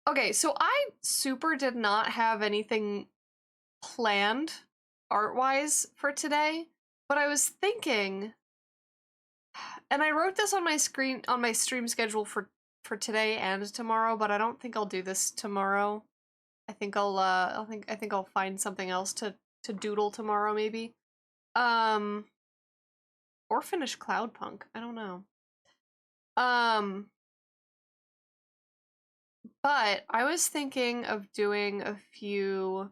Okay, so I super did not have anything planned art-wise for today, but I was thinking, and I wrote this on my stream schedule for today and tomorrow, but I don't think I'll do this tomorrow. I think I'll find something else to doodle tomorrow maybe. Um or finish Cloudpunk. I don't know. But I was thinking of doing a few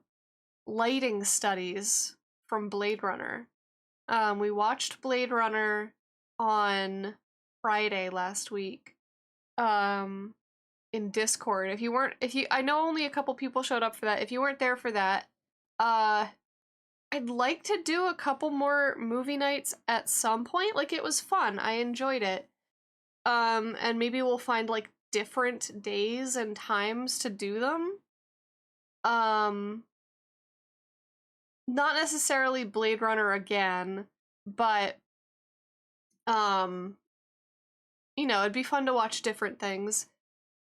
lighting studies from Blade Runner. We watched Blade Runner on Friday last week. In Discord. I know only a couple people showed up for that. If you weren't there for that, I'd like to do a couple more movie nights at some point. Like, it was fun. I enjoyed it. And maybe we'll find like different days and times to do them. Not necessarily Blade Runner again, but you know, it'd be fun to watch different things.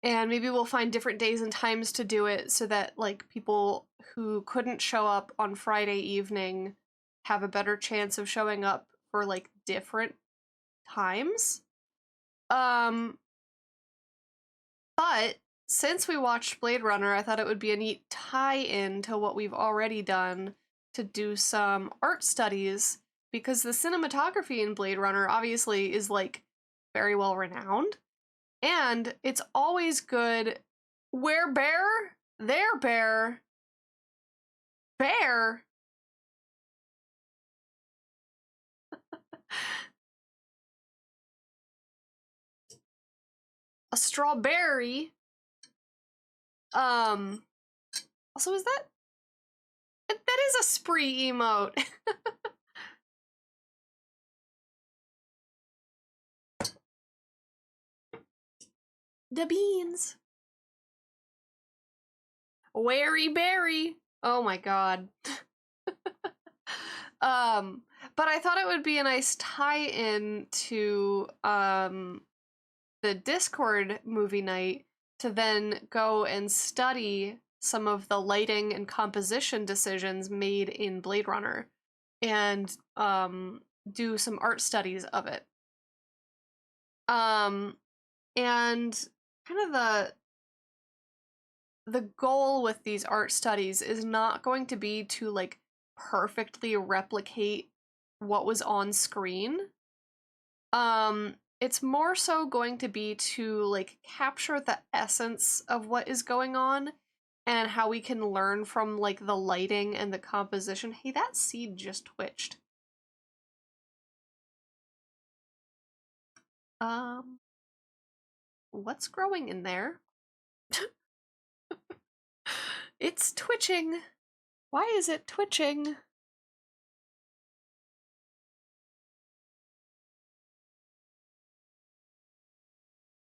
And maybe we'll find different days and times to do it so that like people who couldn't show up on Friday evening have a better chance of showing up for like different times. But since we watched Blade Runner, I thought it would be a neat tie-in to what we've already done to do some art studies, because the cinematography in Blade Runner obviously is like very well renowned, and it's always good. Where bear? There bear. Bear. A strawberry. Also, is that is a spree emote. The beans. Wary berry. Oh my god. But I thought it would be a nice tie-in to the Discord movie night to then go and study some of the lighting and composition decisions made in Blade Runner and do some art studies of it. And kind of the goal with these art studies is not going to be to like perfectly replicate what was on screen. It's more so going to be to like capture the essence of what is going on and how we can learn from like the lighting and the composition. Hey, that seed just twitched. What's growing in there? It's twitching. Why is it twitching?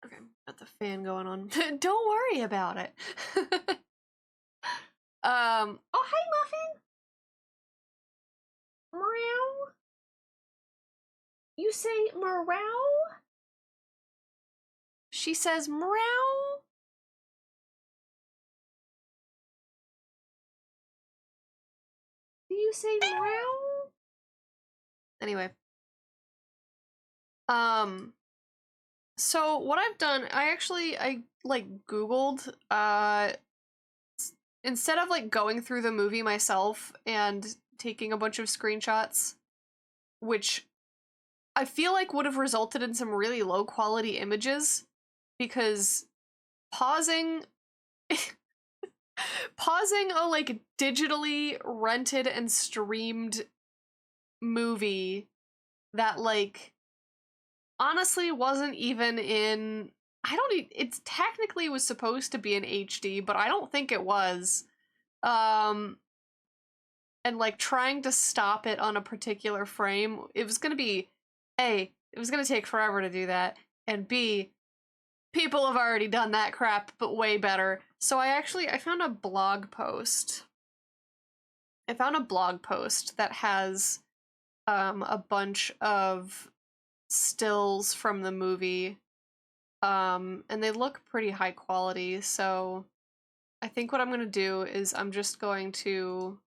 Okay, got the fan going on. Don't worry about it. Oh, hey, Muffin! Meow? You say meow? She says meow? Do you say meow? Anyway. So what I've done, I like Googled, instead of like going through the movie myself and taking a bunch of screenshots, which I feel like would have resulted in some really low quality images, because pausing pausing a like digitally rented and streamed movie that like honestly wasn't even in, it technically was supposed to be in HD, but I don't think it was. And like trying to stop it on a particular frame, it was gonna be A, it was gonna take forever to do that, and B, people have already done that crap, but way better. So I found a blog post. I found a blog post that has a bunch of stills from the movie, and they look pretty high quality, so I think what I'm gonna do is I'm just going to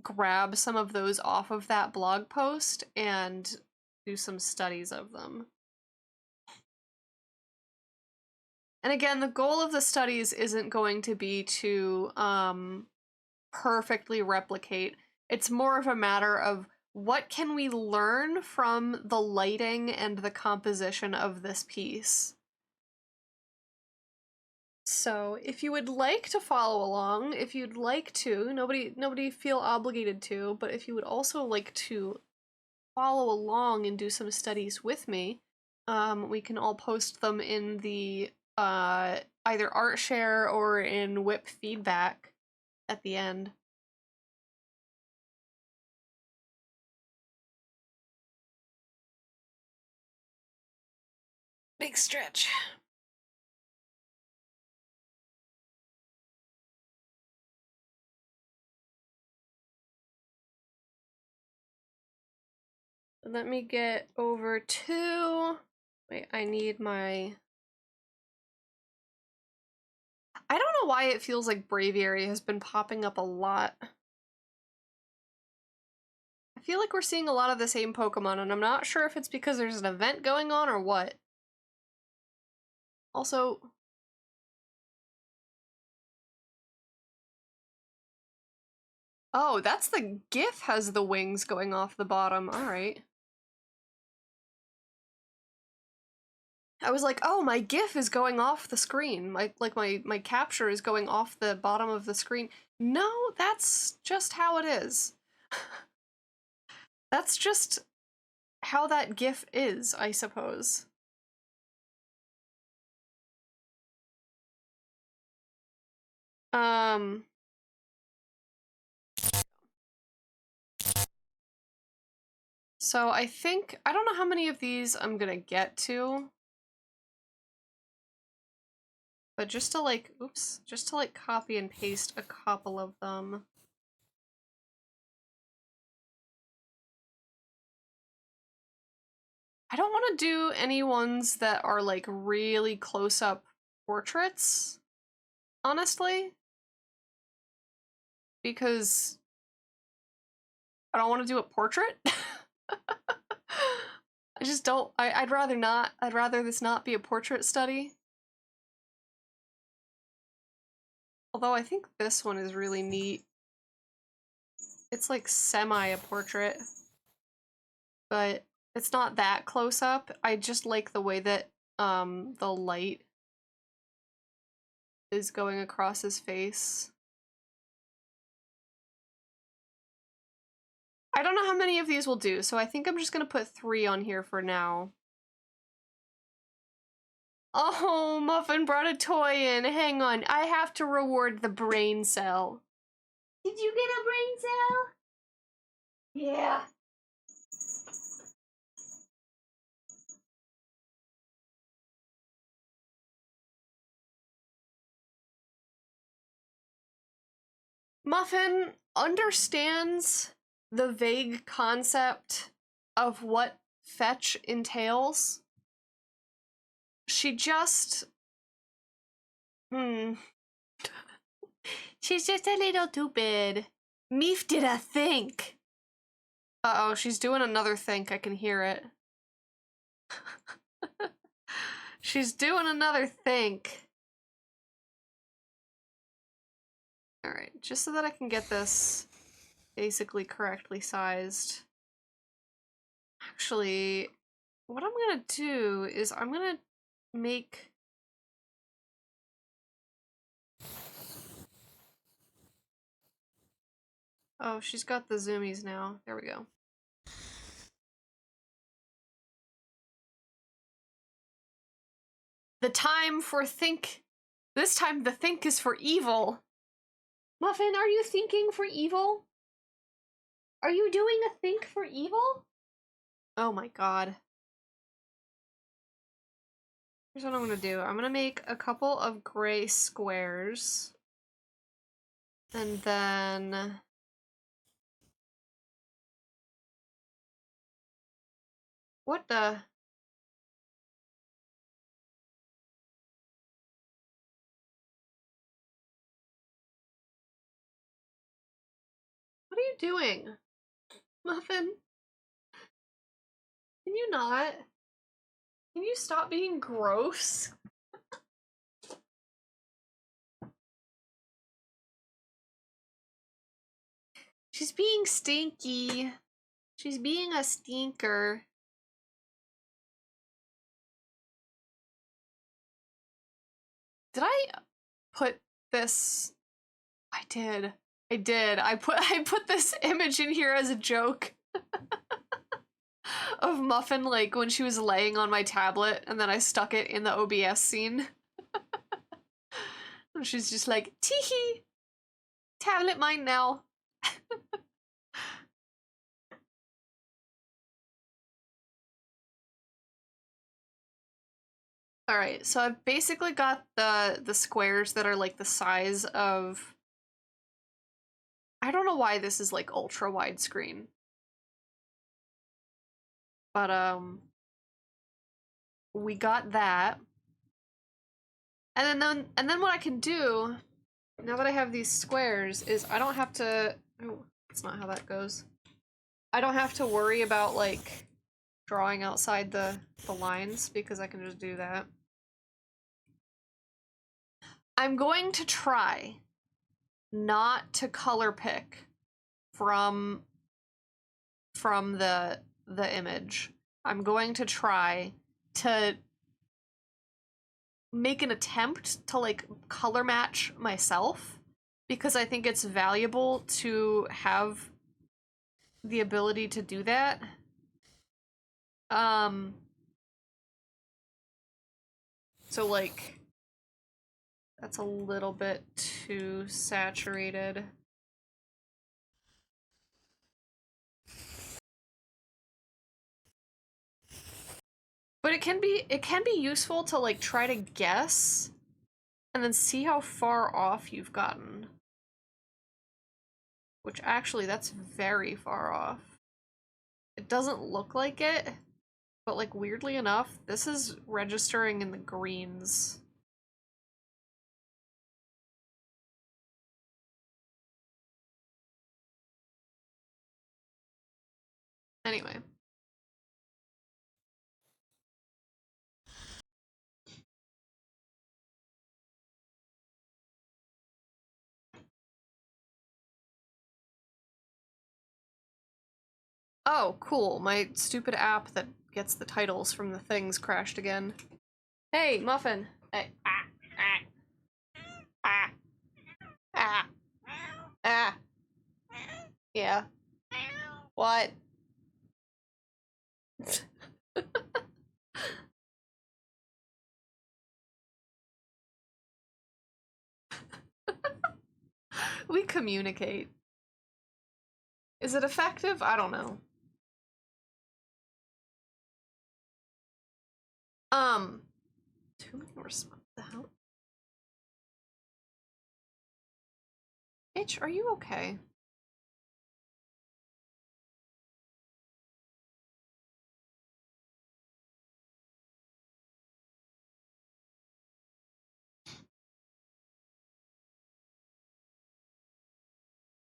grab some of those off of that blog post and do some studies of them. And again, the goal of the studies isn't going to be to perfectly replicate. It's more of a matter of what can we learn from the lighting and the composition of this piece. So if you would like to follow along, if you'd like to, nobody feel obligated to, but if you would also like to follow along and do some studies with me, we can all post them in the either ArtShare or in Whip feedback at the end. Big stretch. Let me get over to... Wait, I need my... I don't know why it feels like Braviary has been popping up a lot. I feel like we're seeing a lot of the same Pokemon, and I'm not sure if it's because there's an event going on or what. Also... Oh, that's the GIF has the wings going off the bottom. Alright. I was like, oh, my GIF is going off the screen. My capture is going off the bottom of the screen. No, that's just how it is. That's just how that GIF is, I suppose. So I think, I don't know how many of these I'm gonna get to. But just to like, oops, just to like copy and paste a couple of them. I don't want to do any ones that are like really close-up portraits, honestly. Because I don't want to do a portrait. I just don't, I'd rather not, I'd rather this not be a portrait study. Although I think this one is really neat. It's like semi a portrait, but it's not that close up. I just like the way that the light is going across his face. I don't know how many of these we'll do, so I think I'm just gonna put 3 on here for now. Oh, Muffin brought a toy in. Hang on, I have to reward the brain cell. Did you get a brain cell? Yeah. Muffin understands the vague concept of what fetch entails. She just... She's just a little stupid. Meef did a think. Uh-oh, she's doing another think. I can hear it. She's doing another think. Alright, just so that I can get this basically correctly sized. Actually, what I'm gonna do is I'm gonna make... Oh, she's got the zoomies now. There we go. The time for think... This time the think is for evil. Muffin, are you thinking for evil? Are you doing a think for evil? Oh my god. Here's what I'm gonna do. I'm gonna make a couple of gray squares. And then... What the... doing? Muffin? Can you not? Can you stop being gross? She's being stinky. She's being a stinker. Did I put this? I did. I put this image in here as a joke of Muffin, like when she was laying on my tablet, and then I stuck it in the OBS scene. And she's just like, tee-hee, tablet mine now. Alright, so I've basically got the squares that are like the size of... I don't know why this is like ultra widescreen. But we got that. And then what I can do, now that I have these squares, is I don't have to... Oh, that's not how that goes. I don't have to worry about like drawing outside the lines because I can just do that. I'm going to try not to color pick from the image. I'm going to try to make an attempt to like color match myself because I think it's valuable to have the ability to do that. So like that's a little bit too saturated. But it can be useful to like try to guess and then see how far off you've gotten. Which actually that's very far off. It doesn't look like it, but like weirdly enough, this is registering in the greens. Anyway. Oh, cool. My stupid app that gets the titles from the things crashed again. Hey, Muffin. Hey. Ah. Yeah. What? We communicate. Is it effective? I don't know. Too many response. The hell? H, are you okay?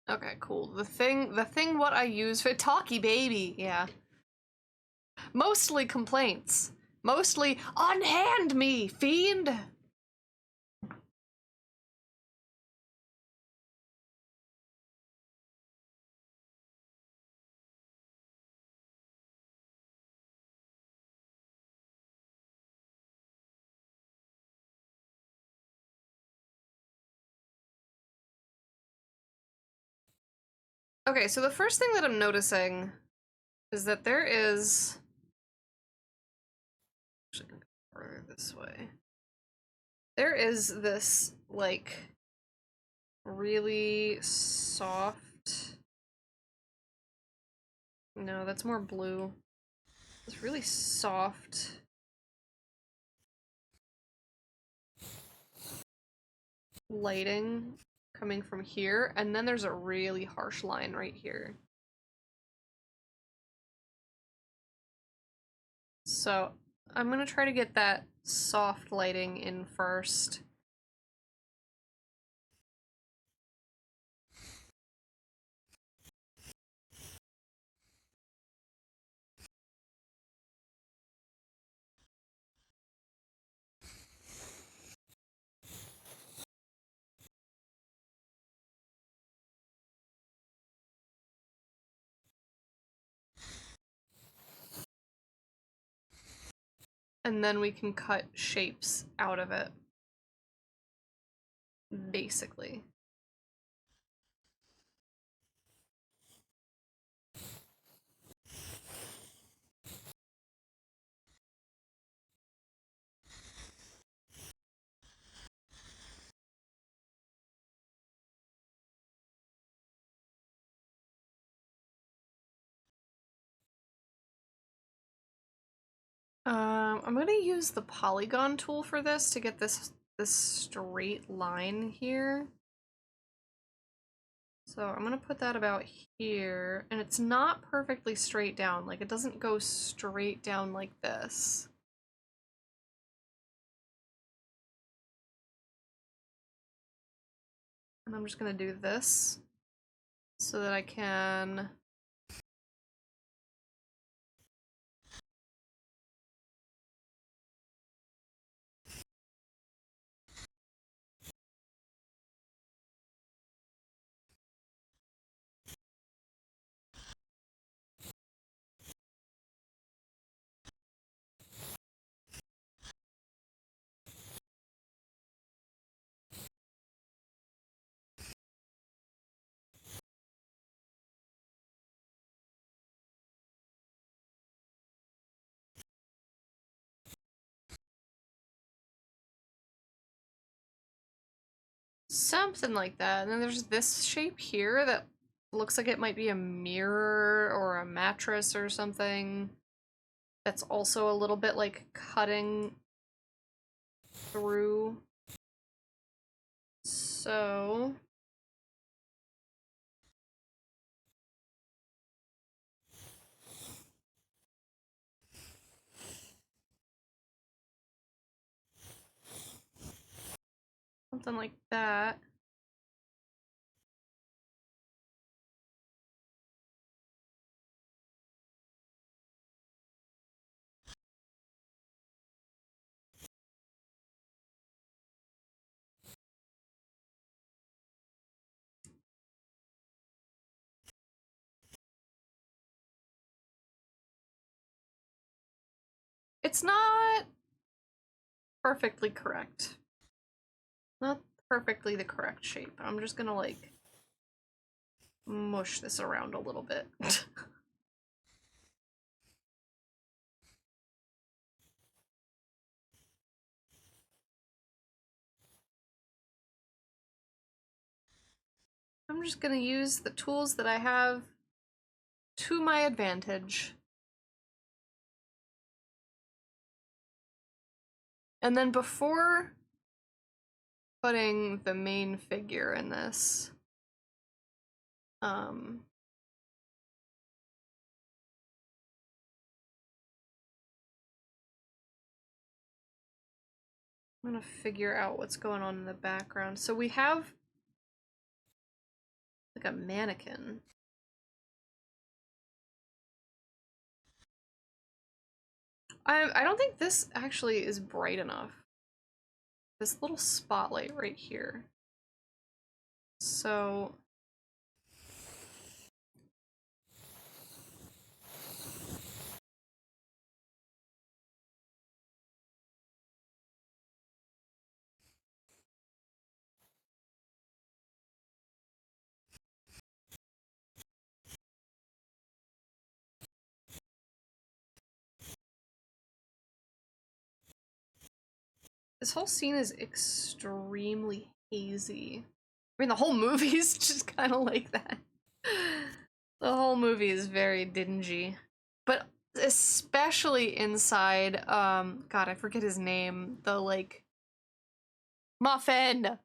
Okay, cool. The thing what I use for talkie baby, yeah. Mostly complaints. Mostly, unhand me, fiend! Okay, so the first thing that I'm noticing is that there is... Actually, I'm gonna go further this way. There is this, like, really soft... No, that's more blue. This really soft... lighting coming from here, and then there's a really harsh line right here. So I'm gonna try to get that soft lighting in first. and then we can cut shapes out of it, basically. I'm gonna use the polygon tool for this to get this straight line here. So I'm gonna put that about here, and it's not perfectly straight down. Like, it doesn't go straight down like this. And I'm just gonna do this so that I can something like that. And then there's this shape here that looks like it might be a mirror or a mattress or something. That's also a little bit like cutting through. So something like that. It's not perfectly correct. Not perfectly the correct shape. I'm just gonna like mush this around a little bit. I'm just gonna use the tools that I have to my advantage. And then before putting the main figure in this, I'm gonna figure out what's going on in the background. So we have like a mannequin. I don't think this actually is bright enough. This little spotlight right here. So this whole scene is extremely hazy. I mean, the whole movie is just kind of like that. The whole movie is very dingy. But especially inside, God, I forget his name. The, like, Muffin!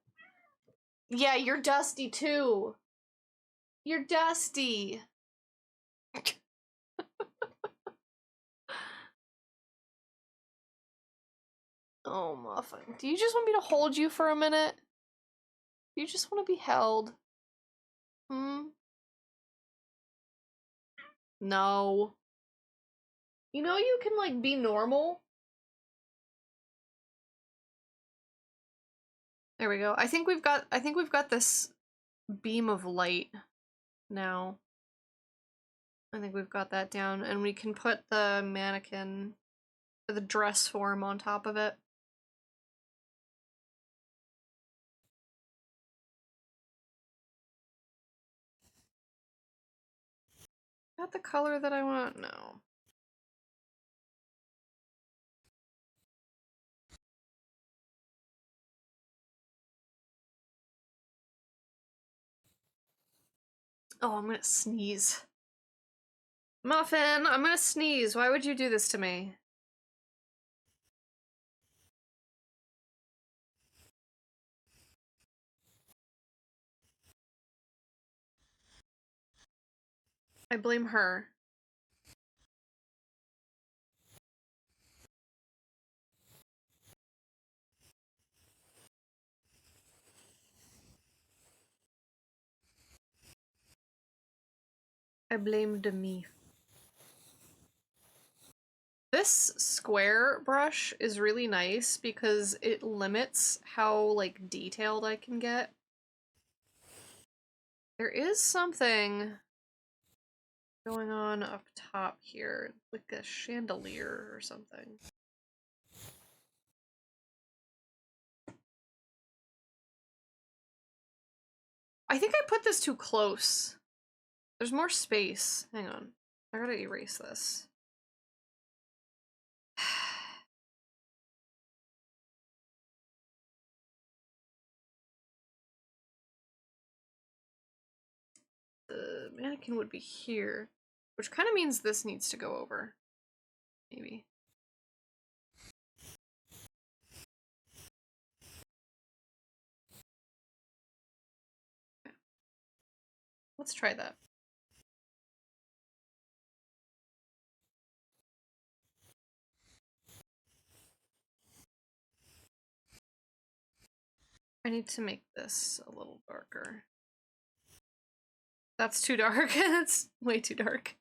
Yeah, you're dusty too. You're dusty. Oh, Muffin. Do you just want me to hold you for a minute? You just want to be held? Hmm? No. You know you can, like, be normal? There we go. I think we've got this beam of light now. I think we've got that down, and we can put the mannequin, for the dress form on top of it. Not the color that I want? No. Oh, I'm gonna sneeze. Muffin, I'm gonna sneeze. Why would you do this to me? I blame her. I blamed me. This square brush is really nice because it limits how, like, detailed I can get. There is something going on up top here, like a chandelier or something. I think I put this too close. There's more space. Hang on. I gotta erase this. The mannequin would be here, which kind of means this needs to go over. Maybe. Okay. Let's try that. I need to make this a little darker. That's too dark. That's way too dark.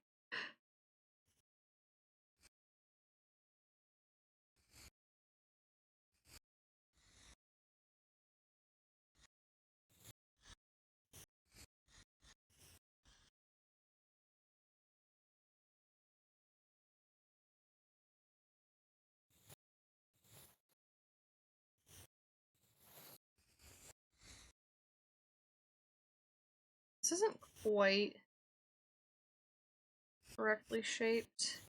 This isn't quite correctly shaped.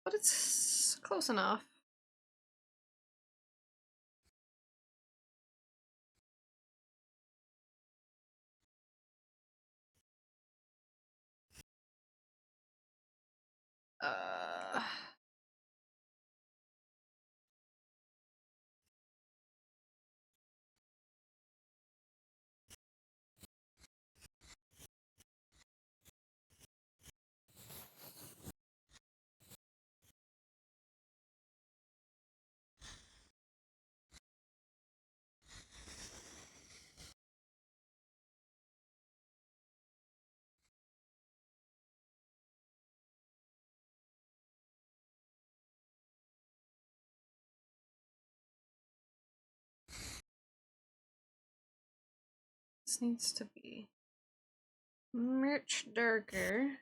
But it's close enough. Uh... This needs to be much darker.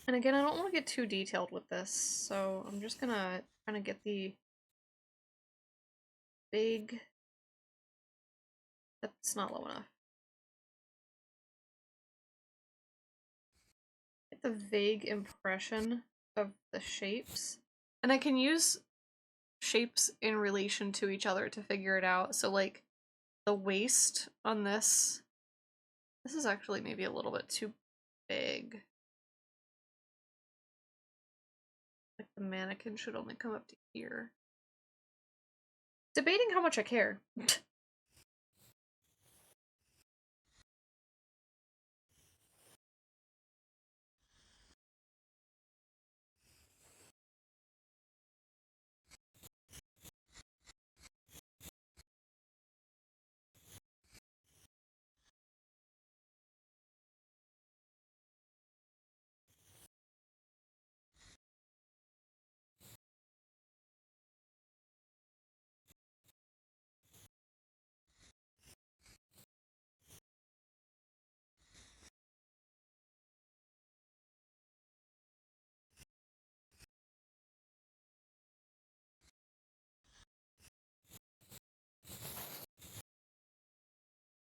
And again, I don't want to get too detailed with this, so I'm just gonna kind of get the vague... That's not low enough. Get the vague impression of the shapes. And I can use shapes in relation to each other to figure it out. So, like, the waist on this... This is actually maybe a little bit too big. Like, the mannequin should only come up to here. Debating how much I care.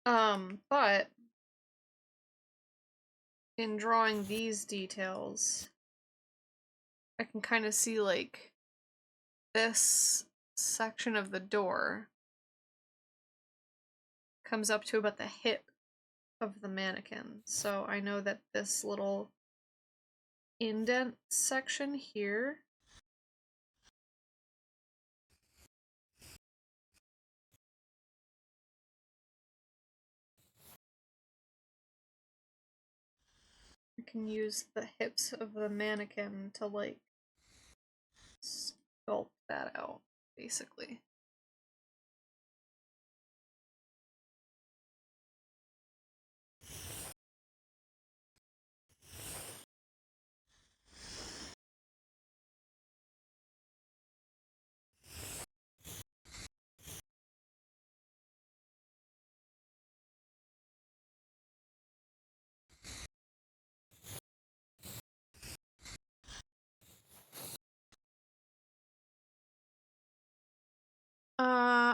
But in drawing these details, I can kind of see like this section of the door comes up to about the hip of the mannequin. So I know that this little indent section here I can use the hips of the mannequin to like sculpt that out, basically.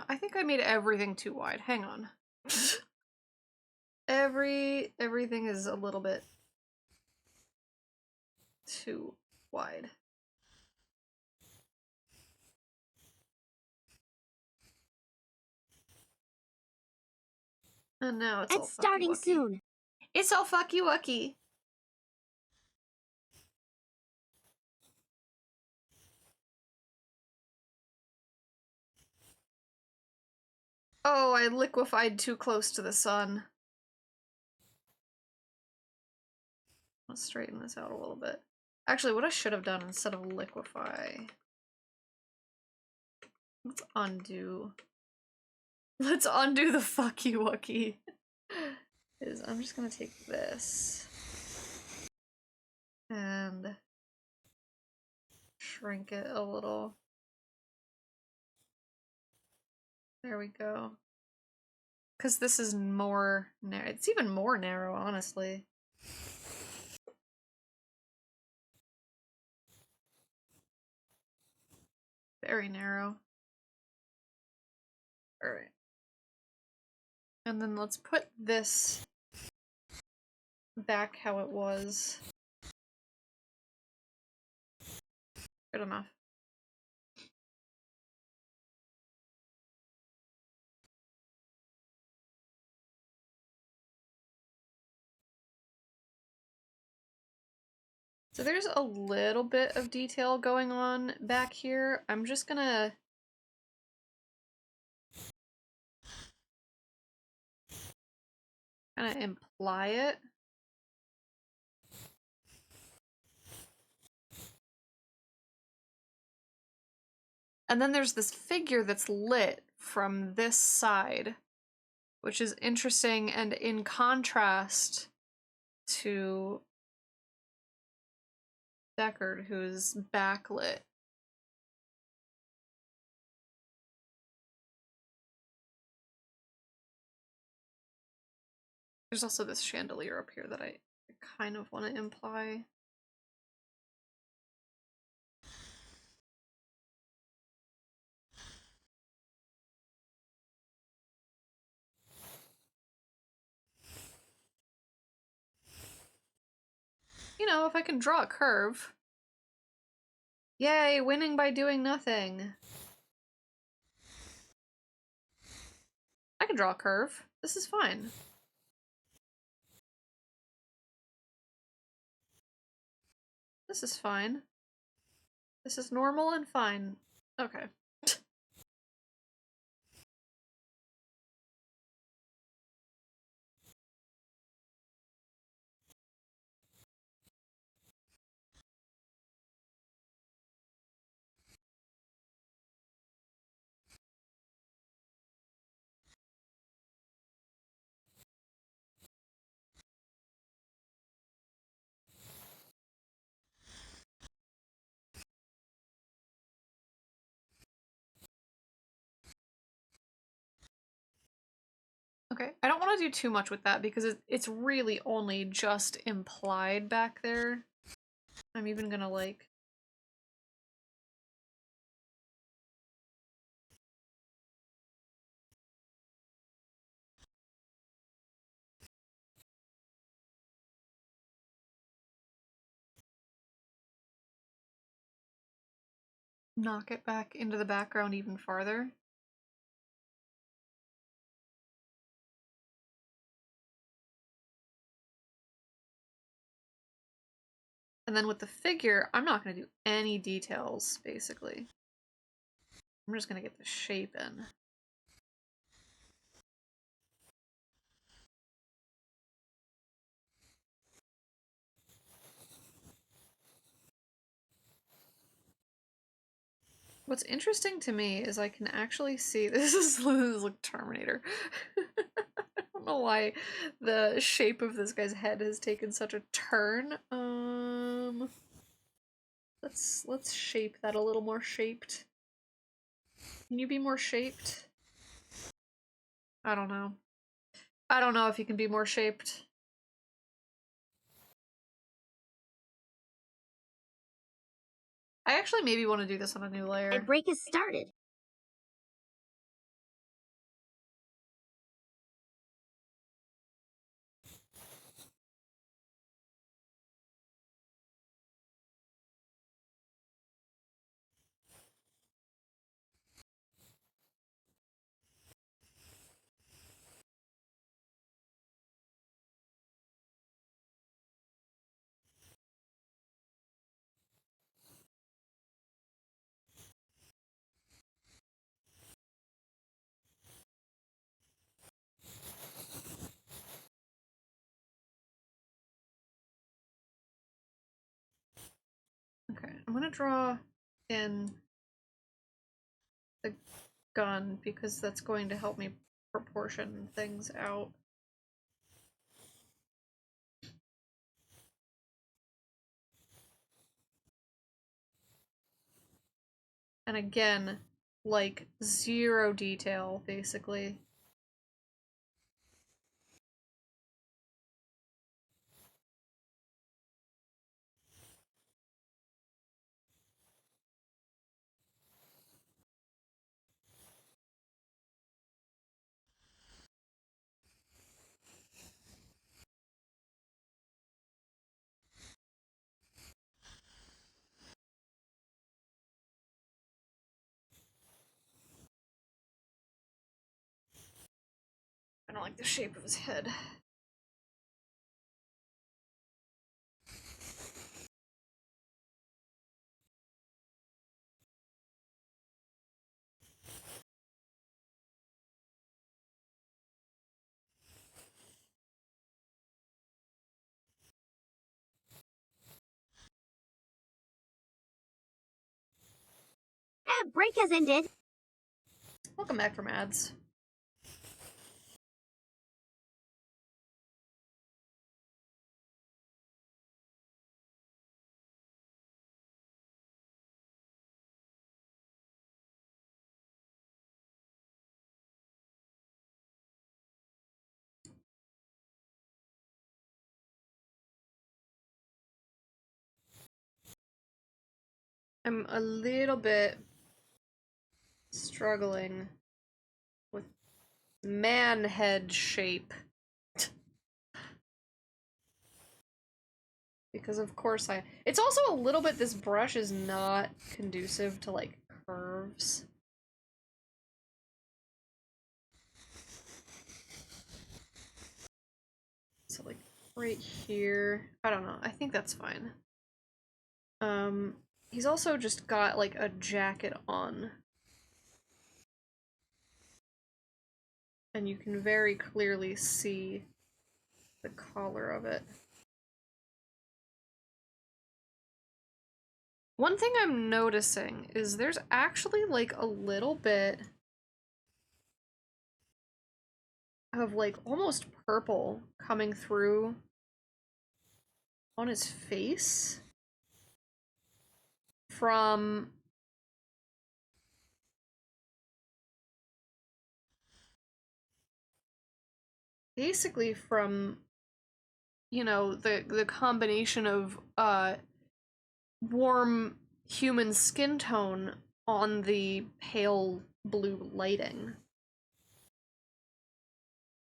I think I made everything too wide. Hang on. Everything is a little bit too wide. And now it's all starting soon. It's all fucky wucky. Oh, I liquefied too close to the sun. Let's straighten this out a little bit. Actually, what I should have done instead of liquefy... Let's undo... Let's undo the fucky wucky. I'm just gonna take this and shrink it a little. There we go. Because this is more narrow. It's even more narrow, honestly. Very narrow. Alright. And then let's put this back how it was. Good enough. So there's a little bit of detail going on back here. I'm just gonna kind of imply it. And then there's this figure that's lit from this side, which is interesting and in contrast to Deckard, who's backlit. There's also this chandelier up here that I kind of want to imply. You know, if I can draw a curve. Yay, winning by doing nothing. I can draw a curve. This is fine. This is fine. This is normal and fine. Okay. Okay, I don't want to do too much with that because it's really only just implied back there. I'm even gonna like... knock it back into the background even farther. And then with the figure, I'm not going to do any details, basically. I'm just going to get the shape in. What's interesting to me is I can actually see this is like Terminator. I don't know why the shape of this guy's head has taken such a turn. Let's shape that a little more shaped. Can you be more shaped? I don't know. I don't know if you can be more shaped. I actually maybe want to do this on a new layer. My break has started. Okay, I'm gonna draw in the gun because that's going to help me proportion things out. And again, like, zero detail, basically. I don't like the shape of his head. Break has ended. Welcome back from ads. I'm a little bit struggling with man head shape. Because of course it's also a little bit, this brush is not conducive to like curves. So like right here, I don't know, I think that's fine. He's also just got like a jacket on. And you can very clearly see the collar of it. One thing I'm noticing is there's actually like a little bit of like almost purple coming through on his face from basically from, you know, the combination of warm human skin tone on the pale blue lighting.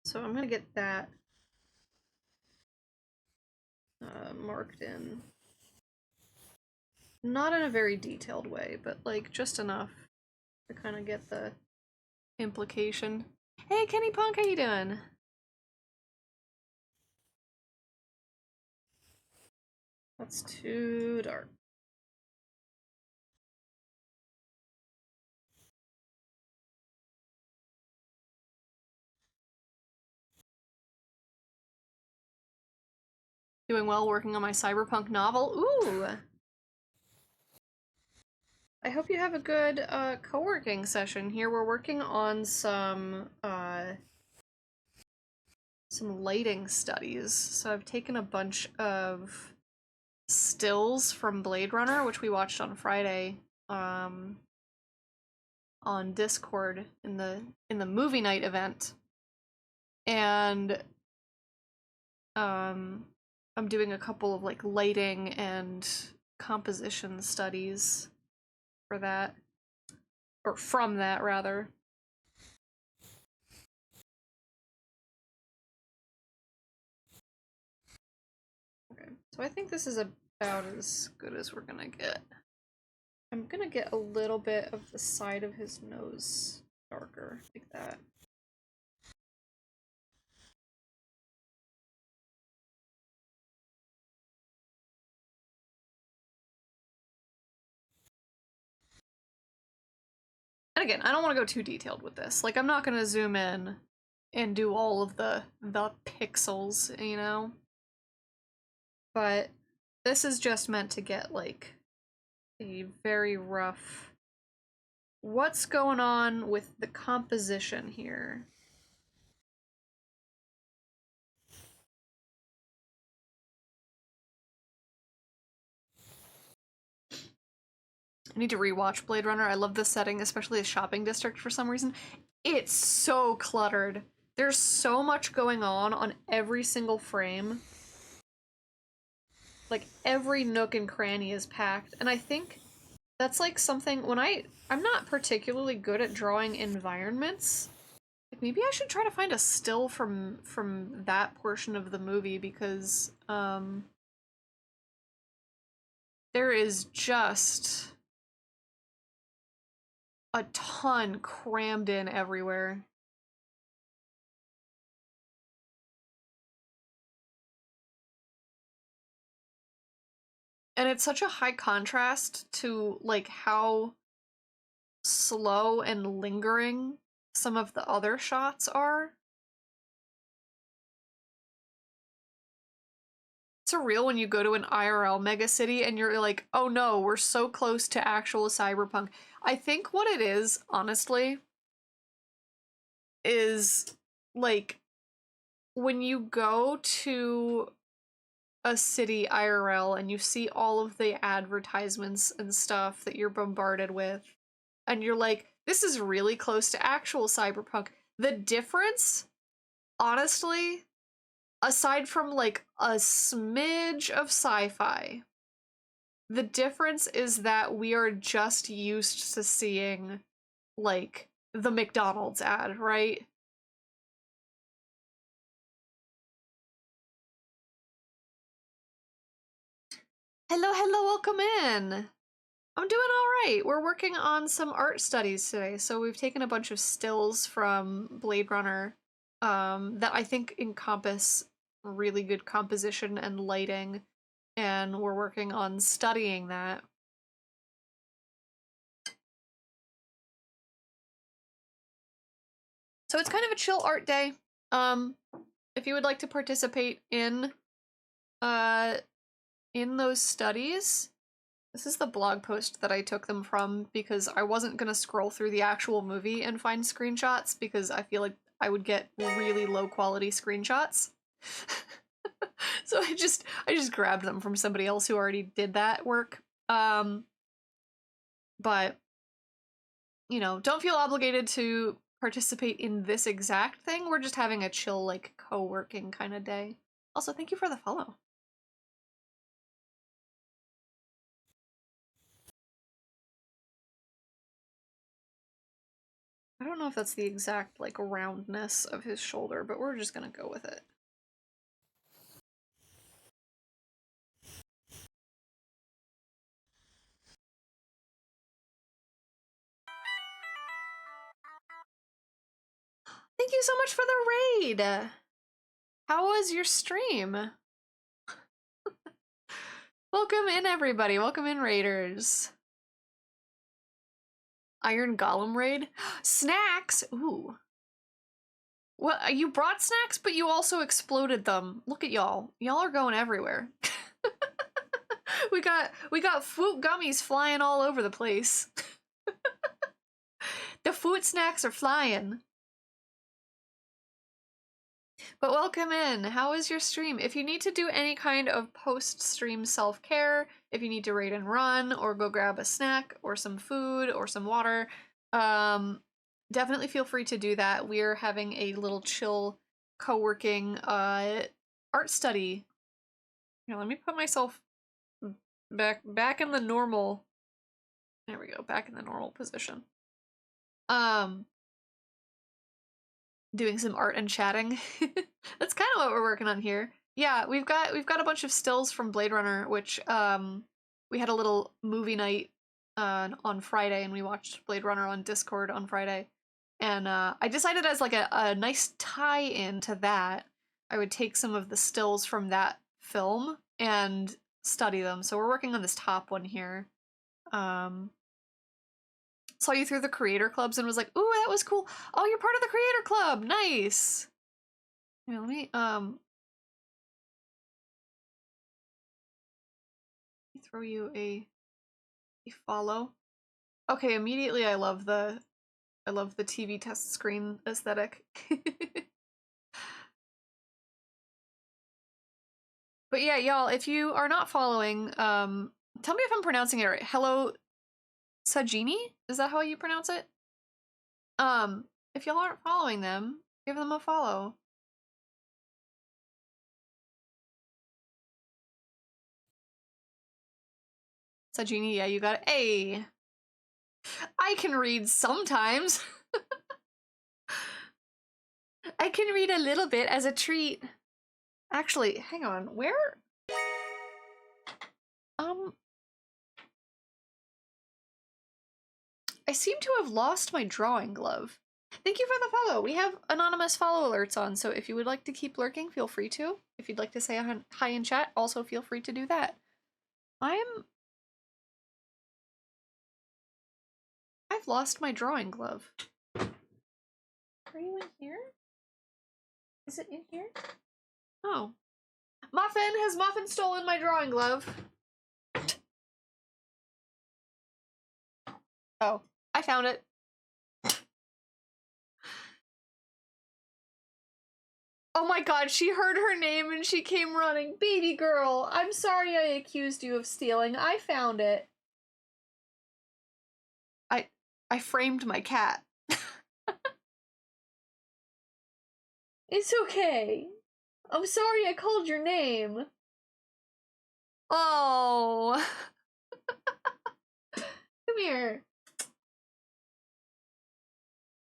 So I'm gonna get that marked in. Not in a very detailed way, but like just enough to kind of get the implication. Hey, Kenny Punk, how you doing? That's too dark. Doing well working on my cyberpunk novel. Ooh! I hope you have a good co-working session here. We're working on some lighting studies. So I've taken a bunch of stills from Blade Runner, which we watched on Friday, on Discord in the movie night event. And I'm doing a couple of like lighting and composition studies for that. Or from that, rather. Okay, so I think this is about as good as we're gonna get. I'm gonna get a little bit of the side of his nose darker, like that. And again, I don't want to go too detailed with this. Like, I'm not gonna zoom in and do all of the pixels, you know? But this is just meant to get, like, a very rough... What's going on with the composition here? I need to rewatch Blade Runner. I love this setting, especially the shopping district for some reason. It's so cluttered. There's so much going on every single frame. Like, every nook and cranny is packed. And I think that's like something, when I'm not particularly good at drawing environments. Like, maybe I should try to find a still from that portion of the movie, because there is just a ton crammed in everywhere. And it's such a high contrast to, like, how slow and lingering some of the other shots are. It's surreal when you go to an IRL megacity and you're like, oh no, we're so close to actual cyberpunk. I think what it is, honestly, is, like, when you go to a city IRL and you see all of the advertisements and stuff that you're bombarded with, and you're like, this is really close to actual cyberpunk. The difference, honestly, aside from like a smidge of sci-fi, the difference is that we are just used to seeing, like, the McDonald's ad, right? Hello, hello, welcome in! I'm doing alright. We're working on some art studies today, so we've taken a bunch of stills from Blade Runner that I think encompass really good composition and lighting, and we're working on studying that. So it's kind of a chill art day. If you would like to participate in those studies, this is the blog post that I took them from, because I wasn't gonna scroll through the actual movie and find screenshots, because I feel like I would get really low quality screenshots. So I just grabbed them from somebody else who already did that work. But, you know, don't feel obligated to participate in this exact thing. We're just having a chill, like, co-working kind of day. Also, thank you for the follow. I don't know if that's the exact, like, roundness of his shoulder, but we're just gonna go with it. Thank you so much for the raid. How was your stream? Welcome in, everybody. Welcome in, raiders. Iron Golem raid? Snacks? Ooh. Well, you brought snacks, but you also exploded them. Look at y'all. Y'all are going everywhere. we got fruit gummies flying all over the place. The fruit snacks are flying. But welcome in. How is your stream? If you need to do any kind of post-stream self-care, if you need to raid and run, or go grab a snack, or some food, or some water, definitely feel free to do that. We're having a little chill co-working art study. Here, let me put myself back in the normal. There we go, back in the normal position. Doing some art and chatting. That's kind of what we're working on here. Yeah, we've got a bunch of stills from Blade Runner, which we had a little movie night on Friday, and we watched Blade Runner on Discord on Friday. And I decided as like a nice tie-in to that, I would take some of the stills from that film and study them. So we're working on this top one here. Saw you through the creator clubs and was like, ooh, that was cool. Oh, you're part of the creator club. Nice. Here, let me throw you a follow. Okay, immediately I love the TV test screen aesthetic. But yeah, y'all, if you are not following, tell me if I'm pronouncing it right. Hello Sajini? Is that how you pronounce it? If y'all aren't following them, give them a follow. Sajini, yeah, you got it. Hey! I can read sometimes. I can read a little bit as a treat. Actually, hang on, where? I seem to have lost my drawing glove. Thank you for the follow. We have anonymous follow alerts on, so if you would like to keep lurking, feel free to. If you'd like to say hi in chat, also feel free to do that. I've lost my drawing glove. Are you in here? Is it in here? Oh. Muffin! Has Muffin stolen my drawing glove? Oh, I found it. Oh my god, she heard her name and she came running. Baby girl, I'm sorry I accused you of stealing. I found it. I framed my cat. It's okay. I'm sorry I called your name. Oh. Come here.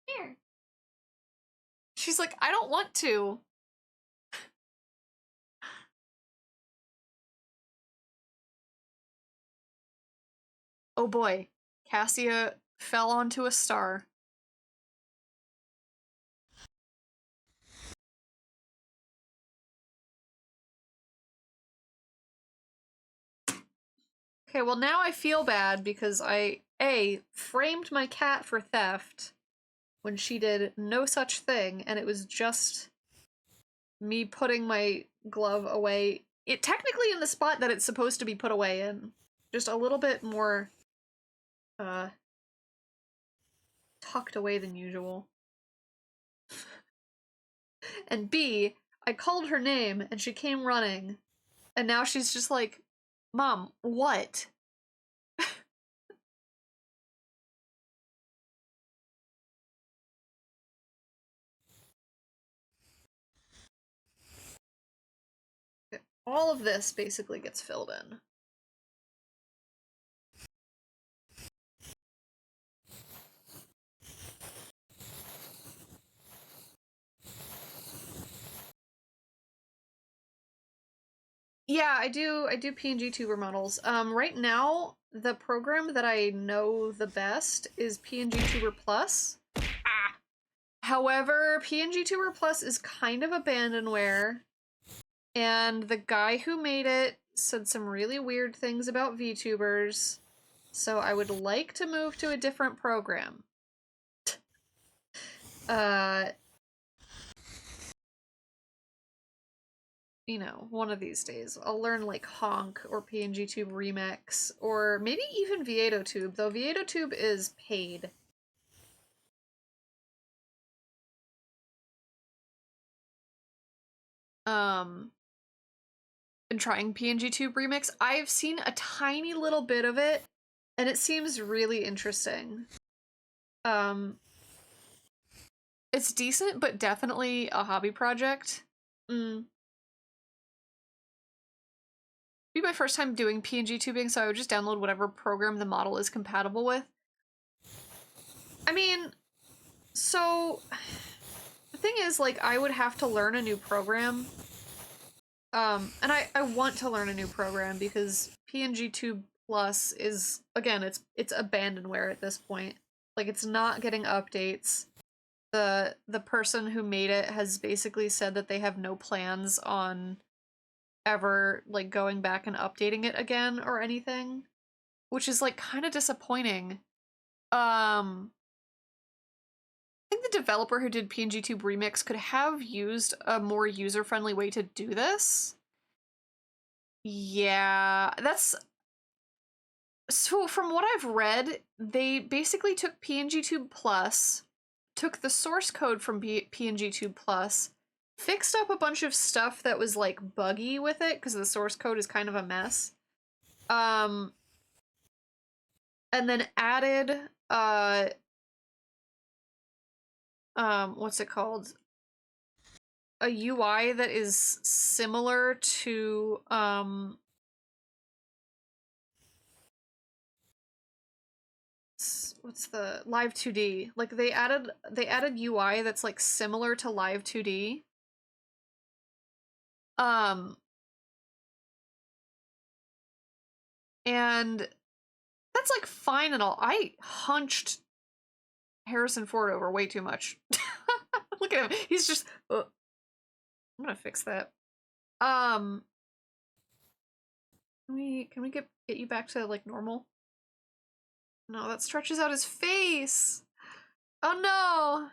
Here. She's like, I don't want to. Oh boy. Cassia fell onto a star. Okay, well now I feel bad because I, A, framed my cat for theft when she did no such thing, and it was just me putting my glove away. It technically in the spot that it's supposed to be put away in. Just a little bit more, tucked away than usual. And B, I called her name and she came running, and now she's just like, Mom, what? All of this basically gets filled in. Yeah, I do PNG tuber models. Right now, the program that I know the best is PNG Tuber Plus. Ah! However, PNGTuber Plus is kind of abandonware, and the guy who made it said some really weird things about VTubers, so I would like to move to a different program. You know, one of these days. I'll learn like Honk or PNGTube Remix, or maybe even VOD, though VOD is paid. Been trying PNGTube Remix. I've seen a tiny little bit of it, and it seems really interesting. It's decent, but definitely a hobby project. Be my first time doing PNG tubing, so I would just download whatever program the model is compatible with. I mean, so the thing is, like, I would have to learn a new program. And I want to learn a new program because PNG Tube Plus is, again, it's abandonware at this point. Like, it's not getting updates. The person who made it has basically said that they have no plans on ever, like, going back and updating it again or anything, which is, like, kind of disappointing. I think the developer who did PNGTube Remix could have used a more user-friendly way to do this. Yeah, that's... So from what I've read, they basically took PNGTube Plus, took the source code from PNGTube Plus, fixed up a bunch of stuff that was, like, buggy with it, because the source code is kind of a mess. And then added, what's it called? A UI that is similar to, what's the Live 2D? Like, they added UI that's, like, similar to Live 2D. And that's, like, fine and all. I hunched Harrison Ford over way too much. Look at him. He's just... I'm gonna fix that. Can we get you back to, like, normal? No, that stretches out his face. Oh no.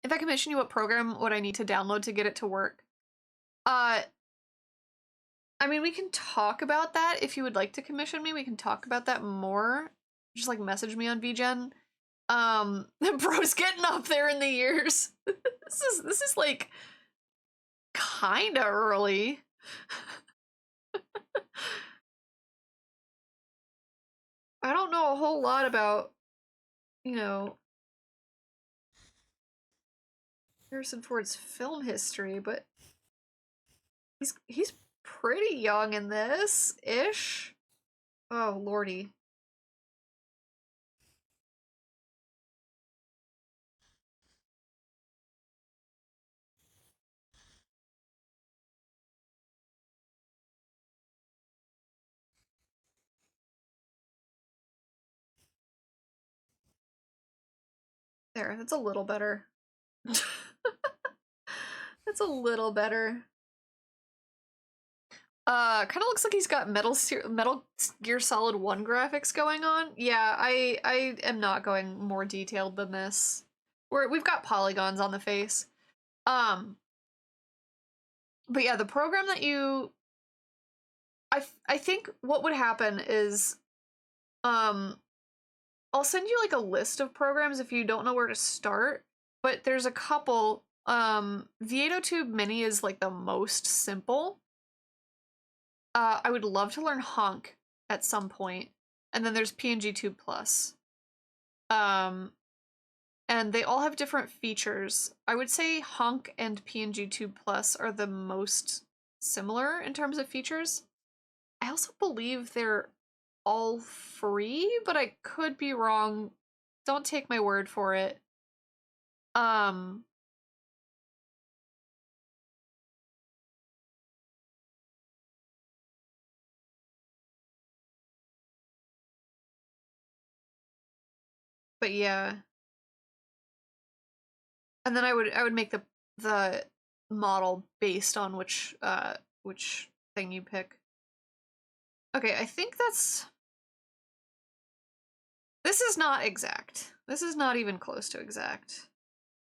If I commission you, what program would I need to download to get it to work? I mean, we can talk about that if you would like to commission me. We can talk about that more. Just, like, message me on VGen. Bro's getting up there in the years. This is like kinda early. I don't know a whole lot about, you know, Harrison Ford's film history, but he's pretty young in this ish. Oh lordy. There, that's a little better. That's a little better. Kind of looks like he's got Metal Gear Solid 1 graphics going on. Yeah, I am not going more detailed than this. We've got polygons on the face. But yeah, the program that you... I think what would happen is, I'll send you, like, a list of programs if you don't know where to start, but there's a couple. VOD Mini is, like, the most simple. I would love to learn Honk at some point. And then there's PNGTube Plus. And they all have different features. I would say Honk and PNGTube Plus are the most similar in terms of features. I also believe they're all free, but I could be wrong. Don't take my word for it. But yeah. And then I would make the model based on which thing you pick. Okay, I think that's... This is not exact. This is not even close to exact.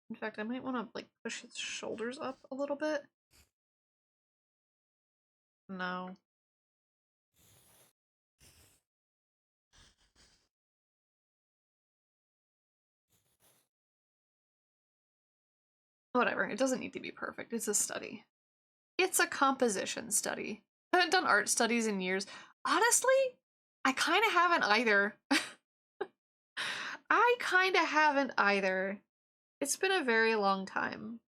In fact, I might want to like push his shoulders up a little bit. No. Whatever, it doesn't need to be perfect. It's a study. It's a composition study. I haven't done art studies in years. Honestly, I kind of haven't either. I kind of haven't either. It's been a very long time.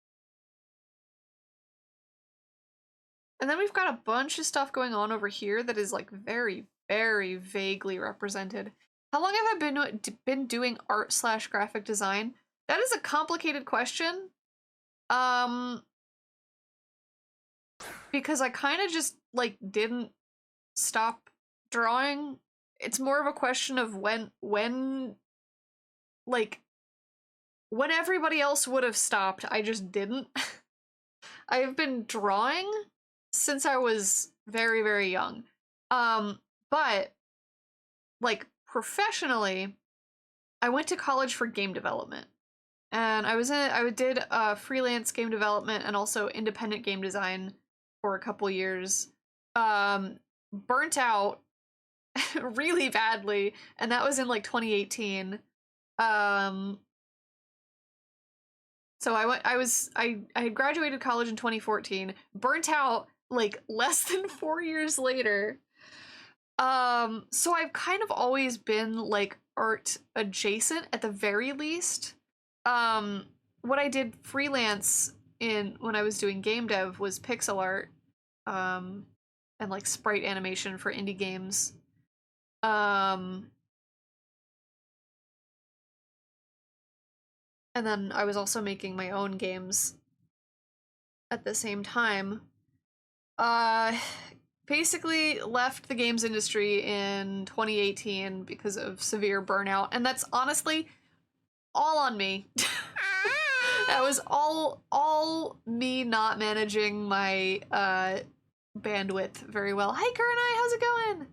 And then we've got a bunch of stuff going on over here that is like very, very vaguely represented. How long have I been doing art/graphic design? That is a complicated question. Because I kind of just like didn't stop drawing. It's more of a question of when like when everybody else would have stopped, I just didn't. I've been drawing since I was very, very young. But like professionally, I went to college for game development. And I did freelance game development and also independent game design for a couple years. Burnt out really badly, and that was in like 2018. So I had graduated college in 2014, burnt out like less than 4 years later. So I've kind of always been like art adjacent at the very least. What I did freelance in when I was doing game dev was pixel art, and like sprite animation for indie games. And then I was also making my own games at the same time. Basically left the games industry in 2018 because of severe burnout, and that's honestly all on me. That was all me not managing my bandwidth very well. Hi, Kurenai, how's it going?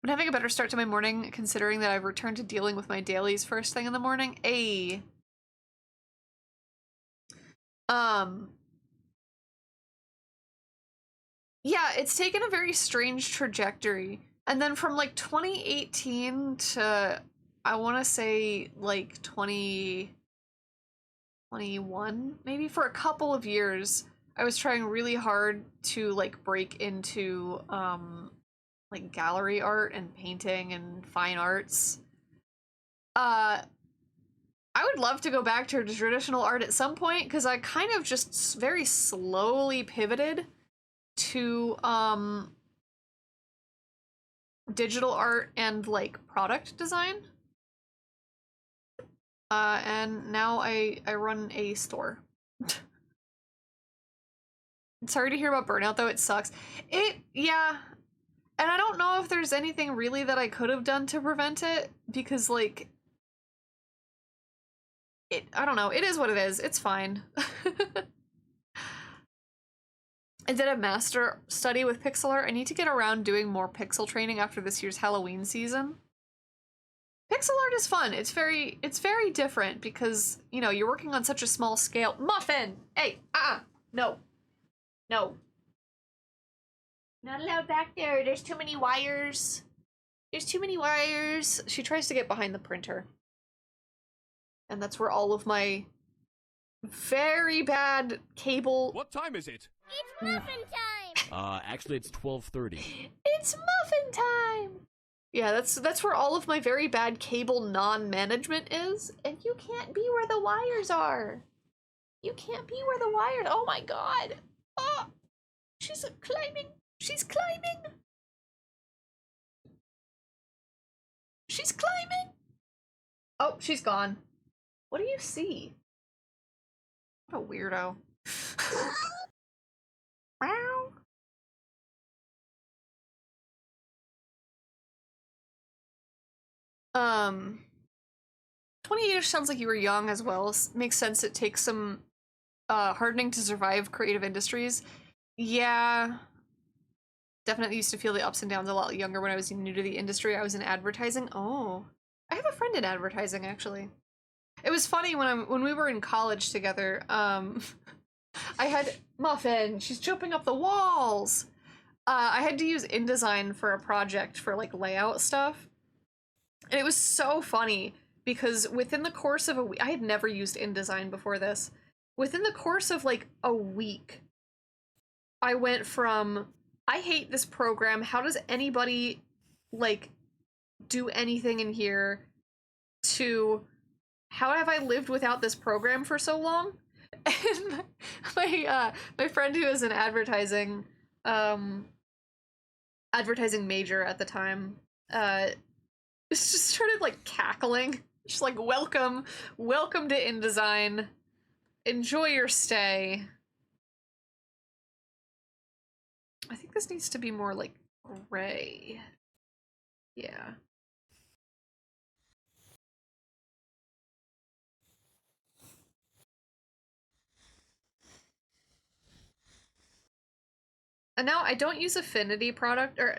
I'm having a better start to my morning, considering that I've returned to dealing with my dailies first thing in the morning. Ayy. Yeah, it's taken a very strange trajectory. And then from like 2018 to, I want to say like 2021, maybe for a couple of years, I was trying really hard to like break into like gallery art and painting and fine arts. I would love to go back to traditional art at some point because I kind of just very slowly pivoted to digital art and like product design. And now I run a store. Sorry to hear about burnout though, it sucks. Yeah. And I don't know if there's anything really that I could have done to prevent it because like I don't know, it is what it is. It's fine. I did a master study with pixel art. I need to get around doing more pixel training after this year's Halloween season. Pixel art is fun. It's very different because, you know, you're working on such a small scale. Muffin! Hey, no. No. Not allowed back there. There's too many wires. There's too many wires. She tries to get behind the printer. And that's where all of my very bad cable... What time is it? It's muffin time! Actually it's 12:30. It's muffin time! Yeah, that's where all of my very bad cable non-management is, and you can't be where the wires are. You can't be where the wires... Oh my god! Oh! She's climbing! She's climbing! She's climbing! Oh, she's gone. What do you see? What a weirdo. Wow. 28ish sounds like you were young as well. Makes sense. It takes some hardening to survive creative industries. Yeah. Definitely used to feel the ups and downs a lot younger when I was new to the industry. I was in advertising. Oh. I have a friend in advertising, actually. It was funny when we were in college together, I had Muffin, she's jumping up the walls. I had to use InDesign for a project for like layout stuff. And it was so funny because within the course of a week, I had never used InDesign before this. Within the course of like a week, I went from, I hate this program, how does anybody like do anything in here, to how have I lived without this program for so long? And my friend who was an advertising major at the time, just started like cackling. Just like, welcome to InDesign. Enjoy your stay. I think this needs to be more like gray. Yeah. And now I don't use Affinity product, or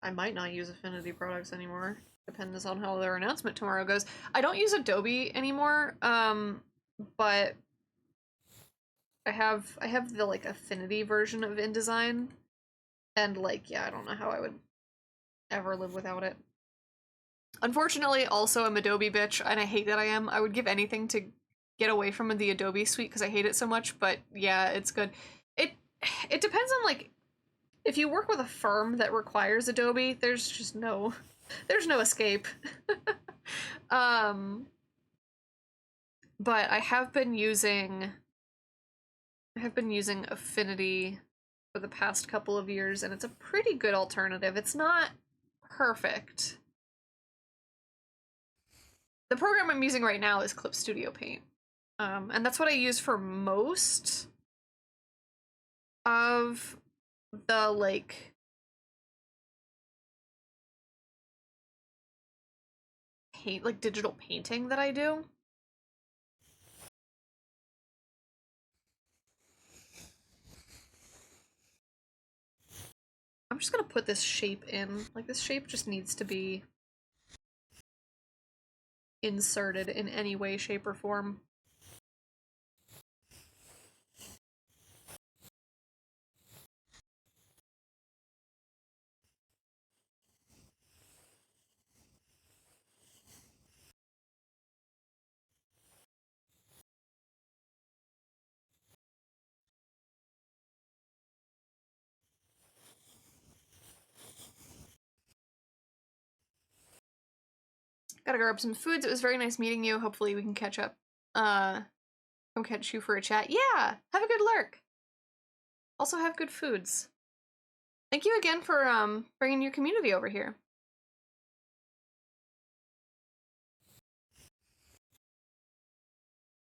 I might not use Affinity products anymore. Depends on how their announcement tomorrow goes. I don't use Adobe anymore, but I have the like Affinity version of InDesign, and like, yeah, I don't know how I would ever live without it. Unfortunately, also I'm Adobe bitch, and I hate that I am. I would give anything to get away from the Adobe suite because I hate it so much, but yeah, it's good. It depends on like, if you work with a firm that requires Adobe, there's just no escape. But I have been using Affinity for the past couple of years, and it's a pretty good alternative. It's not perfect. The program I'm using right now is Clip Studio Paint. And that's what I use for most of the like digital painting that I do. I'm just gonna put this shape in. Like, this shape just needs to be inserted in any way, shape, or form. Gotta grab some foods. It was very nice meeting you. Hopefully we can catch up. Come catch you for a chat. Yeah! Have a good lurk! Also have good foods. Thank you again for, bringing your community over here.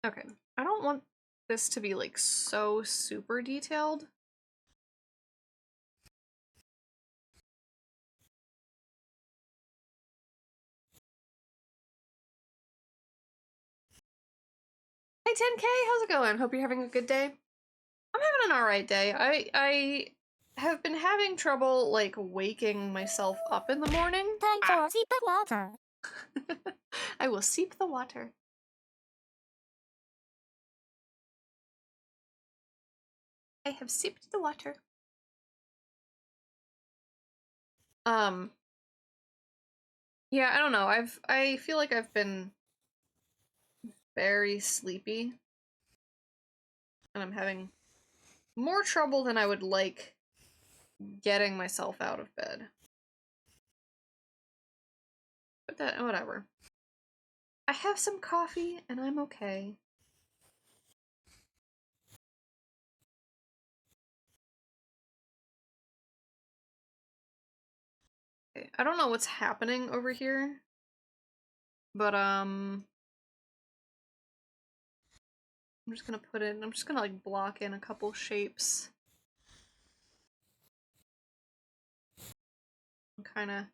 Okay. I don't want this to be, like, so super detailed. Hey 10K, how's it going? Hope you're having a good day. I'm having an alright day. I have been having trouble, like, waking myself up in the morning. Time for sip the water. I will seep the water. I have sipped the water. Yeah, I don't know. I feel like I've been very sleepy. And I'm having more trouble than I would like getting myself out of bed. But that, whatever. I have some coffee and I'm okay. Okay, I don't know what's happening over here, but I'm just gonna like block in a couple shapes. And kind of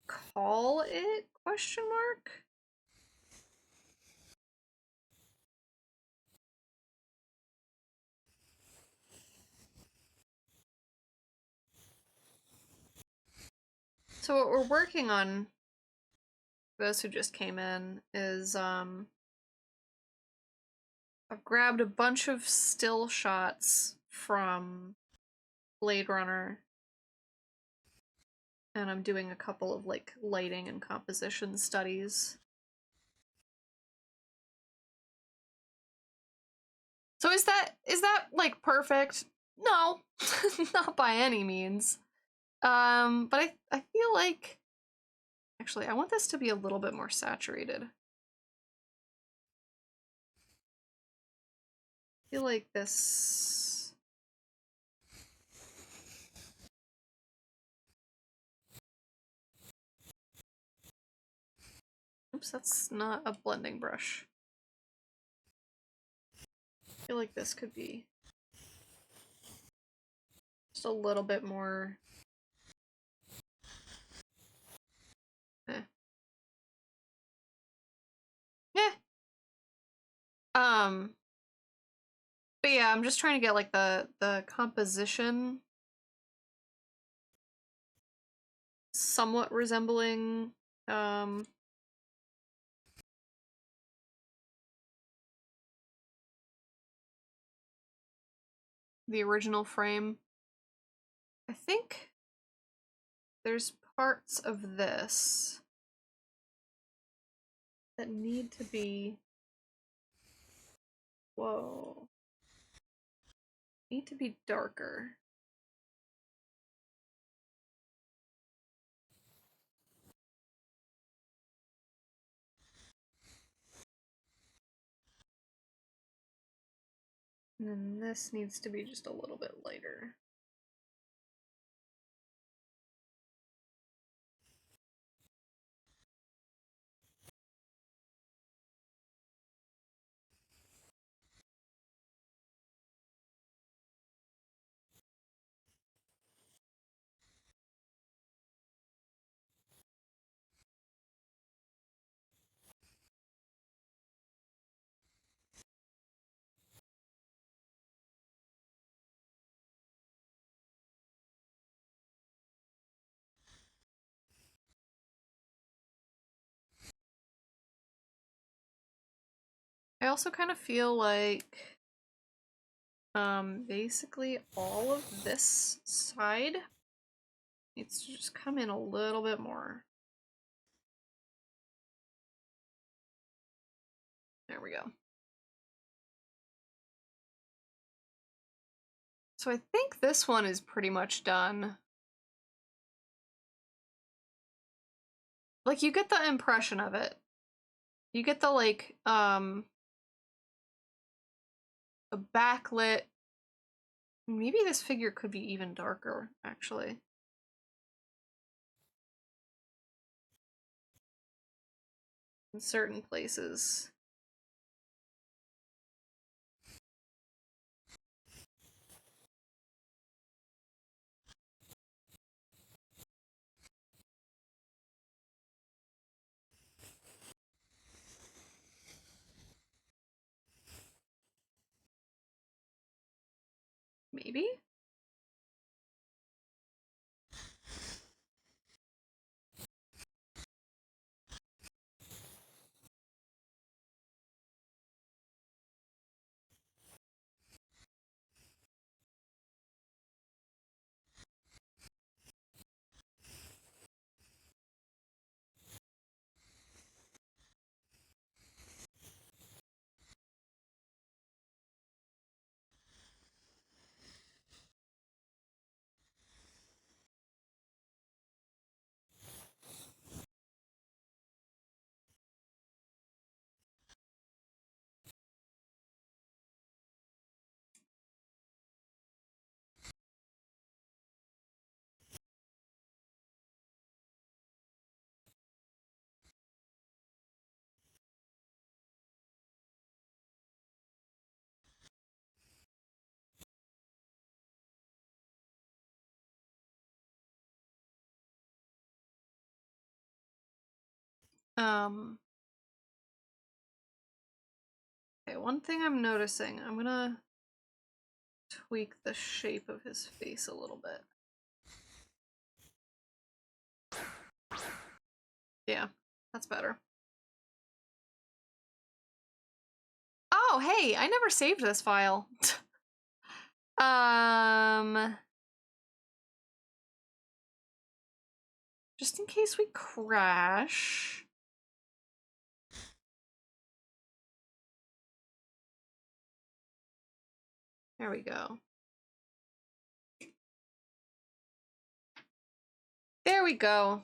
call it ? So what we're working on, for those who just came in, is I've grabbed a bunch of still shots from Blade Runner, and I'm doing a couple of like lighting and composition studies. So is that like perfect? No, not by any means. But I feel like actually I want this to be a little bit more saturated. I feel like this. Oops, that's not a blending brush. I feel like this could be just a little bit more. Yeah. But yeah, I'm just trying to get like the composition somewhat resembling the original frame. I think there's parts of this that need to be, whoa, need to be darker. And then this needs to be just a little bit lighter. I also kind of feel like basically all of this side needs to just come in a little bit more. There we go. So I think this one is pretty much done. Like, you get the impression of it. You get the, like, a backlit. Maybe this figure could be even darker, actually. In certain places. Maybe? Okay, one thing I'm noticing, I'm gonna tweak the shape of his face a little bit. Yeah, that's better. Oh, hey, I never saved this file. Just in case we crash. There we go. There we go.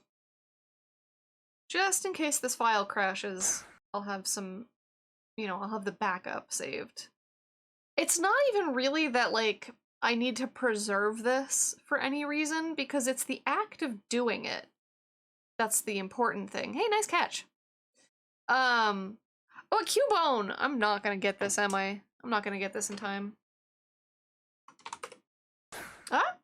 Just in case this file crashes, I'll have some, you know, I'll have the backup saved. It's not even really that, like, I need to preserve this for any reason, because it's the act of doing it that's the important thing. Hey, nice catch. Oh, a Cubone! I'm not gonna get this, am I? I'm not gonna get this in time. Ah?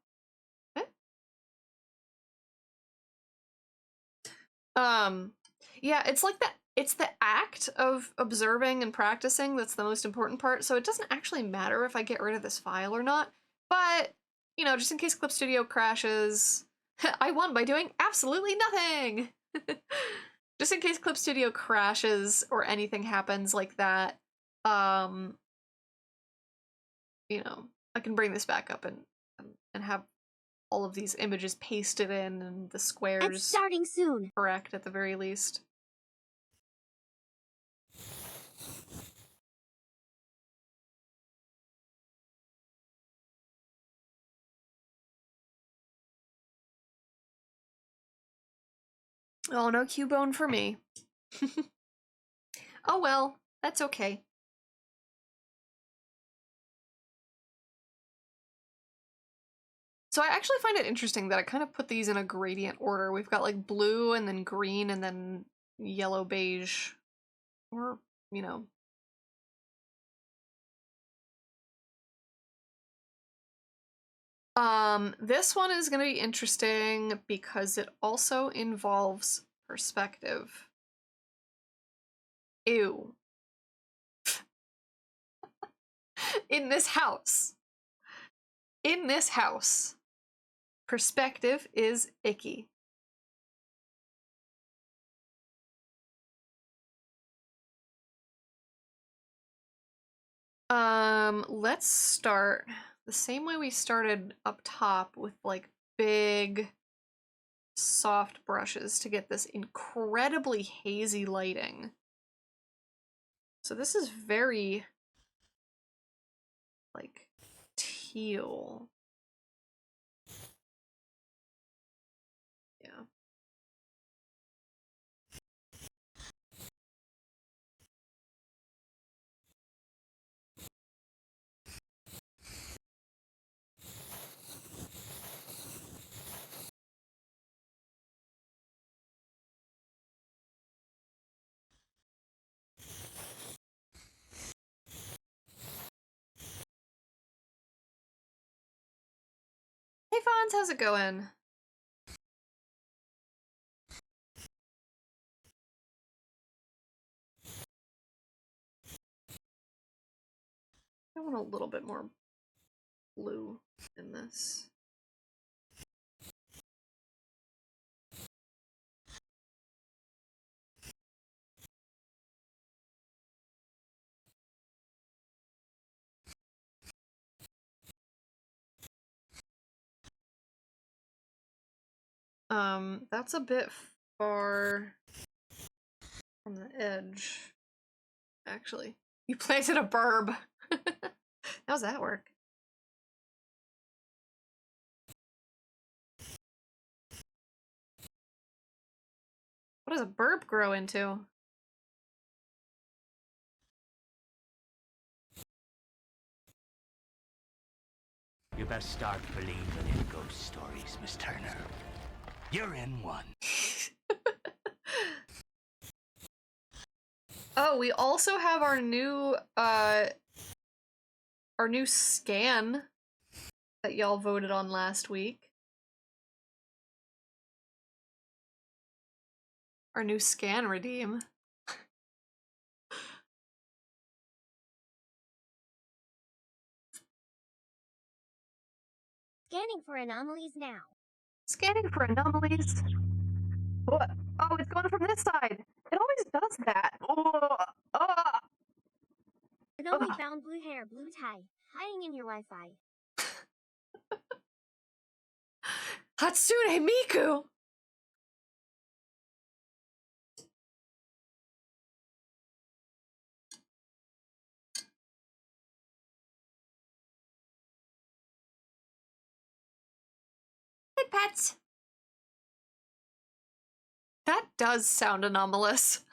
Yeah, it's like it's the act of observing and practicing that's the most important part, so it doesn't actually matter if I get rid of this file or not, but, you know, just in case Clip Studio crashes, I won by doing absolutely nothing! Just in case Clip Studio crashes or anything happens like that, you know, I can bring this back up and have all of these images pasted in and the squares I'm starting soon. correct at the very least. Oh, no Cubone for me. Oh well, that's okay. So I actually find it interesting that I kind of put these in a gradient order. We've got like blue and then green and then yellow beige. Or, you know. This one is gonna be interesting because it also involves perspective. Ew. In this house. In this house. Perspective is icky. Let's start the same way we started up top with like big soft brushes to get this incredibly hazy lighting. So this is very like teal. Yeah. Hey Fonz, how's it going? I want a little bit more blue in this. That's a bit far from the edge. Actually, you planted a burb. How's that work? What does a burb grow into? You better start believing in ghost stories, Miss Turner. You're in one. Oh, we also have our new scan that y'all voted on last week. Our new scan redeem. Scanning for anomalies now. Scanning for anomalies. What? Oh, it's going from this side. It always does that. Oh, oh. It only Ugh. found blue hair, blue tie, hiding in your Wi-Fi. Hatsune Miku! Hey, pets! That does sound anomalous.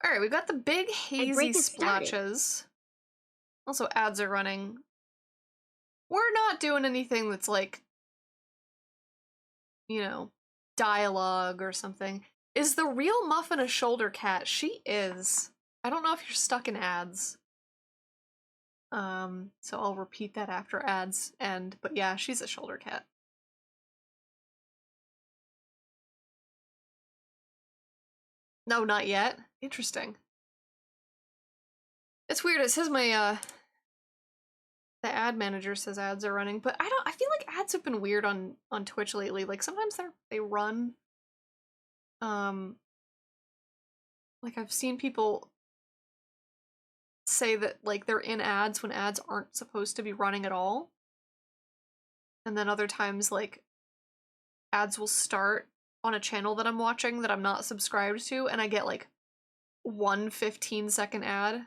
Alright, we've got the big hazy break is started. splotches. Also, ads are running. We're not doing anything that's like, you know, dialogue or something. Is the real Muffin a shoulder cat? She is. I don't know if you're stuck in ads. So I'll repeat that after ads end, but yeah, she's a shoulder cat. No, not yet. Interesting. It's weird, it says my, the ad manager says ads are running, but I feel like ads have been weird on Twitch lately. Like, sometimes they run, like, I've seen people say that, like, they're in ads when ads aren't supposed to be running at all. And then other times, like, ads will start on a channel that I'm watching that I'm not subscribed to, and I get, like, one 15-second ad.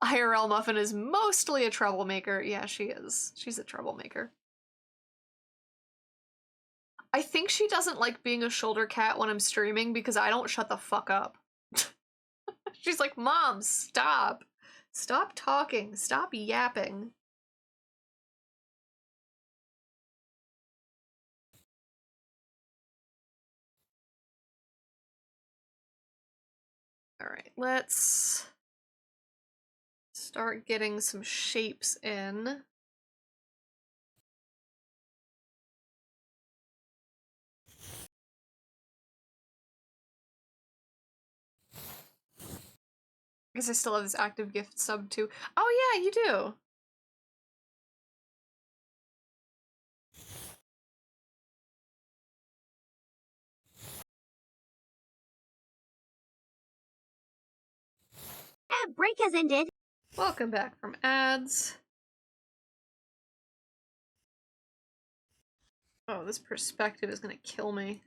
IRL Muffin is mostly a troublemaker. Yeah, she is. She's a troublemaker. I think she doesn't like being a shoulder cat when I'm streaming because I don't shut the fuck up. She's like, Mom, stop. Stop talking. Stop yapping. Alright, let's start getting some shapes in. I guess I still have this active gift sub too. Oh yeah, you do. Ad break has ended. Welcome back from ads. Oh, this perspective is gonna kill me.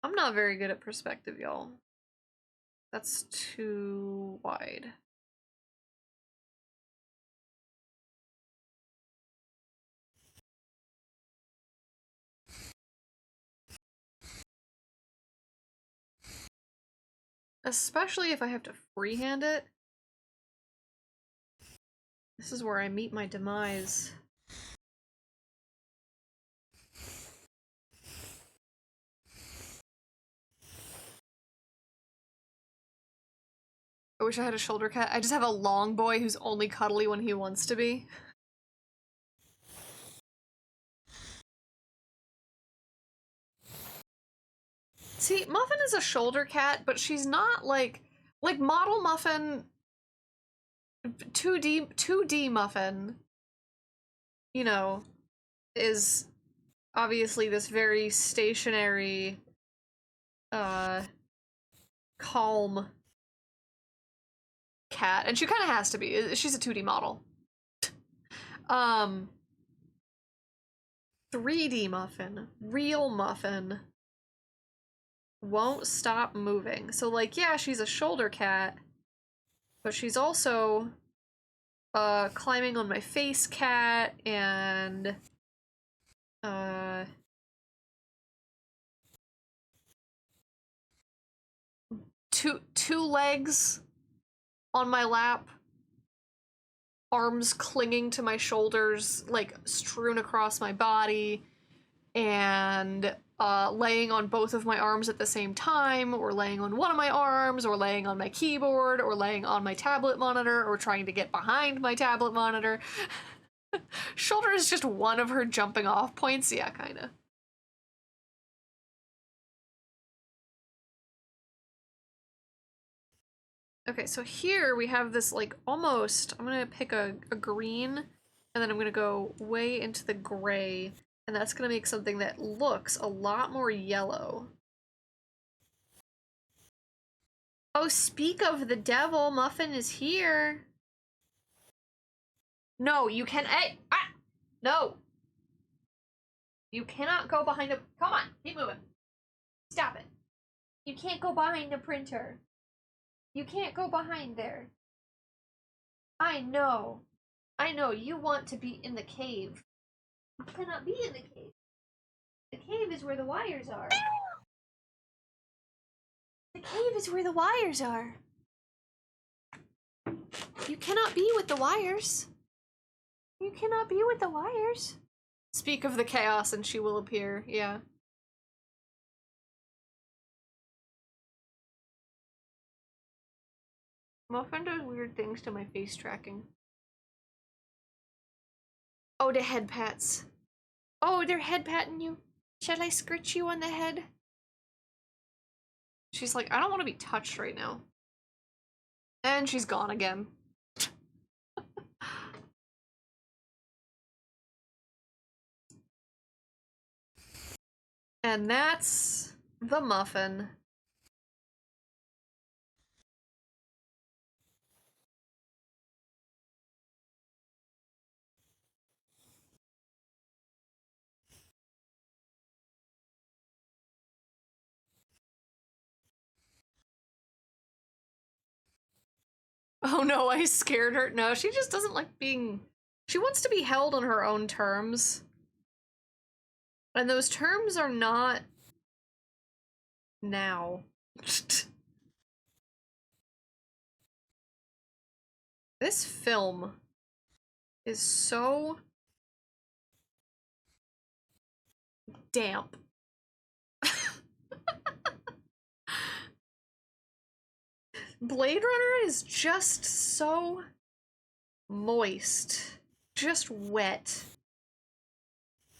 I'm not very good at perspective, y'all. That's too wide. Especially if I have to freehand it. This is where I meet my demise. I wish I had a shoulder cat. I just have a long boy who's only cuddly when he wants to be. See, Muffin is a shoulder cat, but she's not like model Muffin 2D Muffin, you know, is obviously this very stationary, calm cat, and she kind of has to be. She's a 2D model. 3D Muffin, real Muffin, won't stop moving. So, like, yeah, she's a shoulder cat, but she's also climbing on my face cat and two legs on my lap, arms clinging to my shoulders, like strewn across my body, and laying on both of my arms at the same time, or laying on one of my arms, or laying on my keyboard, or laying on my tablet monitor, or trying to get behind my tablet monitor. Shoulder is just one of her jumping off points. Yeah, kinda. Okay, so here we have this, like, almost... I'm gonna pick a green, and then I'm gonna go way into the gray, and that's gonna make something that looks a lot more yellow. Oh, speak of the devil, Muffin is here. No, you can... Hey! Ah! No! You cannot go behind a... Come on, keep moving. Stop it. You can't go behind the printer. You can't go behind there. I know. I know, you want to be in the cave. You cannot be in the cave. The cave is where the wires are. The cave is where the wires are. You cannot be with the wires. You cannot be with the wires. Speak of the chaos and she will appear, yeah. Muffin does weird things to my face tracking. Oh, the head pats. Oh, they're head patting you. Shall I scritch you on the head? She's like, I don't want to be touched right now. And she's gone again. And that's the muffin. Oh no, I scared her. No, she just doesn't like being... She wants to be held on her own terms. And those terms are not... now. This film is so... damp. Blade Runner is just so moist. Just wet.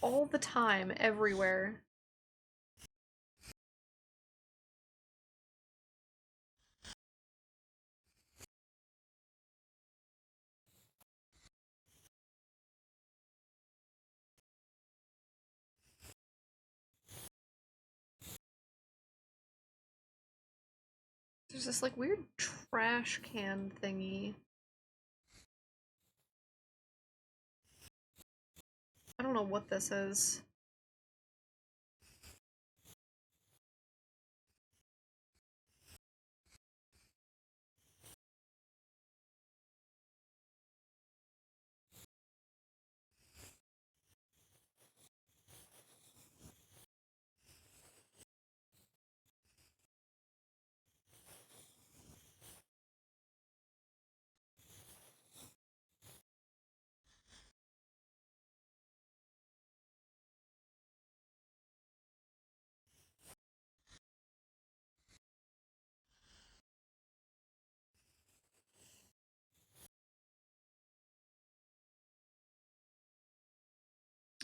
All the time, everywhere. There's this like weird trash can thingy. I don't know what this is.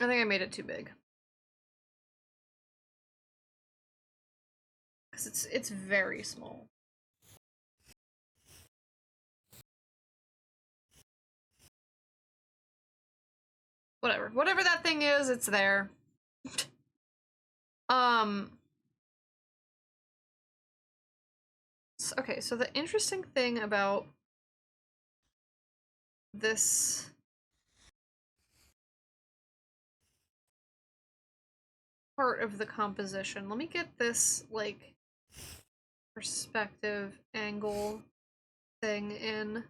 I think I made it too big. Because it's very small. Whatever. Whatever that thing is, it's there. Okay, so the interesting thing about this part of the composition, let me get this, like, perspective angle thing in.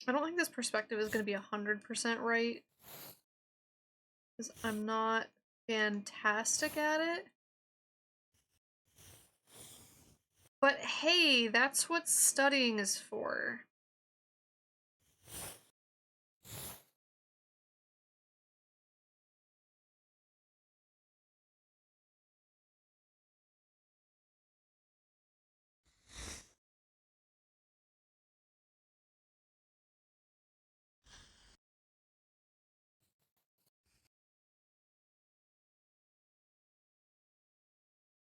I don't think this perspective is going to be 100% right, because I'm not fantastic at it. But hey, that's what studying is for.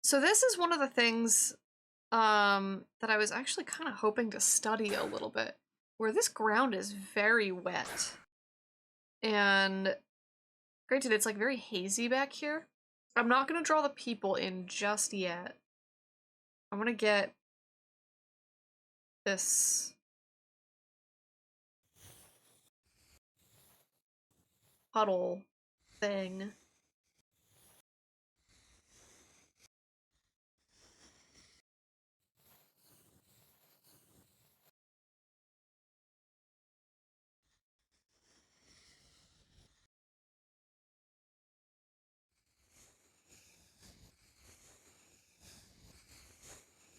So this is one of the things that I was actually kind of hoping to study a little bit, where this ground is very wet. And granted, it's like very hazy back here. I'm not going to draw the people in just yet. I'm going to get this puddle thing.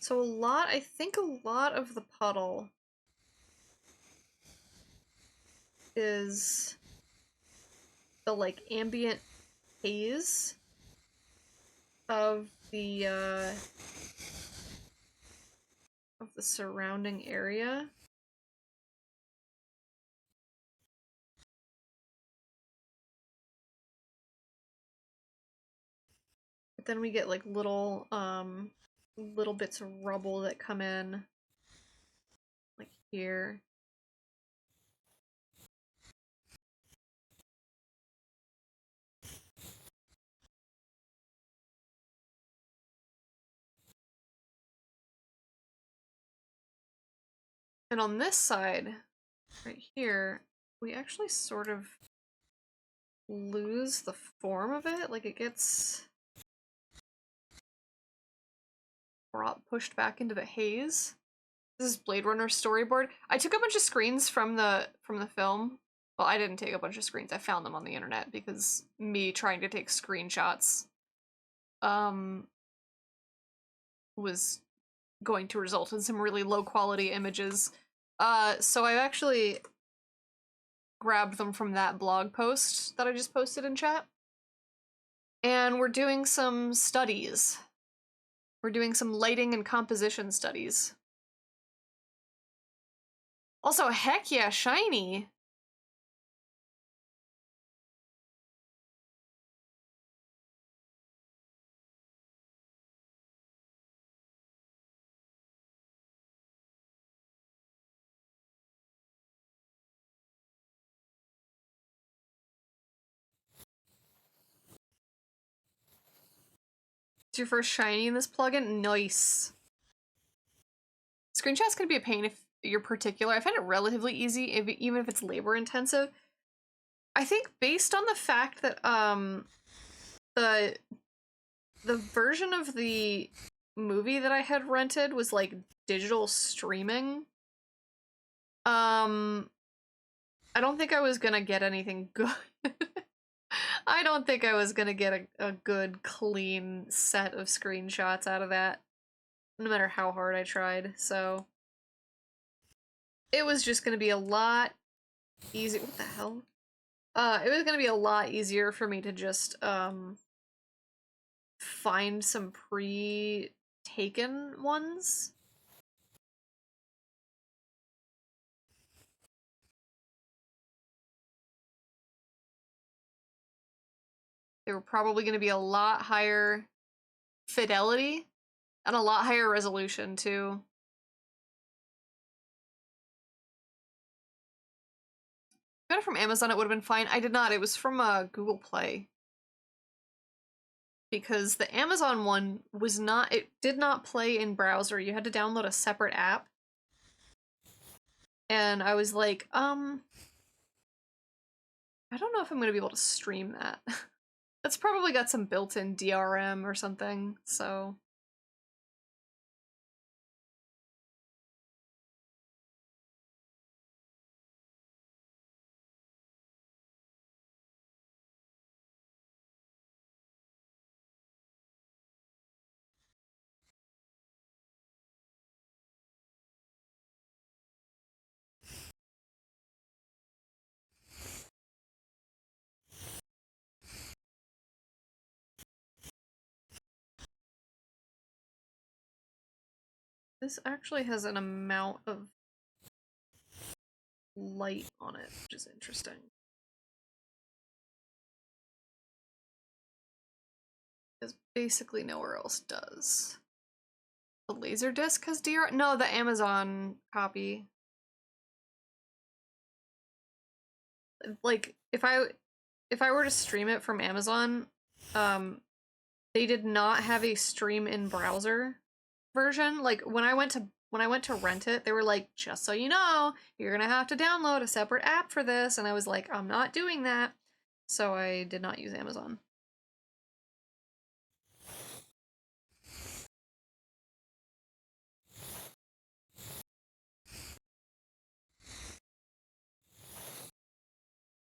So I think a lot of the puddle is the like ambient haze of the surrounding area. But then we get like little bits of rubble that come in like here. And on this side, right here, we actually sort of lose the form of it. Like, it gets pushed back into the haze. This is Blade Runner storyboard. I took a bunch of screens from the film. Well, I didn't take a bunch of screens. I found them on the internet because me trying to take screenshots was going to result in some really low quality images. So I've actually grabbed them from that blog post that I just posted in chat. And we're doing some studies. We're doing some lighting and composition studies. Also, heck yeah, shiny! It's your first shiny in this plugin? Nice. Screenshot's gonna be a pain if you're particular. I find it relatively easy, even if it's labor intensive. I think based on the fact that the version of the movie that I had rented was like digital streaming. I don't think I was gonna get anything good. I don't think I was gonna get a good, clean set of screenshots out of that, no matter how hard I tried, so it was just gonna be a lot easier. What the hell? It was gonna be a lot easier for me to just, find some pre-taken ones. They were probably gonna be a lot higher fidelity and a lot higher resolution, too. If I got it from Amazon, it would have been fine. I did not. It was from Google Play. Because the Amazon one was not, it did not play in browser. You had to download a separate app. And I was like, I don't know if I'm gonna be able to stream that. That's probably got some built-in DRM or something, so. This actually has an amount of light on it, which is interesting. Because basically nowhere else does. The Laserdisc has DR? No, the Amazon copy. Like, if I were to stream it from Amazon, they did not have a stream in browser version. Like, when I went to rent it, they were like, just so you know, you're gonna have to download a separate app for this, and I was like, I'm not doing that. So I did not use Amazon.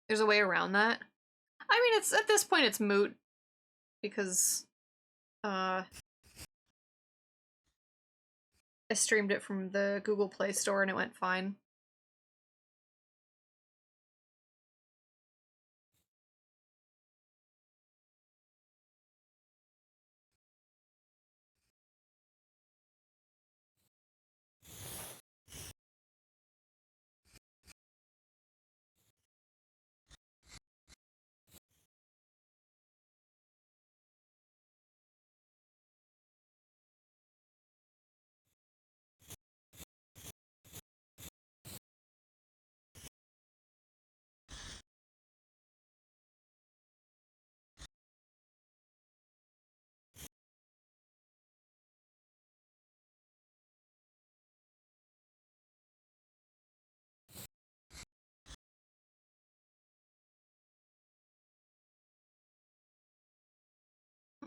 There's a way around that. I mean, it's at this point it's moot because I streamed it from the Google Play Store and it went fine.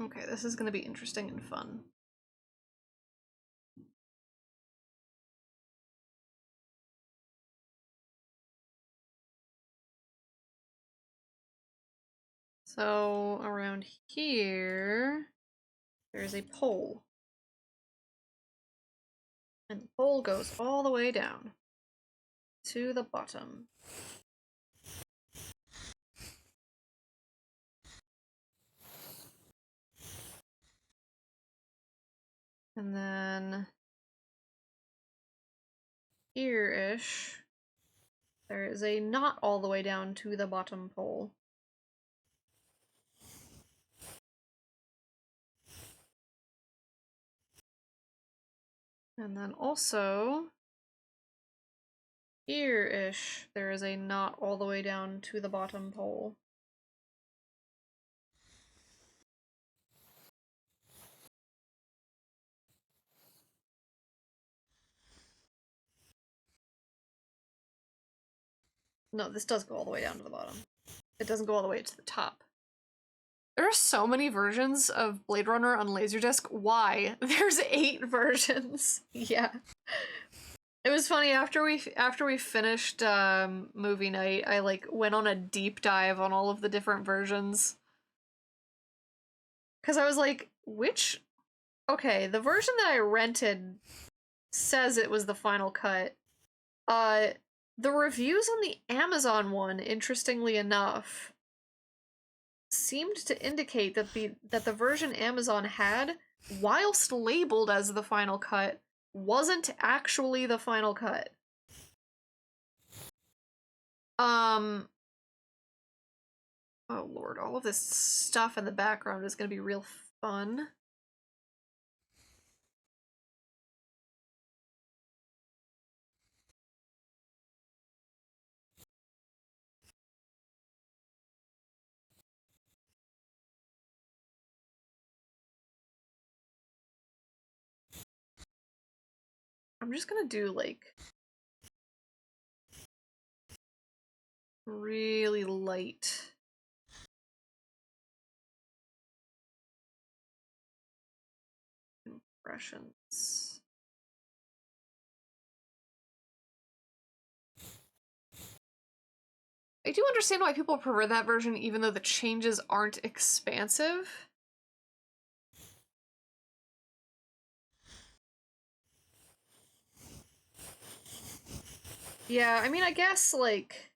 Okay, this is gonna be interesting and fun. So around here, there's a pole. And the pole goes all the way down to the bottom. And then here-ish, there is a knot all the way down to the bottom pole. And then also, here-ish, there is a knot all the way down to the bottom pole. No, this does go all the way down to the bottom. It doesn't go all the way to the top. There are so many versions of Blade Runner on Laserdisc. Why? There's 8 versions. Yeah. It was funny, after we finished movie night, I like went on a deep dive on all of the different versions. Cause I was like, which okay, the version that I rented says it was the final cut. The reviews on the Amazon one, interestingly enough, seemed to indicate that the version Amazon had, whilst labeled as the final cut, wasn't actually the final cut. Oh lord, all of this stuff in the background is gonna be real fun. I'm just gonna do like really light impressions. I do understand why people prefer that version even though the changes aren't expansive. Yeah, I mean, I guess, like,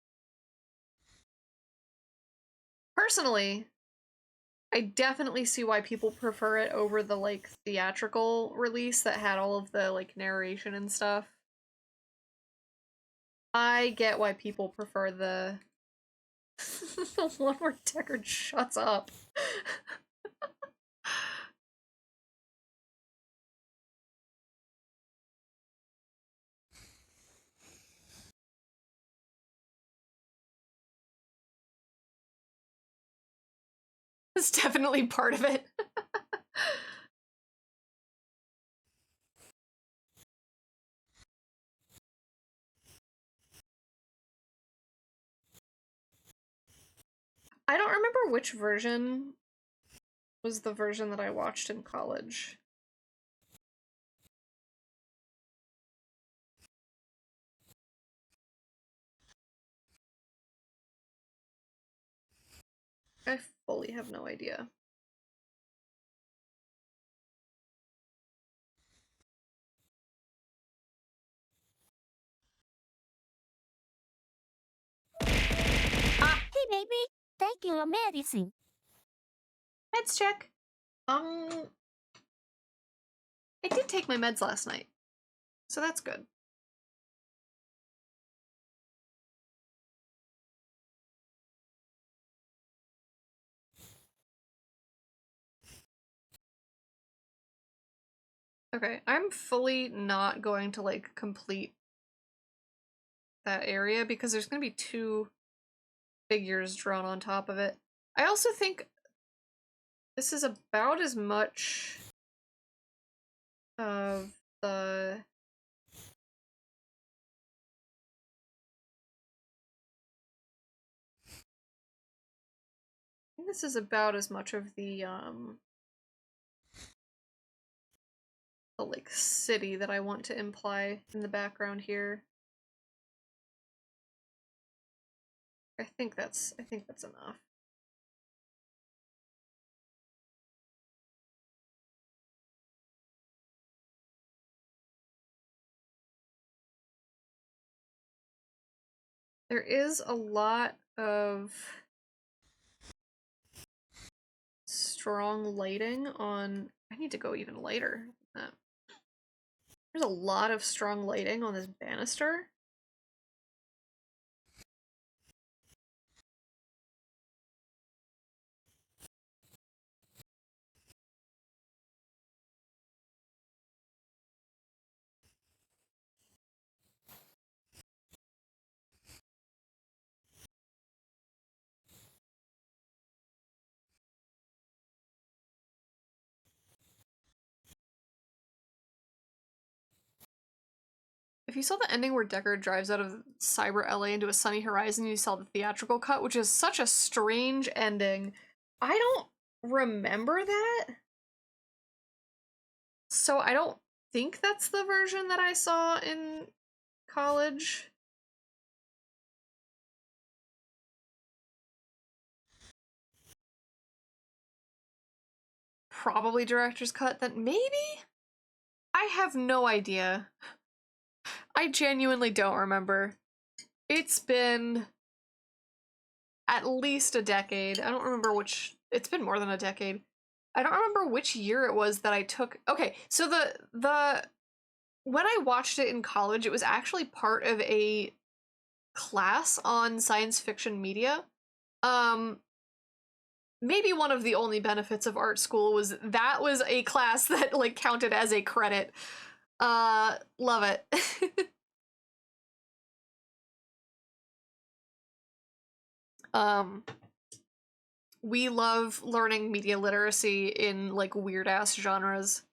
personally, I definitely see why people prefer it over the, like, theatrical release that had all of the, like, narration and stuff. I get why people prefer the the one where Deckard shuts up. It's definitely part of it. I don't remember which version was the version that I watched in college. I fully have no idea. Hey, baby. Thank you, medicine. Meds check. I did take my meds last night, so that's good. Okay, I'm fully not going to, like, complete that area because there's gonna be 2 figures drawn on top of it. I also think this is about as much of the... I think this is about as much of the like city that I want to imply in the background here. I think that's enough. There is a lot of strong lighting on... I need to go even lighter than that. There's a lot of strong lighting on this banister. If you saw the ending where Deckard drives out of cyber LA into a sunny horizon, you saw the theatrical cut, which is such a strange ending. I don't remember that. So I don't think that's the version that I saw in college. Probably director's cut, then maybe? I have no idea. I genuinely don't remember. It's been at least a decade. I don't remember which... It's been more than a decade. I don't remember which year it was that I took... Okay, so the when I watched it in college, it was actually part of a class on science fiction media. Maybe one of the only benefits of art school was that was a class that, like, counted as a credit. Love it. We love learning media literacy in, like, weird-ass genres.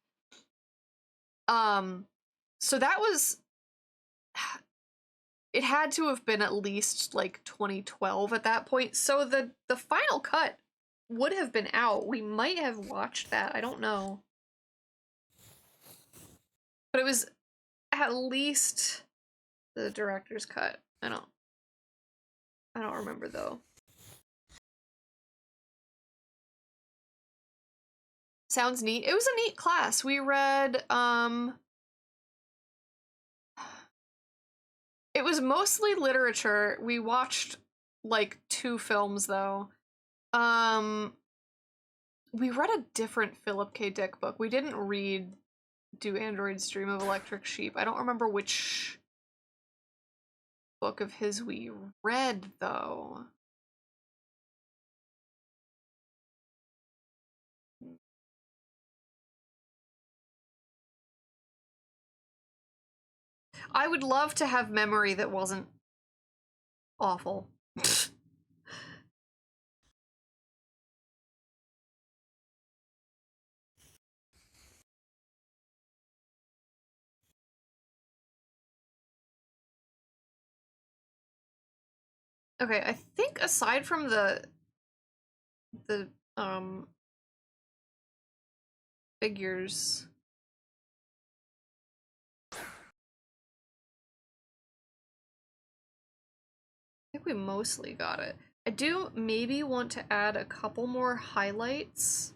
So that was... It had to have been at least, like, 2012 at that point, so the final cut would have been out. We might have watched that, I don't know. But it was at least the director's cut. I don't remember, though. Sounds neat. It was a neat class. We read, it was mostly literature. We watched, like, 2 films, though. We read a different Philip K. Dick book. We didn't read Do Androids Dream of Electric Sheep. I don't remember which book of his we read, though. I would love to have memory that wasn't awful. Okay, I think aside from the figures, I think we mostly got it. I do maybe want to add a couple more highlights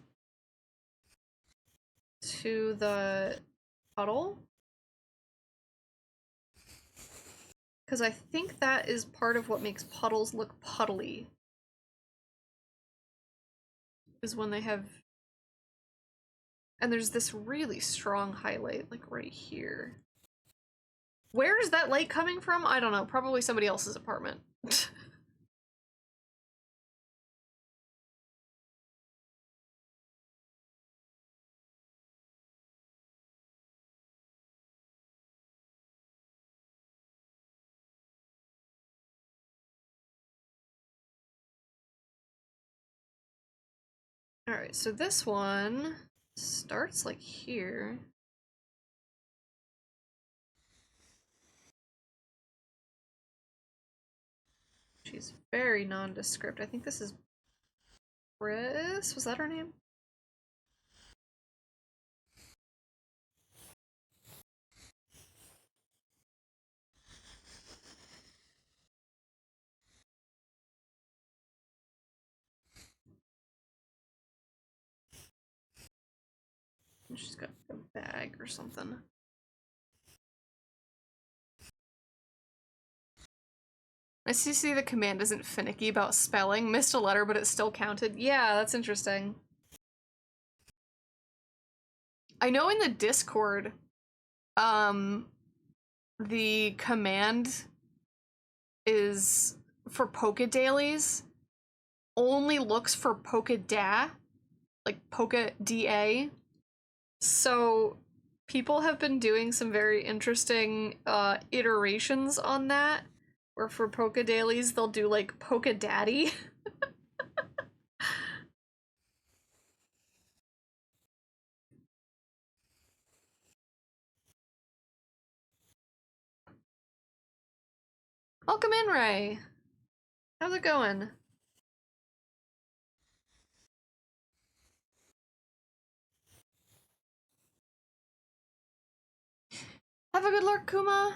to the puddle, because I think that is part of what makes puddles look puddly, is when they have, and there's this really strong highlight like right here. Where is that light coming from? I don't know, probably somebody else's apartment. Alright, so this one starts like here. She's very nondescript. I think this is Chris? Was that her name? She's got a bag or something. I see the command isn't finicky about spelling. Missed a letter, but it still counted. Yeah, that's interesting. I know in the Discord, the command is for Poke Dailies only looks for Poke Da, like Poke DA. So people have been doing some very interesting iterations on that, where for Poke Dailies they'll do like Poke Daddy. Welcome in, Ray. How's it going? Have a good lurk, Kuma.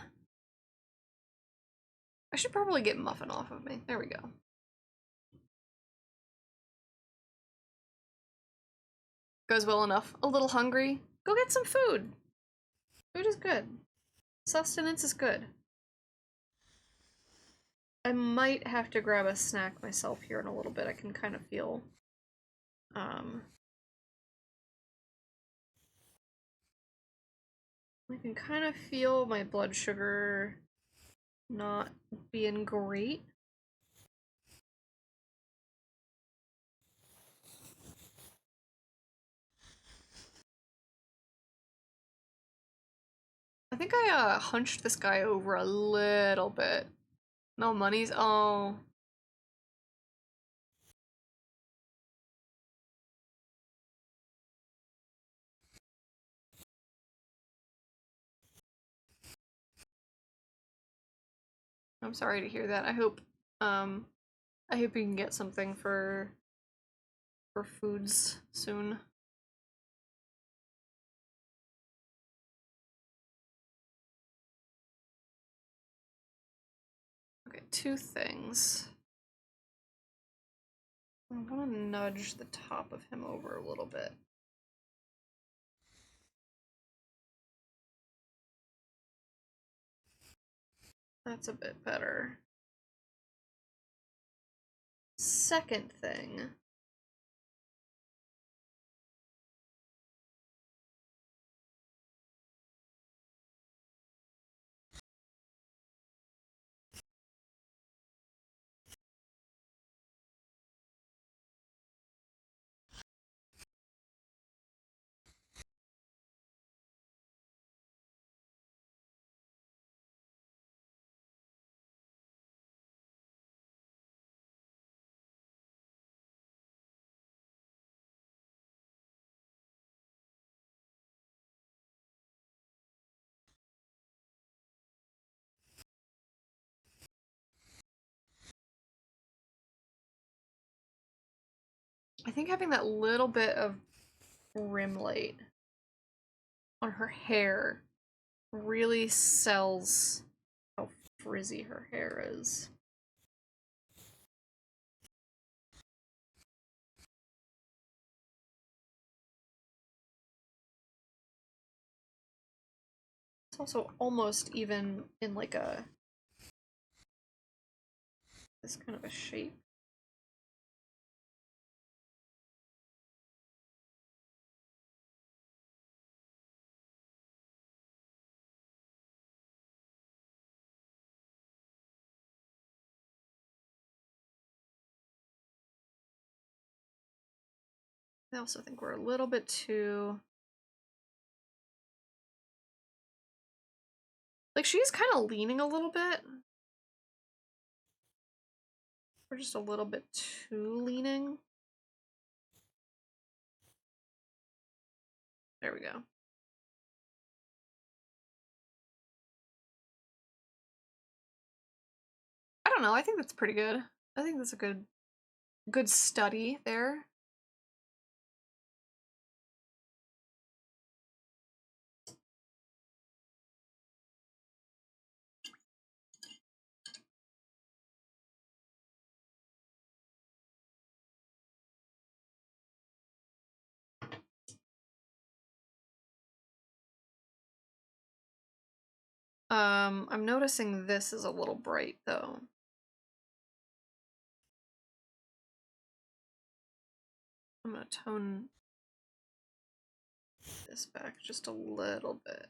I should probably get Muffin off of me. There we go. Goes well enough. A little hungry. Go get some food. Food is good. Sustenance is good. I might have to grab a snack myself here in a little bit. I can kind of feel I can kind of feel my blood sugar not being great. I think I hunched this guy over a little bit. No monies. Oh. I'm sorry to hear that. I hope you can get something for foods soon. Okay, two things. I'm gonna nudge the top of him over a little bit. That's a bit better. Second thing. I think having that little bit of rim light on her hair really sells how frizzy her hair is. It's also almost even in like this kind of a shape. I also think we're a little bit too... Like, she's kind of leaning a little bit. We're just a little bit too leaning. There we go. I don't know, I think that's pretty good. I think that's a good study there. I'm noticing this is a little bright though. I'm gonna tone this back just a little bit.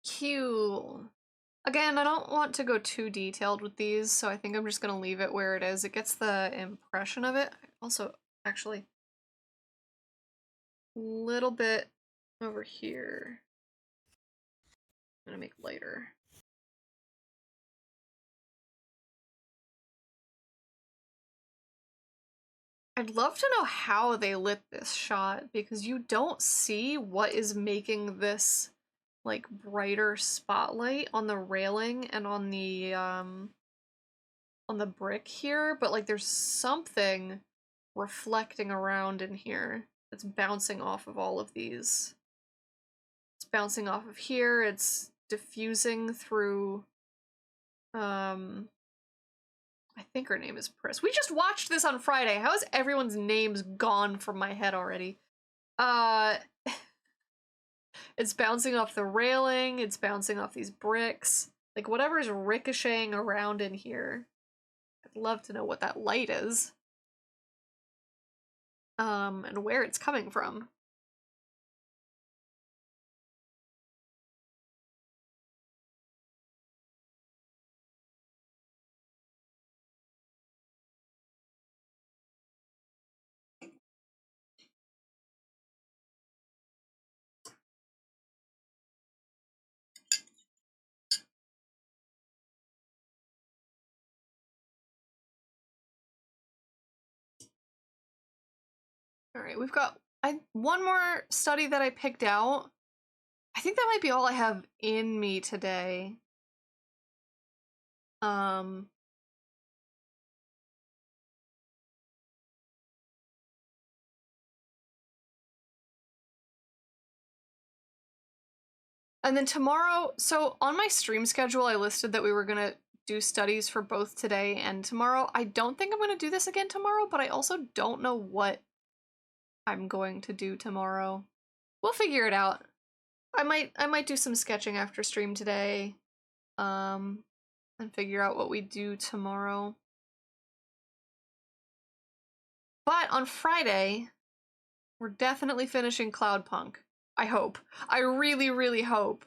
Cute. Again, I don't want to go too detailed with these, so I think I'm just gonna leave it where it is. It gets the impression of it. Also, actually, a little bit over here. I'm gonna make lighter. I'd love to know how they lit this shot, because you don't see what is making this like brighter spotlight on the railing and on the brick here, but like there's something reflecting around in here that's bouncing off of all of these. It's bouncing off of here, it's diffusing through I think her name is Pris. We just watched this on Friday. How is everyone's names gone from my head already? It's bouncing off the railing, it's bouncing off these bricks. Like, whatever's ricocheting around in here. I'd love to know what that light is. And where it's coming from. Alright, we've got one more study that I picked out. I think that might be all I have in me today. And then tomorrow, so on my stream schedule, I listed that we were gonna do studies for both today and tomorrow. I don't think I'm gonna do this again tomorrow, but I also don't know what I'm going to do tomorrow. We'll figure it out. I might do some sketching after stream today, and figure out what we do tomorrow. But on Friday, we're definitely finishing Cloudpunk. I hope. I really, really hope.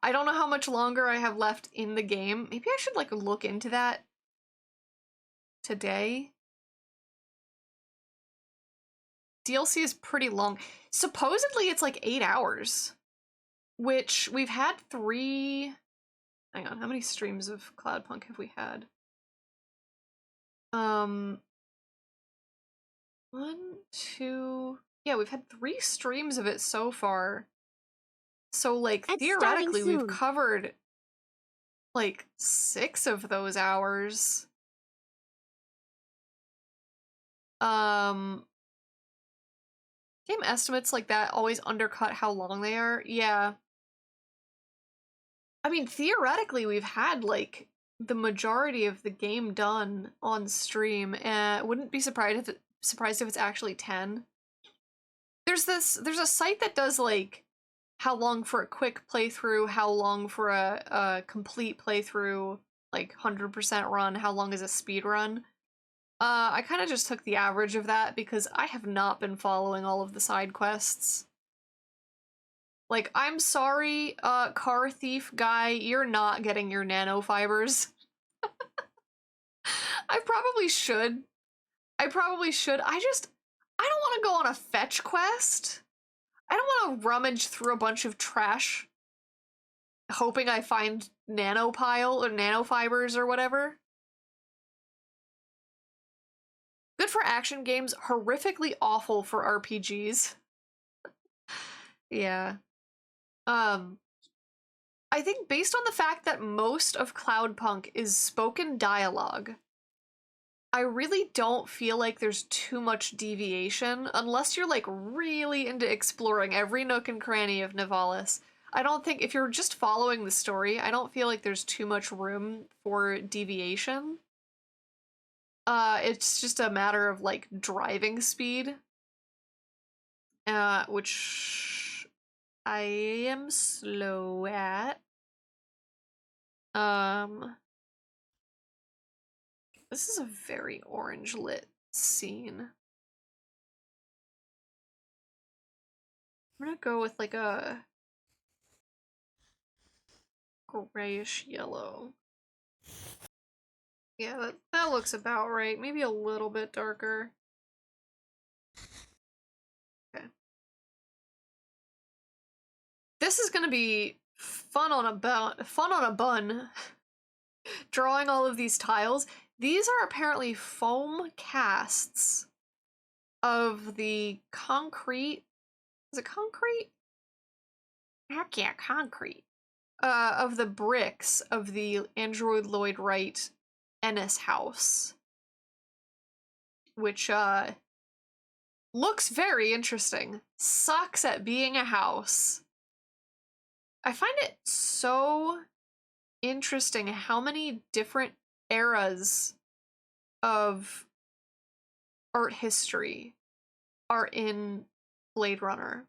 I don't know how much longer I have left in the game. Maybe I should, like, look into that today. DLC is pretty long. Supposedly it's like 8 hours, which we've had 3... Hang on, how many streams of Cloudpunk have we had? 1, 2... Yeah, we've had 3 streams of it so far. So, like, It's theoretically, starting we've soon. covered, like, 6 of those hours. Game estimates like that always undercut how long they are. Yeah. I mean, theoretically, we've had, like, the majority of the game done on stream, and wouldn't be surprised if it's actually 10. There's a site that does, like, how long for a quick playthrough, how long for a complete playthrough, like 100% run, how long is a speed run. I kind of just took the average of that because I have not been following all of the side quests. Like, I'm sorry, car thief guy, you're not getting your nanofibers. I probably should. I don't want to go on a fetch quest. I don't want to rummage through a bunch of trash hoping I find nanopile or nanofibers or whatever. Good for action games, horrifically awful for RPGs. Yeah. I think based on the fact that most of Cloudpunk is spoken dialogue, I really don't feel like there's too much deviation, unless you're, like, really into exploring every nook and cranny of Nivalis. I don't think, if you're just following the story, I don't feel like there's too much room for deviation. It's just a matter of, like, driving speed. Which I am slow at. This is a very orange lit scene. I'm gonna go with, like, a grayish yellow. Yeah, that looks about right. Maybe a little bit darker. Okay. This is gonna be fun on a bun. Drawing all of these tiles. These are apparently foam casts of the concrete. Is it concrete? Heck yeah, concrete. Of the bricks of the Android Lloyd Wright Ennis house. Which, looks very interesting. Sucks at being a house. I find it so interesting how many different eras of art history are in Blade Runner.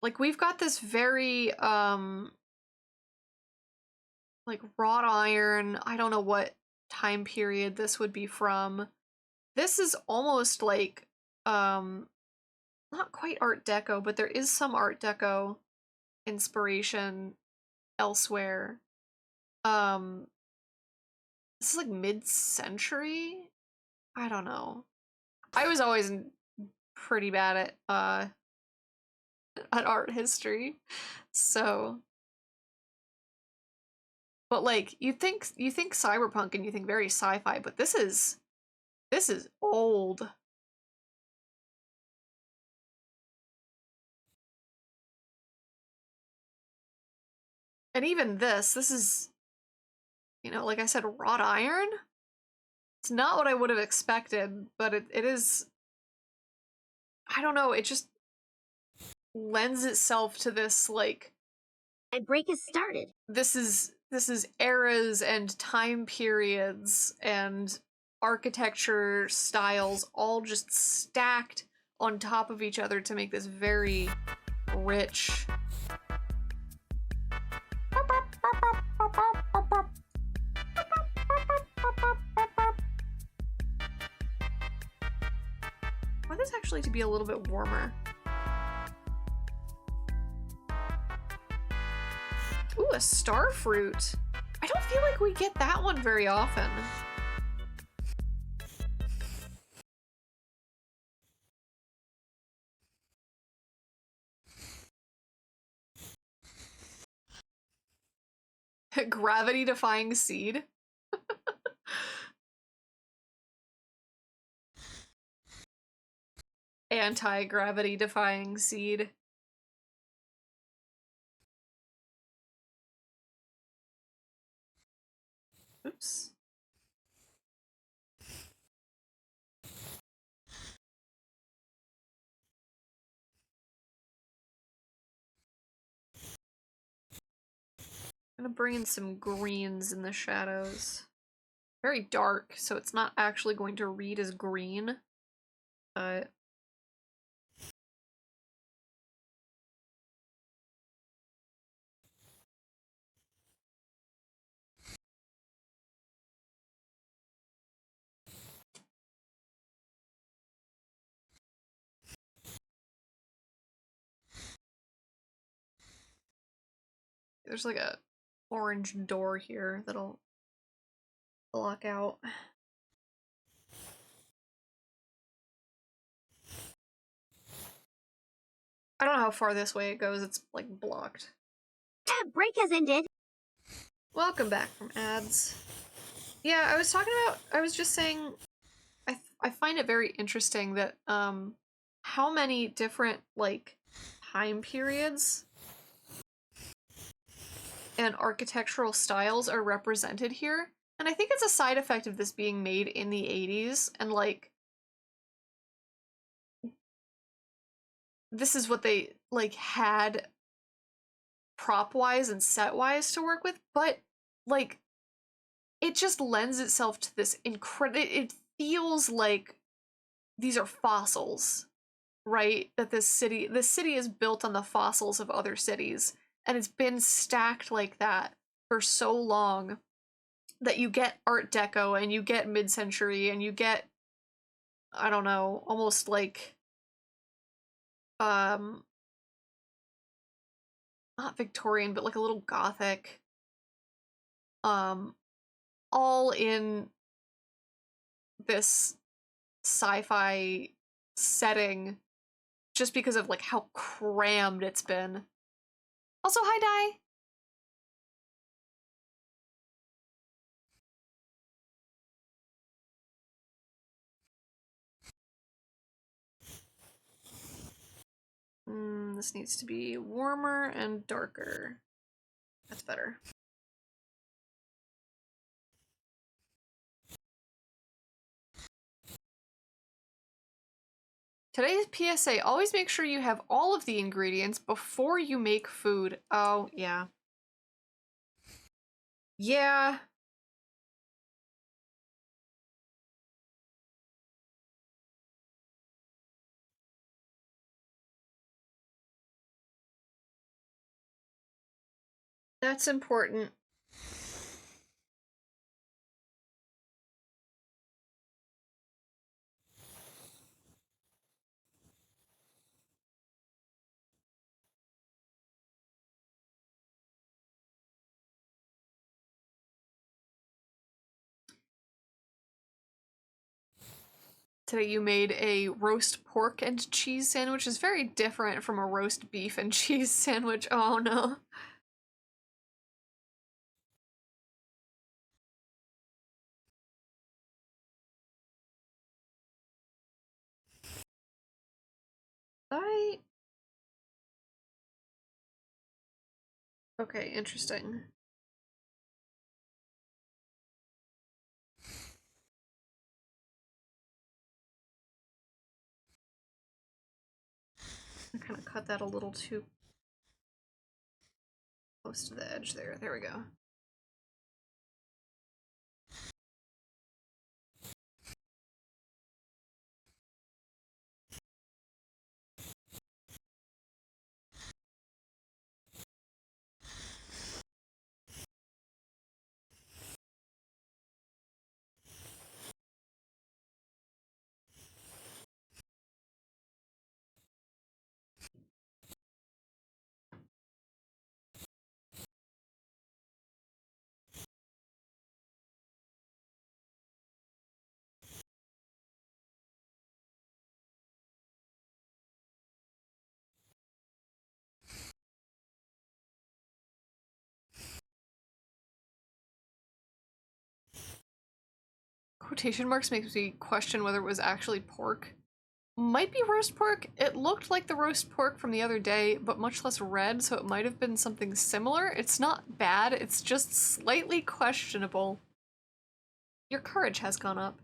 Like, we've got this very, like, wrought iron, I don't know what time period this would be from. This is almost like, not quite Art Deco, but there is some Art Deco inspiration elsewhere. This is like mid-century? I don't know. I was always pretty bad at art history, so. But, like, you think cyberpunk and you think very sci-fi, but this is old. And even this is, you know, like I said, wrought iron? It's not what I would have expected, but it is, I don't know, it just lends itself to this, like, My break has started. this is eras and time periods and architecture styles all just stacked on top of each other to make this very rich. I want this actually to be a little bit warmer. Ooh, a star fruit. I don't feel like we get that one very often. Gravity-defying seed. Anti-gravity defying seed. Oops. I'm gonna bring in some greens in the shadows. Very dark, so it's not actually going to read as green. There's like a orange door here that'll block out. I don't know how far this way it goes, it's like blocked. Break has ended. Welcome back from ads. Yeah, I was just saying, I find it very interesting that, how many different, like, time periods and architectural styles are represented here. And I think it's a side effect of this being made in the 80s, and, like, this is what they, like, had prop-wise and set-wise to work with, but, like, it just lends itself to this it feels like these are fossils, right? That this city is built on the fossils of other cities, and it's been stacked like that for so long that you get Art Deco and you get mid-century and you get, I don't know, almost like not Victorian, but like a little Gothic, all in this sci-fi setting just because of like how crammed it's been. Also, hi Di. This needs to be warmer and darker. That's better. Today's PSA, always make sure you have all of the ingredients before you make food. Oh, yeah. Yeah. That's important. Today you made a roast pork and cheese sandwich. Is very different from a roast beef and cheese sandwich. Oh no. Okay, interesting. I kind of cut that a little too close to the edge there. There we go. Quotation marks makes me question whether it was actually pork. Might be roast pork. It looked like the roast pork from the other day, but much less red, so it might have been something similar. It's not bad, it's just slightly questionable. Your courage has gone up.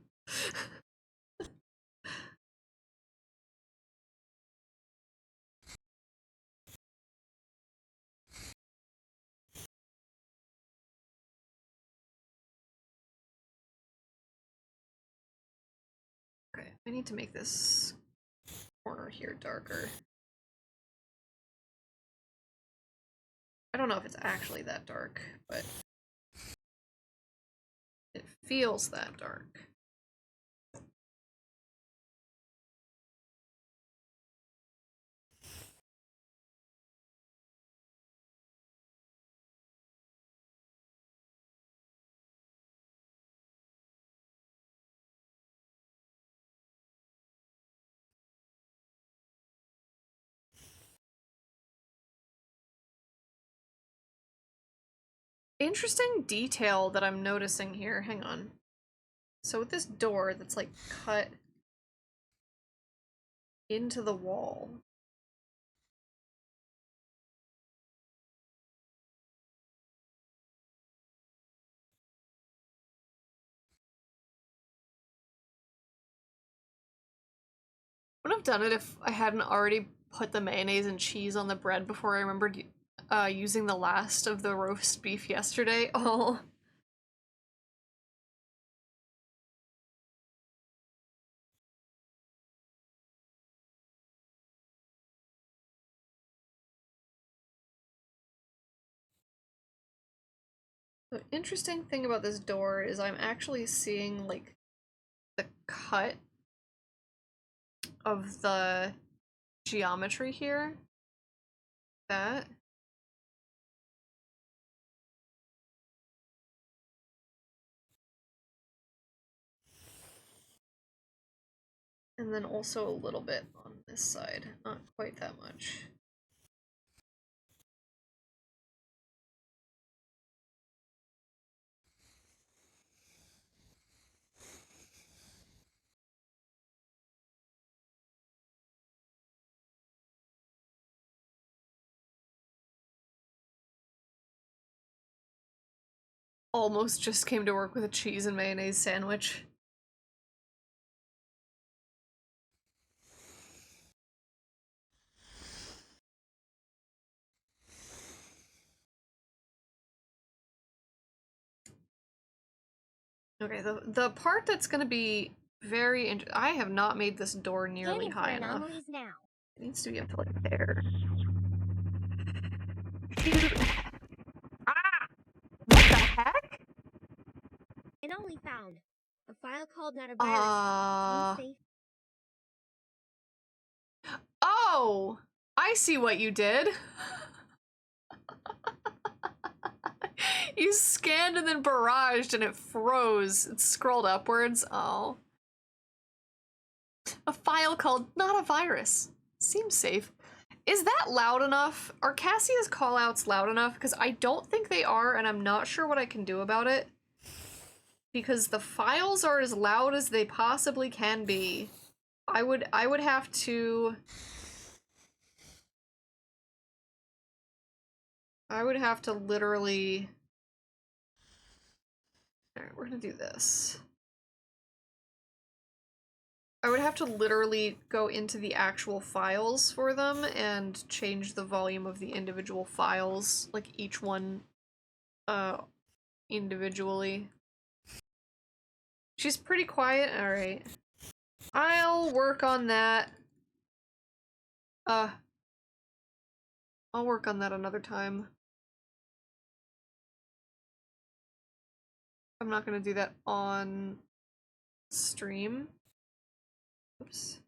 Okay, I need to make this corner here darker. I don't know if it's actually that dark, but it feels that dark. Interesting detail that I'm noticing here. Hang on. So with this door that's like cut into the wall. Would have done it if I hadn't already put the mayonnaise and cheese on the bread before I remembered using the last of the roast beef yesterday. Oh. The interesting thing about this door is I'm actually seeing, like, the cut of the geometry here. That. And then also a little bit on this side. Not quite that much. Almost just came to work with a cheese and mayonnaise sandwich. Okay, the part that's gonna be very I have not made this door nearly Scanning for high enough. anomalies now. It needs to be up to like there. Dude. Ah! What the heck? Anomaly found. A file called not a virus. Seems safe. Oh! I see what you did. You scanned and then barraged and it froze. It scrolled upwards. Oh. A file called not a virus. Seems safe. Is that loud enough? Are Cassia's callouts loud enough? Because I don't think they are, and I'm not sure what I can do about it. Because the files are as loud as they possibly can be. I would have to... I would have to literally... Alright, we're gonna do this. I would have to literally go into the actual files for them and change the volume of the individual files, like each one, individually. She's pretty quiet, alright. I'll work on that. I'll work on that another time. I'm not gonna do that on stream. Oops.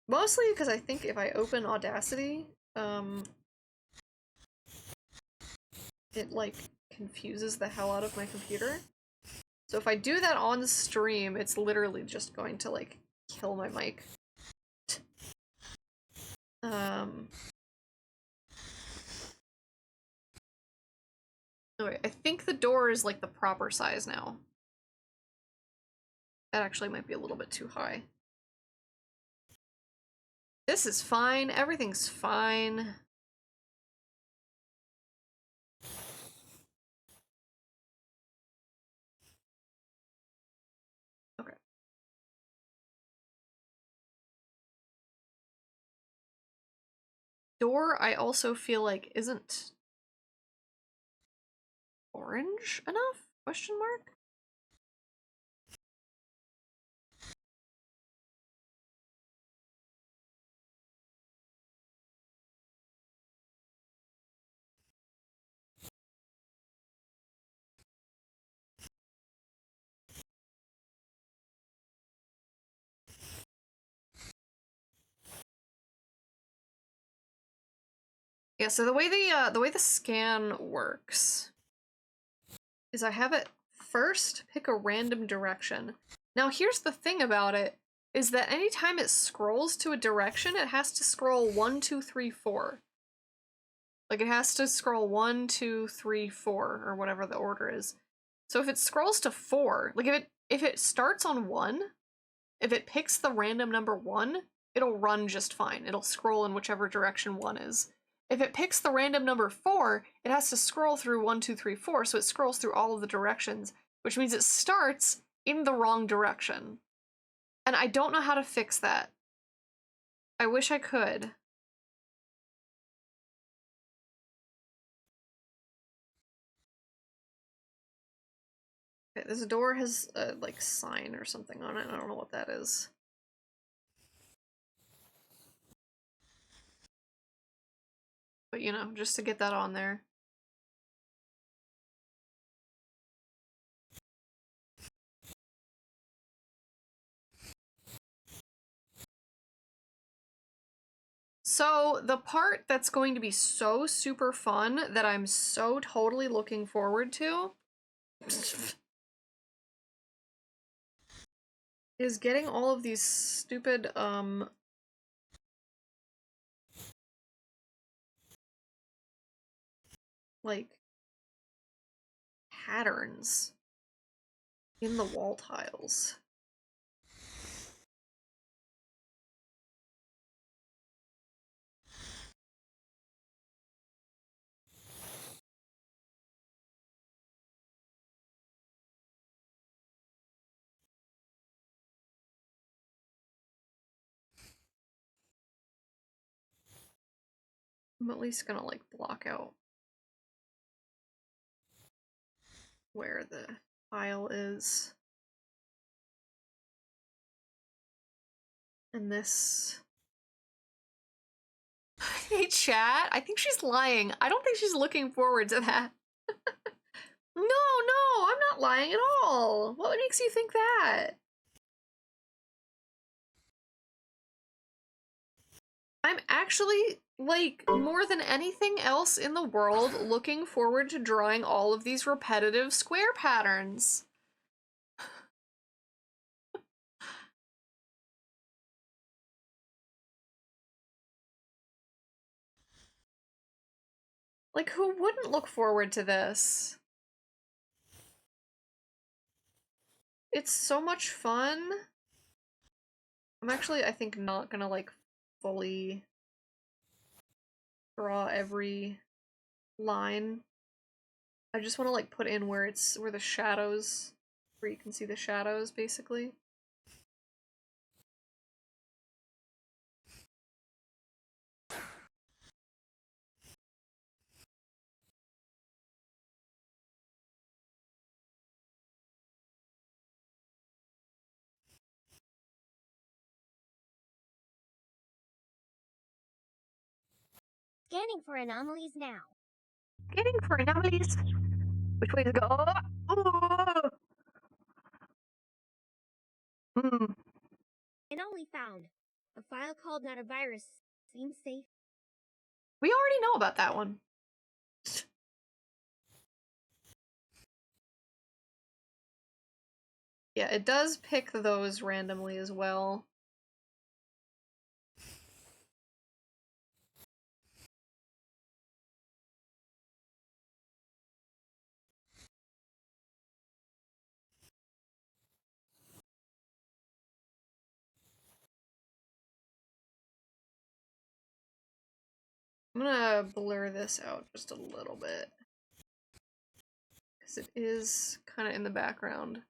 Mostly because I think if I open Audacity, it, like, confuses the hell out of my computer. So if I do that on the stream, it's literally just going to, like, kill my mic. Alright, I think the door is, like, the proper size now. That actually might be a little bit too high. This is fine. Everything's fine. Okay. Door, I also feel like isn't orange enough? Question mark? Yeah, so the way the scan works is I have it first pick a random direction. Now here's the thing about it, is that anytime it scrolls to a direction, it has to scroll 1, 2, 3, 4. Like, it has to scroll 1, 2, 3, 4, or whatever the order is. So if it scrolls to 4, like if it starts on 1, if it picks the random number 1, it'll run just fine. It'll scroll in whichever direction 1 is. If it picks the random number 4, it has to scroll through 1, 2, 3, 4, so it scrolls through all of the directions, which means it starts in the wrong direction. And I don't know how to fix that. I wish I could. Okay, this door has a, like, sign or something on it. I don't know what that is. But, you know, just to get that on there. So, the part that's going to be so super fun that I'm so totally looking forward to is getting all of these stupid, like, patterns in the wall tiles. I'm at least gonna, like, block out where the tile is. And this... Hey, chat, I think she's lying. I don't think she's looking forward to that. No, I'm not lying at all. What makes you think that? I'm actually, like, more than anything else in the world, looking forward to drawing all of these repetitive square patterns. Like, who wouldn't look forward to this? It's so much fun. I'm actually, I think, not gonna, like, fully draw every line. I just want to, like, put in where the shadows where you can see the shadows, basically. Scanning for anomalies now. Scanning for anomalies. Which way to go? Oh! Hmm. Anomaly found. A file called Not a Virus. Seems safe. We already know about that one. Yeah, it does pick those randomly as well. I'm gonna blur this out just a little bit, because it is kind of in the background.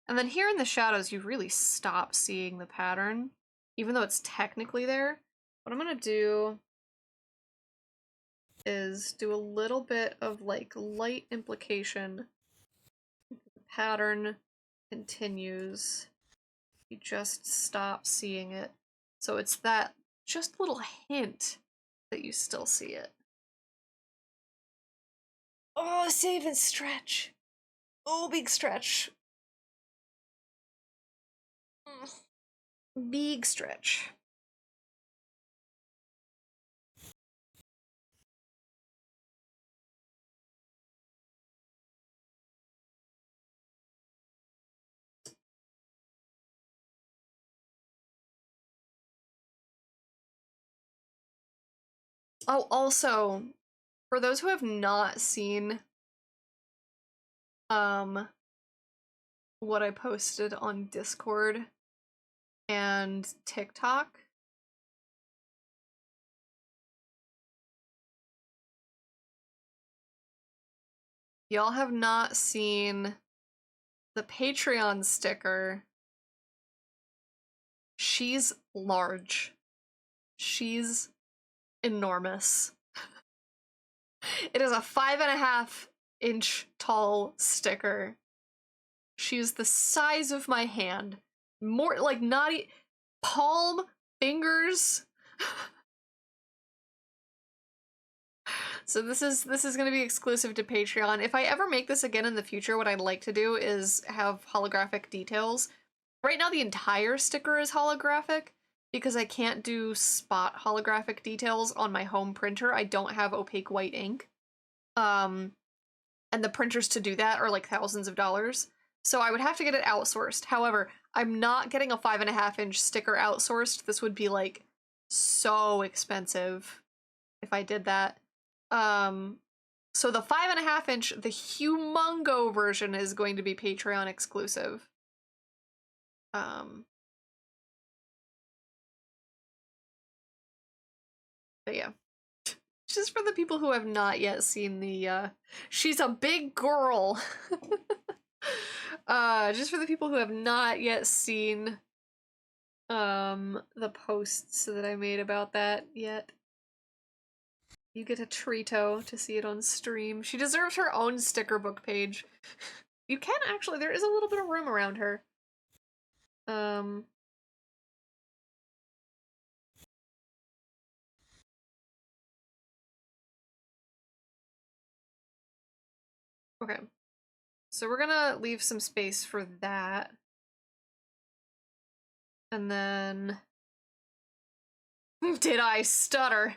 And then here in the shadows, you really stop seeing the pattern, even though it's technically there. What I'm gonna do is do a little bit of like light implication. The pattern continues. You just stop seeing it. So it's that just little hint that you still see it. Oh, save and stretch. Oh, big stretch. Big stretch. Oh, also, for those who have not seen what I posted on Discord and TikTok, y'all have not seen the Patreon sticker. She's large. She's enormous. It is a 5.5-inch tall sticker. She's the size of my hand. More like not palm, fingers. So this is going to be exclusive to Patreon. If I ever make this again in the future, what I'd like to do is have holographic details. Right now the entire sticker is holographic because I can't do spot holographic details on my home printer. I don't have opaque white ink. And the printers to do that are like thousands of dollars. So I would have to get it outsourced. However, I'm not getting a 5.5-inch sticker outsourced. This would be like so expensive if I did that. So the 5.5-inch, the humongo version is going to be Patreon exclusive. But yeah. Just for the people who have not yet seen the, she's a big girl. Just for the people who have not yet seen, the posts that I made about that yet. You get a treato to see it on stream. She deserves her own sticker book page. You can actually, there is a little bit of room around her. Okay. So we're gonna leave some space for that. And then... Did I stutter?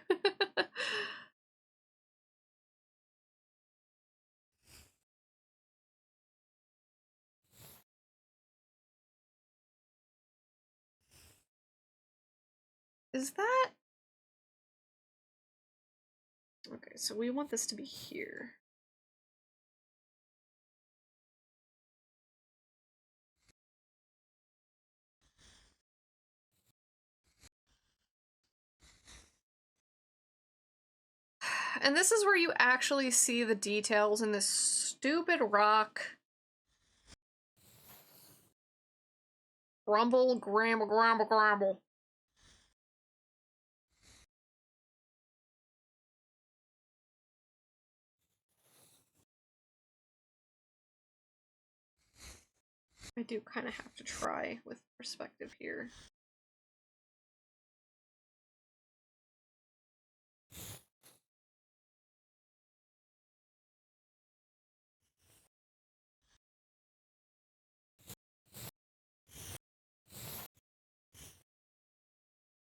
Is that... Okay, so we want this to be here. And this is where you actually see the details in this stupid rock. Grumble, gramble, grumble, grumble. I do kind of have to try with perspective here.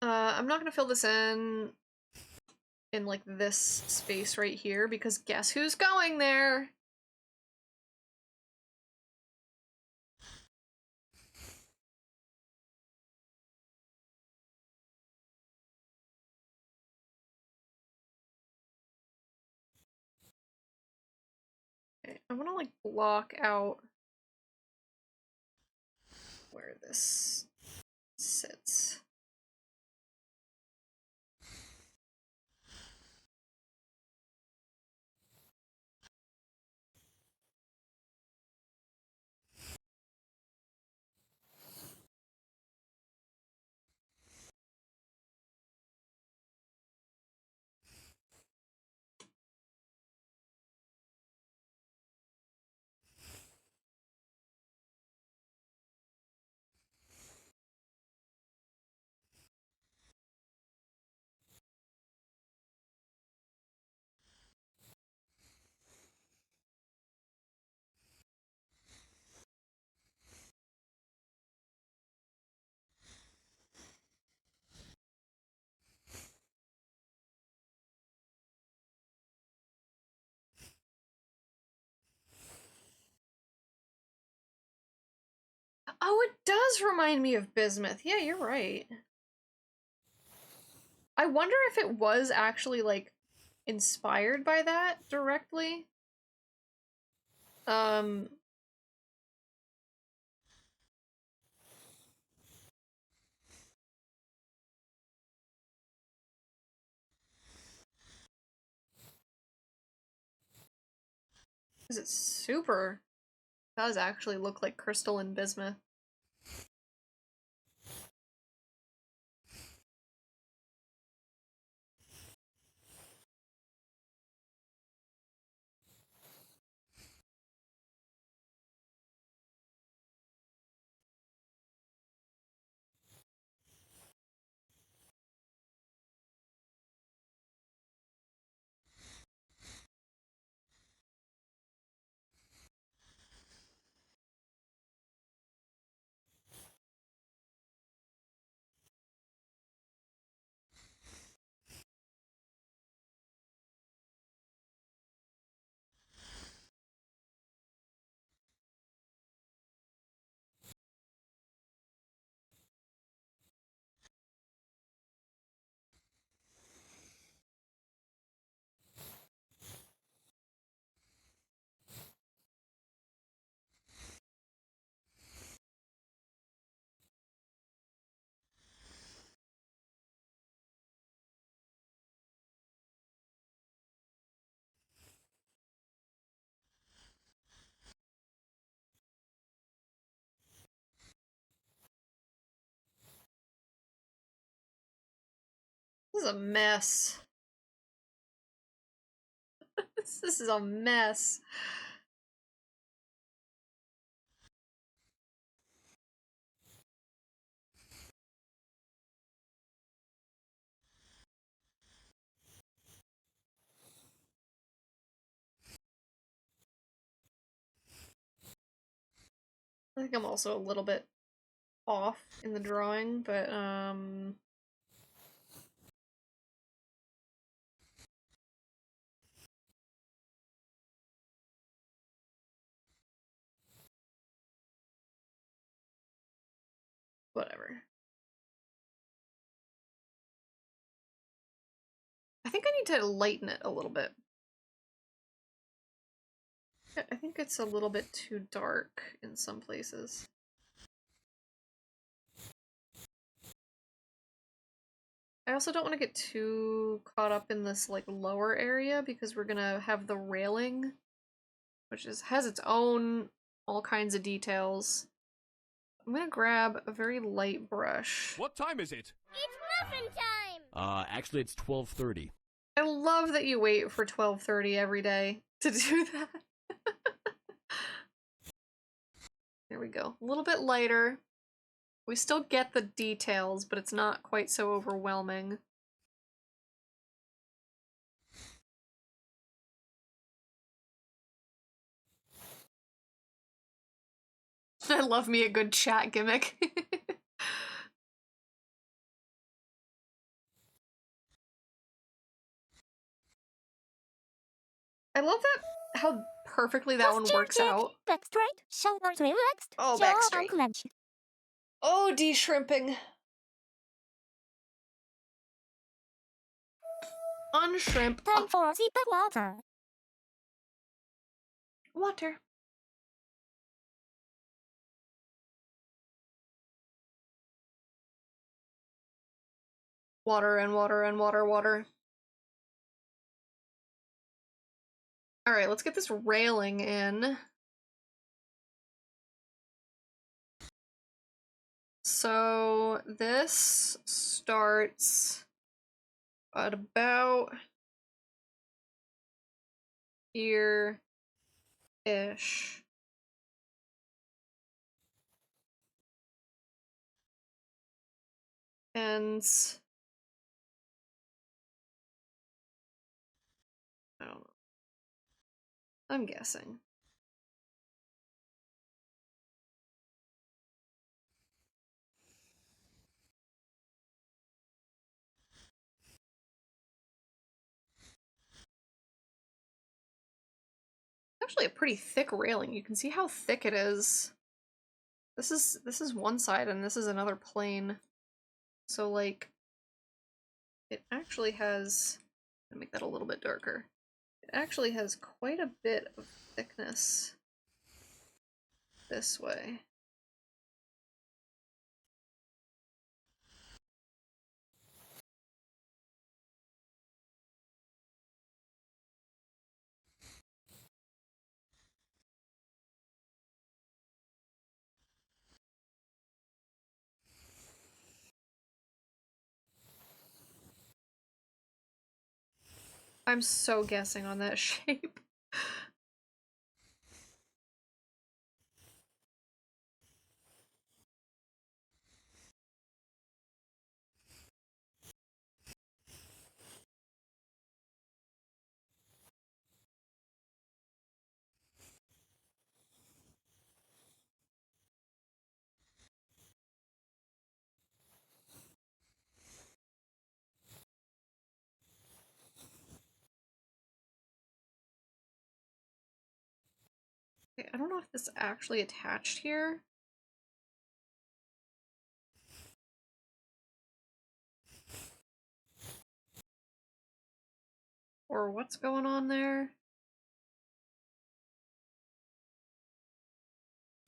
I'm not gonna fill this in like this space right here because guess who's going there? Okay, I want to like block out where this sits. Oh, it does remind me of bismuth. Yeah, you're right. I wonder if it was actually, like, inspired by that directly. Because it's super... does actually look like crystalline bismuth. This is a mess. This is a mess. I think I'm also a little bit off in the drawing, but whatever. I think I need to lighten it a little bit. I think it's a little bit too dark in some places. I also don't want to get too caught up in this like lower area because we're gonna have the railing, which has its own all kinds of details. I'm gonna grab a very light brush. What time is it? It's muffin time! Actually it's 12:30. I love that you wait for 12:30 every day to do that. There we go. A little bit lighter. We still get the details, but it's not quite so overwhelming. I love me a good chat gimmick. I love that how perfectly that one works out. Back straight, shoulders relaxed, Oh, back jaw straight. unclenched. Oh, de-shrimping. Unshrimp. Time for a sip of water. Water. Water and water and water. Alright, let's get this railing in. So this starts at about here-ish. And I don't know. I'm guessing. Actually a pretty thick railing. You can see how thick it is. This is one side and this is another plane. So like it actually has, let me make that a little bit darker. It actually has quite a bit of thickness this way. I'm so guessing on that shape. Okay, I don't know if this is actually attached here. Or what's going on there.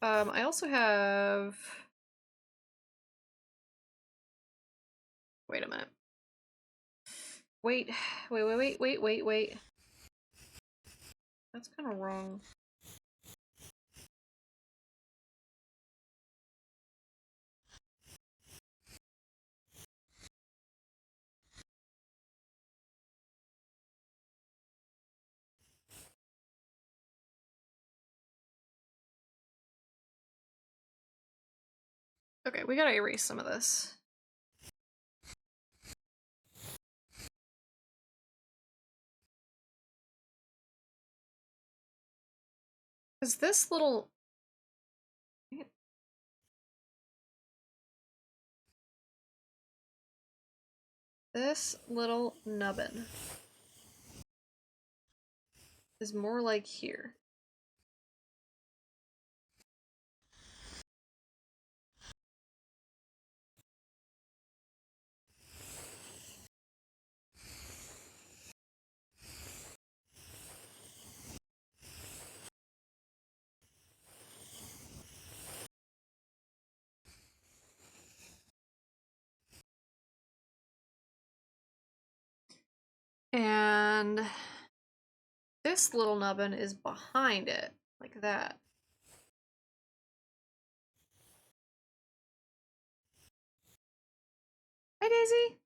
I also have... Wait a minute. Wait. That's kind of wrong. Okay, we gotta erase some of this. Because this little... This little nubbin is more like here. And this little nubbin is behind it, like that. Hi, Daisy.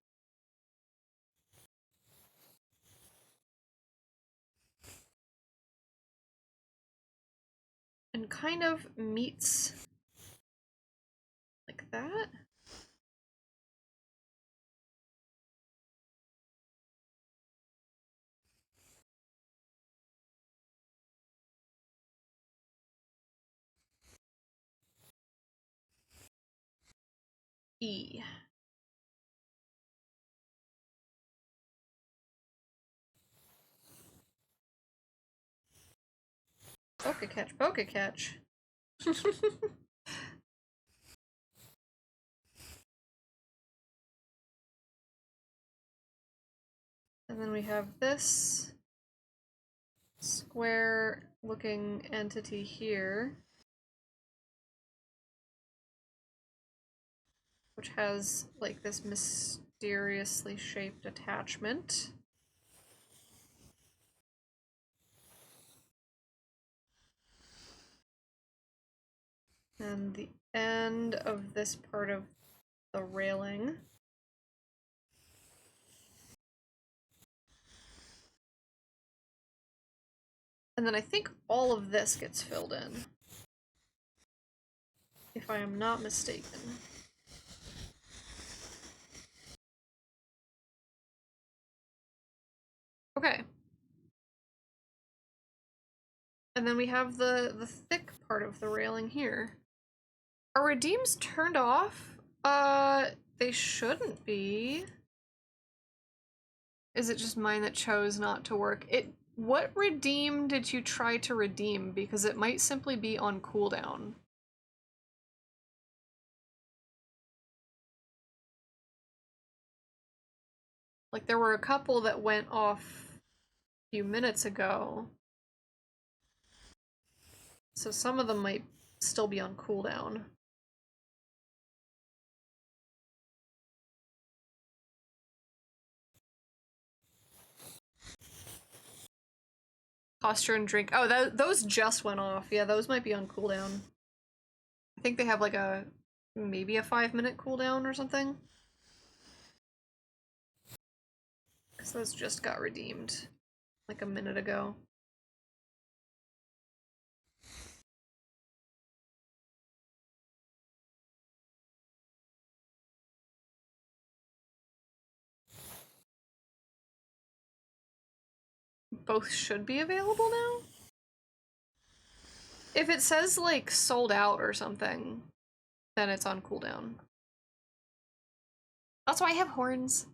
And kind of meets like that. E. Poke catch, poke catch. And then we have this square looking entity here, which has like this mysteriously shaped attachment. And the end of this part of the railing. And then I think all of this gets filled in, if I am not mistaken. Okay. And then we have the thick part of the railing here. Are redeems turned off? They shouldn't be. Is it just mine that chose not to work? What redeem did you try to redeem? Because it might simply be on cooldown. Like, there were a couple that went off a few minutes ago. So some of them might still be on cooldown. Posture and drink. Oh, those just went off. Yeah, those might be on cooldown. I think they have like maybe a 5-minute cooldown or something. Because those just got redeemed like a minute ago. Both should be available now? If it says like sold out or something, then it's on cooldown. That's why I have horns.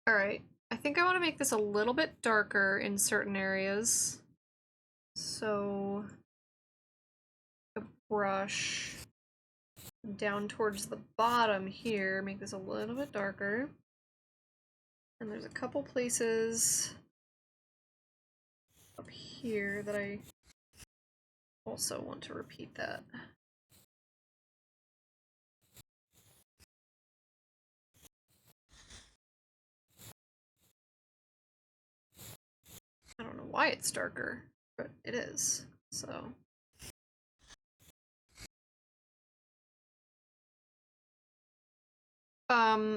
Alright, I think I want to make this a little bit darker in certain areas. So, a brush down towards the bottom here, make this a little bit darker. And there's a couple places up here that I also want to repeat that. I don't know why it's darker, but it is, so.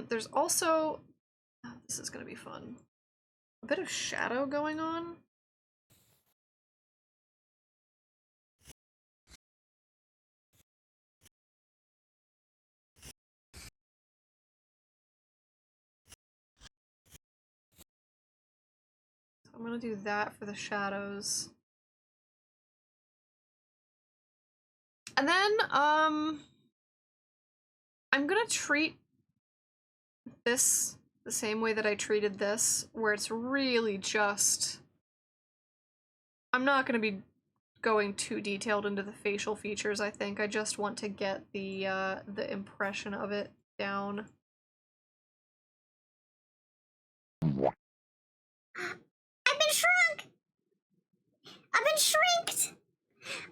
There's also, oh, this is gonna be fun, a bit of shadow going on. I'm gonna do that for the shadows. And then, I'm gonna treat this the same way that I treated this, where it's really just... I'm not gonna be going too detailed into the facial features, I think. I just want to get the impression of it down. I've been shrunk! I've been shrinked!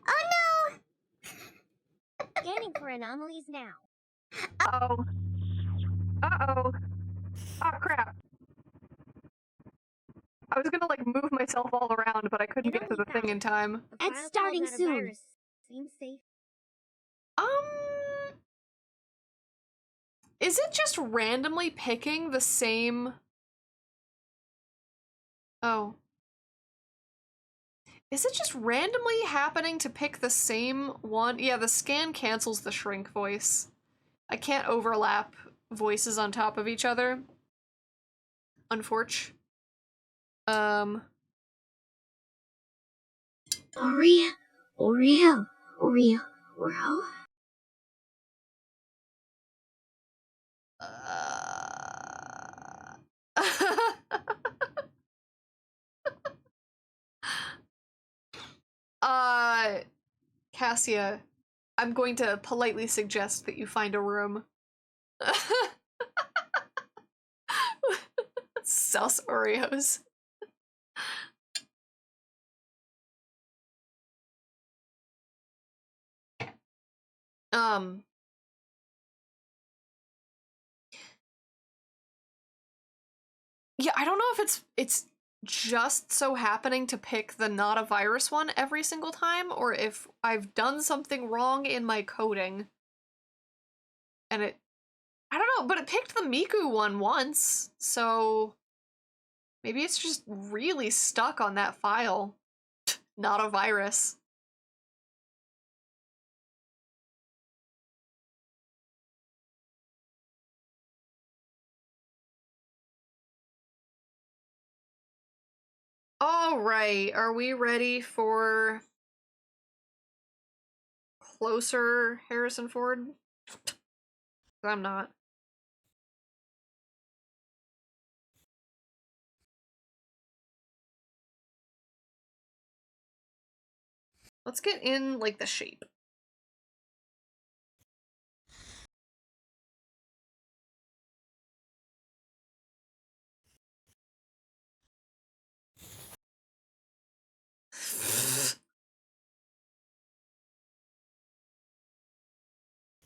Oh no! Scanning for anomalies now. Uh-oh. Uh-oh. Oh, crap. I was gonna, like, move myself all around, but I couldn't get to the thing in time. It's starting soon. Seems safe. Is it just randomly picking the same... Oh. Is it just randomly happening to pick the same one? Yeah, the scan cancels the shrink voice. I can't overlap voices on top of each other. Unfortunately. Oreo, Oreo, Oreo, Oreo. Cassia, I'm going to politely suggest that you find a room. Sus Oreos. Yeah, I don't know if it's just so happening to pick the not a virus one every single time, or if I've done something wrong in my coding. And I don't know, but it picked the Miku one once, so maybe it's just really stuck on that file. Not a virus. All right, are we ready for closer Harrison Ford? I'm not. Let's get in, like, the shape.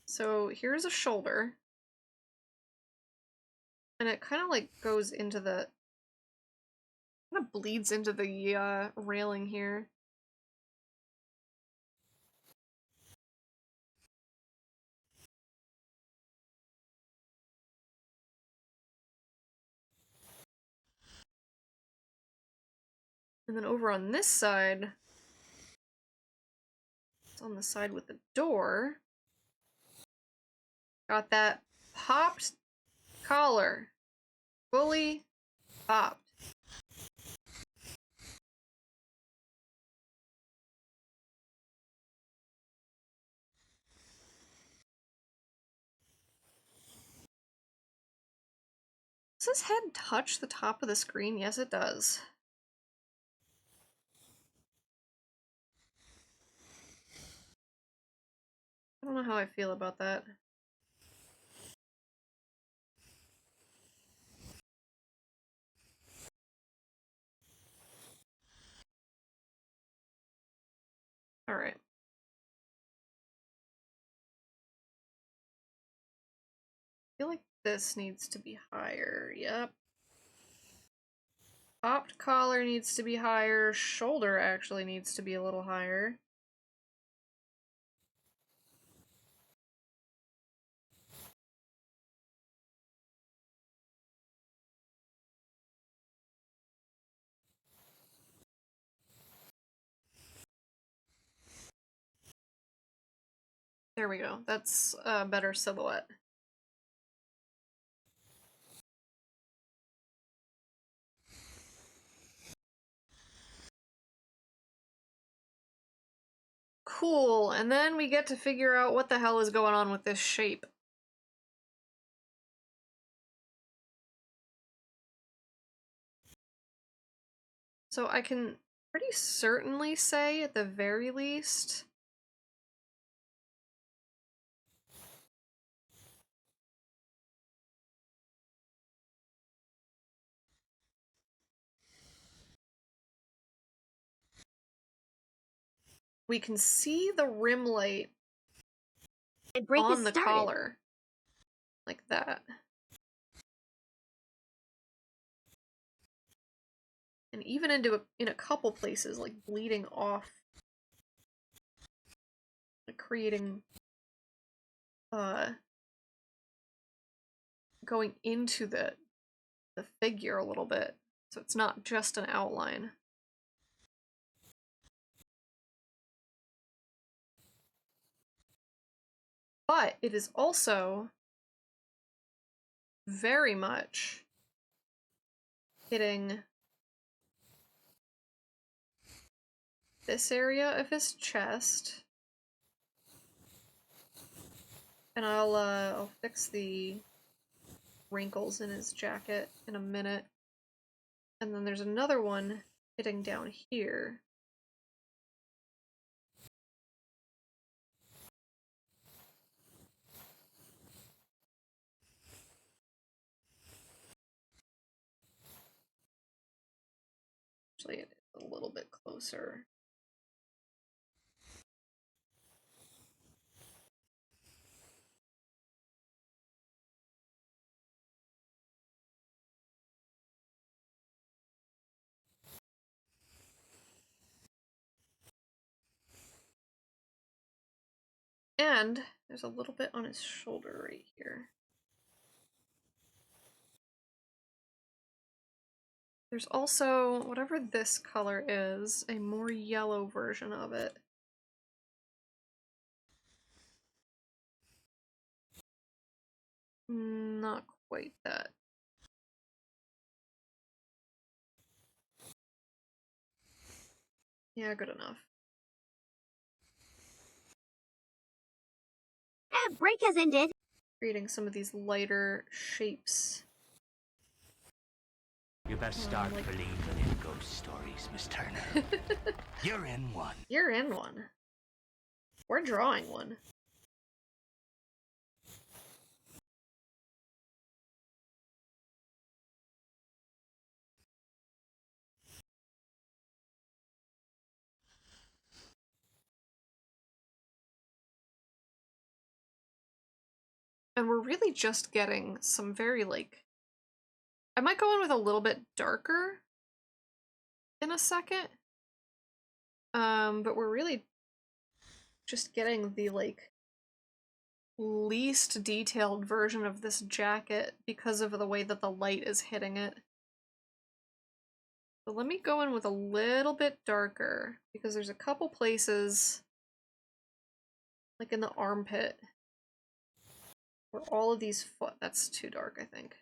So here's a shoulder. And it kind of, like, goes into the... kind of bleeds into the, railing here. And then over on this side, it's on the side with the door, got that popped collar. Fully popped. Does his head touch the top of the screen? Yes, it does. I don't know how I feel about that. Alright. I feel like this needs to be higher. Yep. Popped collar needs to be higher. Shoulder actually needs to be a little higher. There we go. That's a better silhouette. Cool, and then we get to figure out what the hell is going on with this shape. So I can pretty certainly say, at the very least, we can see the rim light And break on is the started. collar. Like that. And even in a couple places, like bleeding off. Like creating going into the figure a little bit. So it's not just an outline. But it is also very much hitting this area of his chest. And I'll fix the wrinkles in his jacket in a minute. And then there's another one hitting down here. Actually, it's a little bit closer. And there's a little bit on his shoulder right here. There's also, whatever this color is, a more yellow version of it. Not quite that. Yeah, good enough. Break has ended. Creating some of these lighter shapes. You best start like- believing in ghost stories, Miss Turner. You're in one. You're in one. We're drawing one. And we're really just getting some very, like... I might go in with a little bit darker in a second. But we're really just getting the, like, least detailed version of this jacket because of the way that the light is hitting it. So let me go in with a little bit darker, because there's a couple places, like in the armpit, where all of these that's too dark, I think.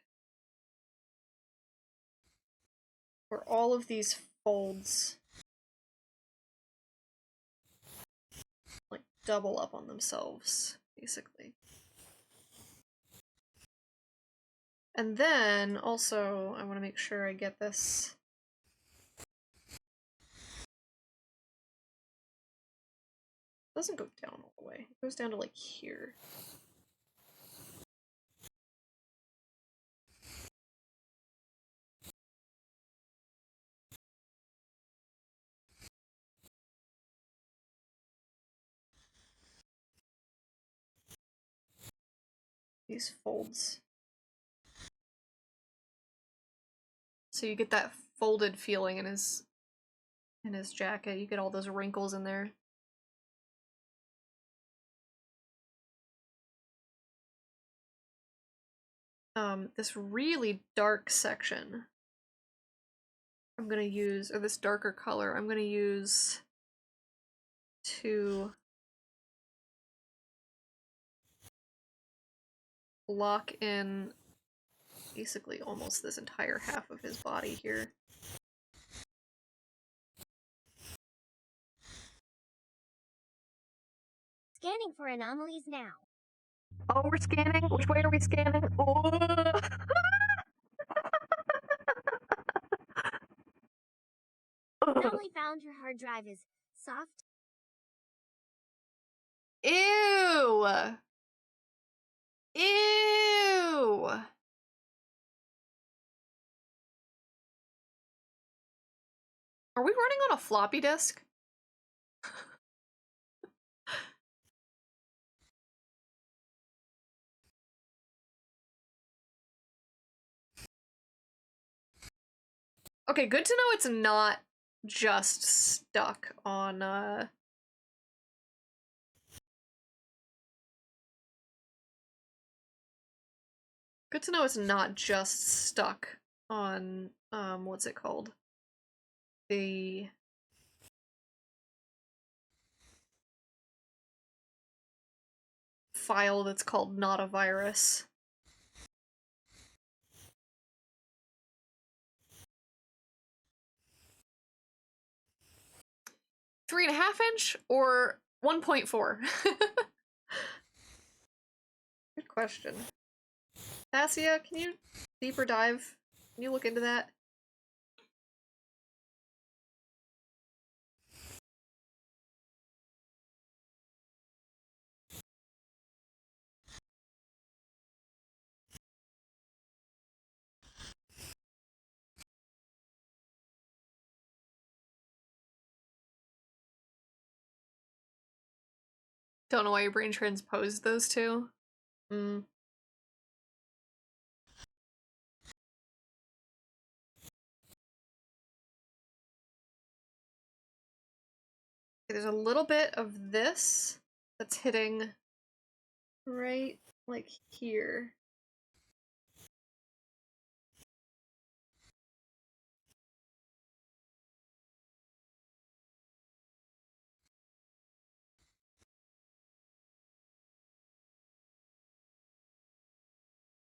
Where all of these folds like double up on themselves, basically. And then also I want to make sure I get this doesn't go down all the way. It goes down to like here. These folds. So you get that folded feeling in his jacket. You get all those wrinkles in there. This really dark section I'm gonna use, or this darker color, I'm gonna use to block in basically almost this entire half of his body here. Scanning for anomalies now. Oh, we're scanning? Which way are we scanning? Oh. only found your hard drive is soft. Ew! Ew! Are we running on a floppy disk? Okay, good to know it's not just stuck on, Good to know it's not just stuck on, what's it called? The... file that's called not a virus. .3.5 inch or 1.4? Good question. Tassia, can you deeper dive? Can you look into that? Don't know why your brain transposed those two. Hmm. There's a little bit of this that's hitting right, like, here.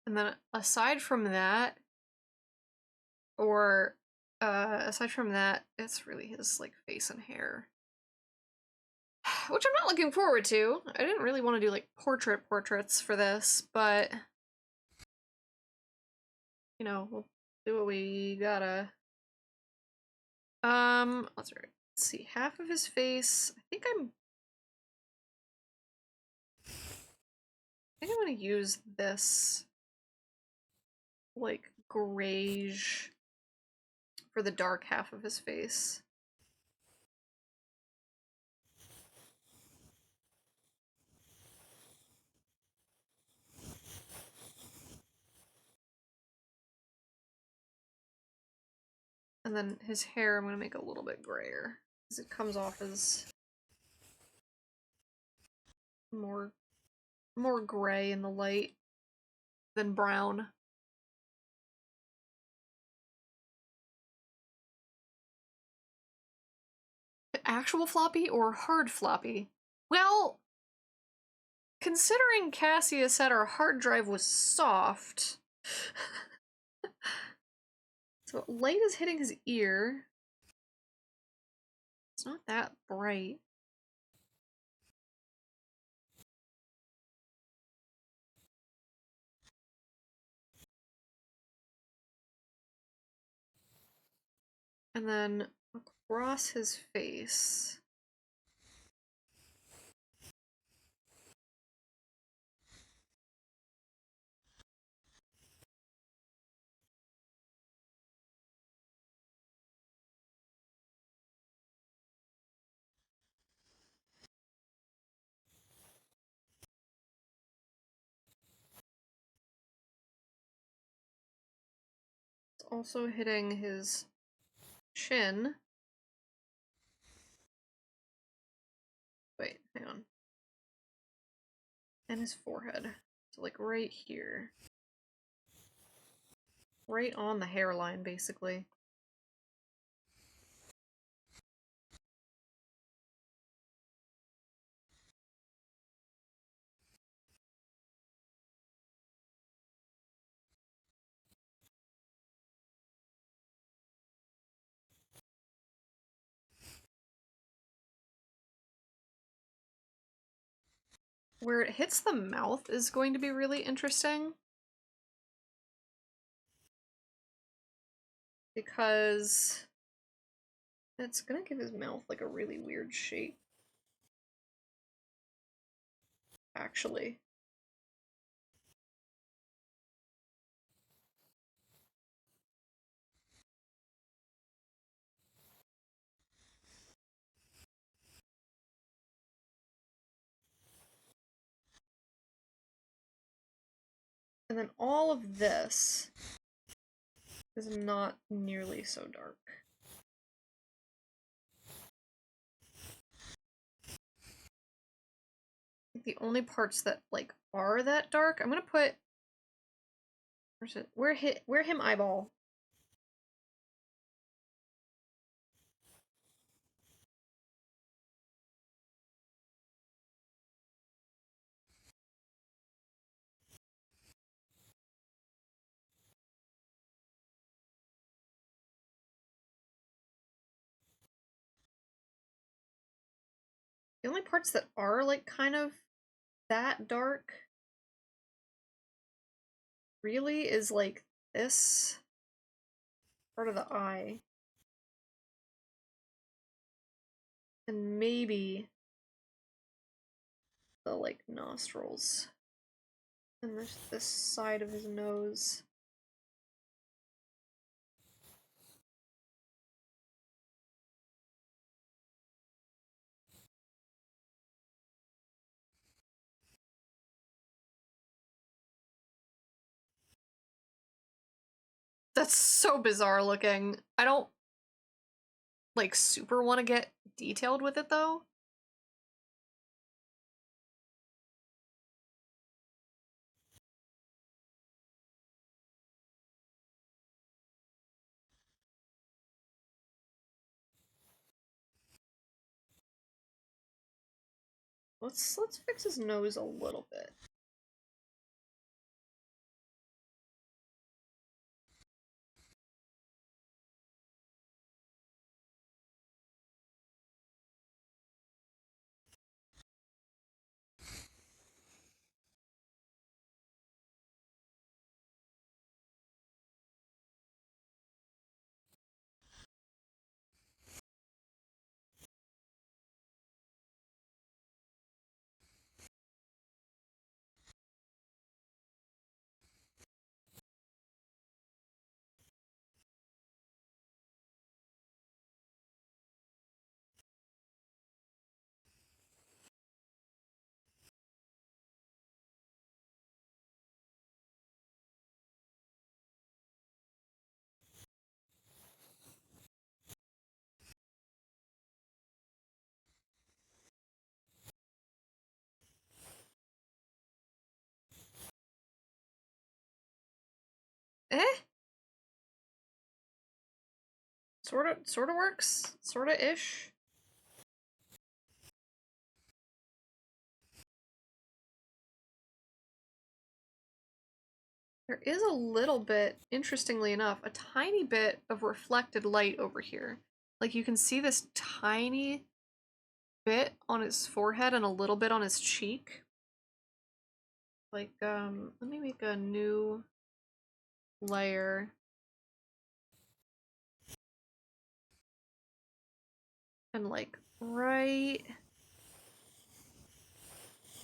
And then aside from that, it's really his, like, face and hair. Which I'm not looking forward to. I didn't really want to do, like, portraits for this, but... you know, we'll do what we gotta. Let's see, half of his face. I think I'm gonna use this, like, grayish for the dark half of his face. And then his hair I'm gonna make a little bit grayer, because it comes off as more gray in the light than brown. Actual floppy or hard floppy? Well, considering Cassia said our hard drive was soft, so light is hitting his ear. It's not that bright. And then across his face. It's also hitting his chin. Wait, hang on. And his forehead. So, like, right here. Right on the hairline, basically. Where it hits the mouth is going to be really interesting. Because It's gonna give his mouth like a really weird shape. Actually. And then all of this is not nearly so dark. The only parts that like are that dark, I'm gonna put where's it? Where him eyeball. The only parts that are like kind of that dark really is like this part of the eye. And maybe the like nostrils. And this side of his nose. That's so bizarre looking. I don't like super want to get detailed with it though. Let's fix his nose a little bit. Eh? Sorta works. Sorta-ish. There is a little bit, interestingly enough, a tiny bit of reflected light over here. Like you can see this tiny bit on his forehead and a little bit on his cheek. Like, let me make a new layer. And like right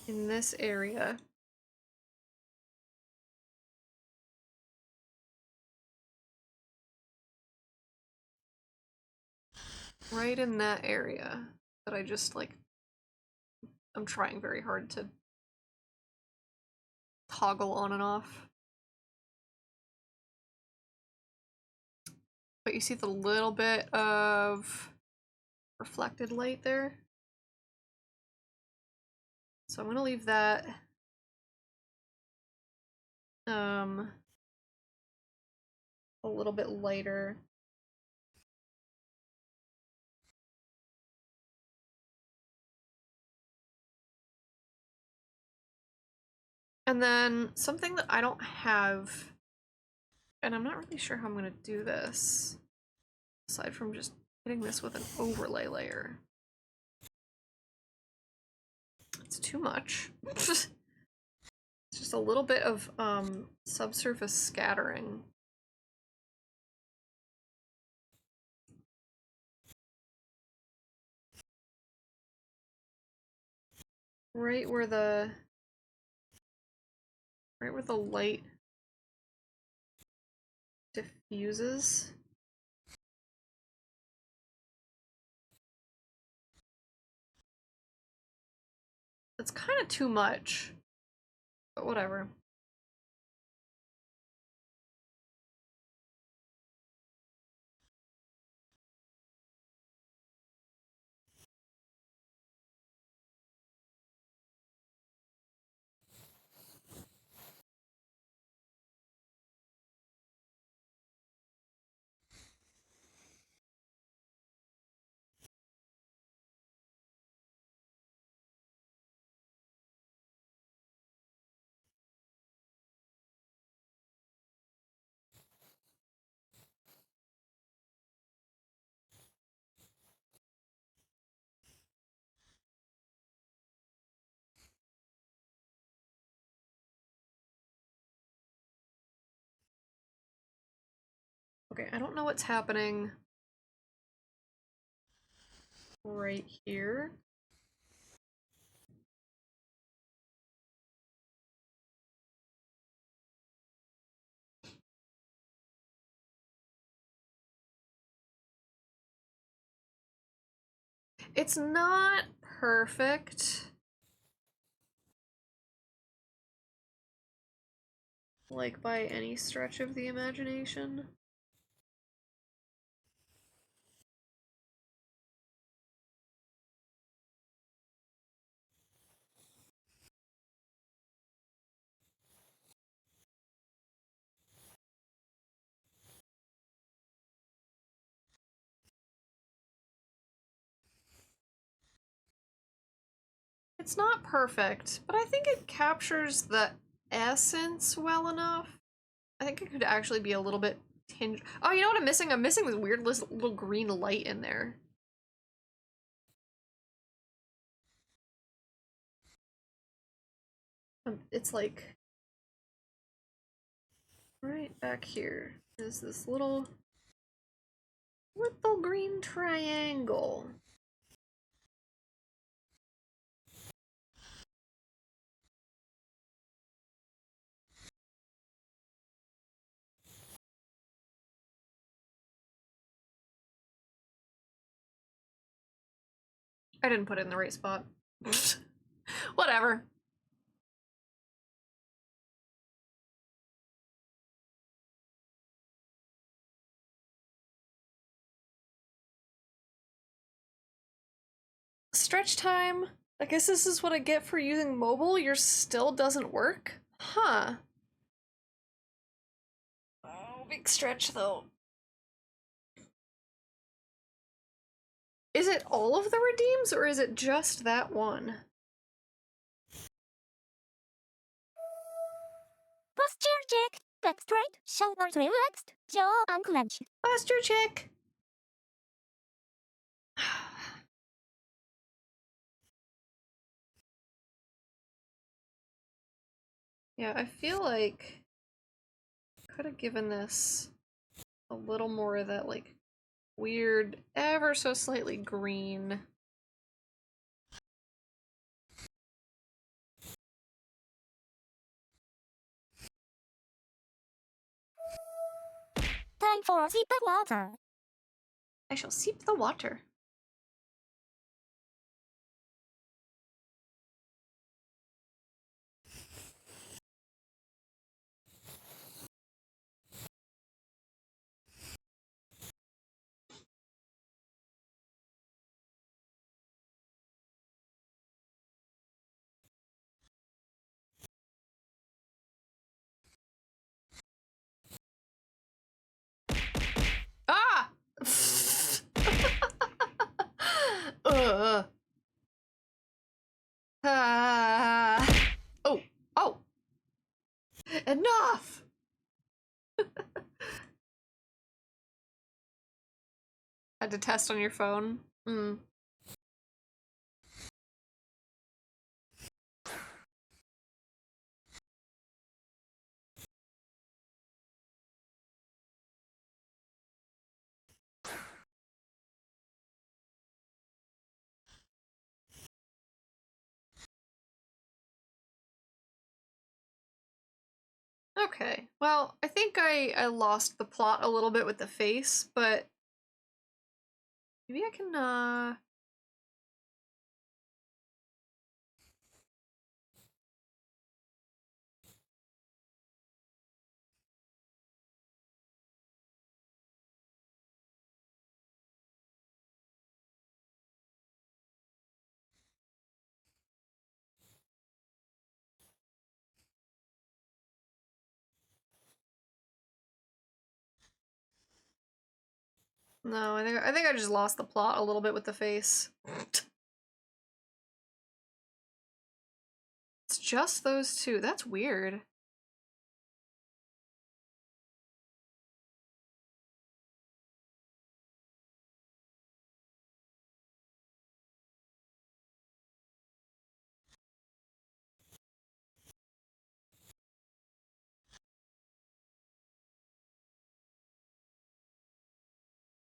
in this area. Right in that area that I just like, I'm trying very hard to toggle on and off. But you see the little bit of reflected light there? So I'm gonna leave that a little bit lighter. And then something that I don't have, and I'm not really sure how I'm gonna do this, aside from just hitting this with an overlay layer. It's too much. It's just a little bit of subsurface scattering. right where the light diffuses. That's kind of too much, but whatever. Okay, I don't know what's happening right here. It's not perfect. Like, by any stretch of the imagination. It's not perfect, but I think it captures the essence well enough. I think it could actually be a little bit tinged. Oh, you know what I'm missing? I'm missing this weird little green light in there. It's like right back here. There's this little green triangle. I didn't put it in the right spot. Whatever. Stretch time. I guess this is what I get for using mobile. Yours still doesn't work? Huh. Oh, big stretch though. Is it all of the redeems or is it just that one? Posture check. Back straight. Shoulders relaxed. Jaw unclenched. Posture check. Yeah, I feel like I could have given this a little more of that, like, weird, ever so slightly green. Time for a sip of water. I shall seep the water. Ah! Ugh. Ah. Oh, oh. Enough! Had to test on your phone. Mm. Okay, well, I think I lost the plot a little bit with the face, but maybe I can, no, I think I just lost the plot a little bit with the face. It's just those two. That's weird.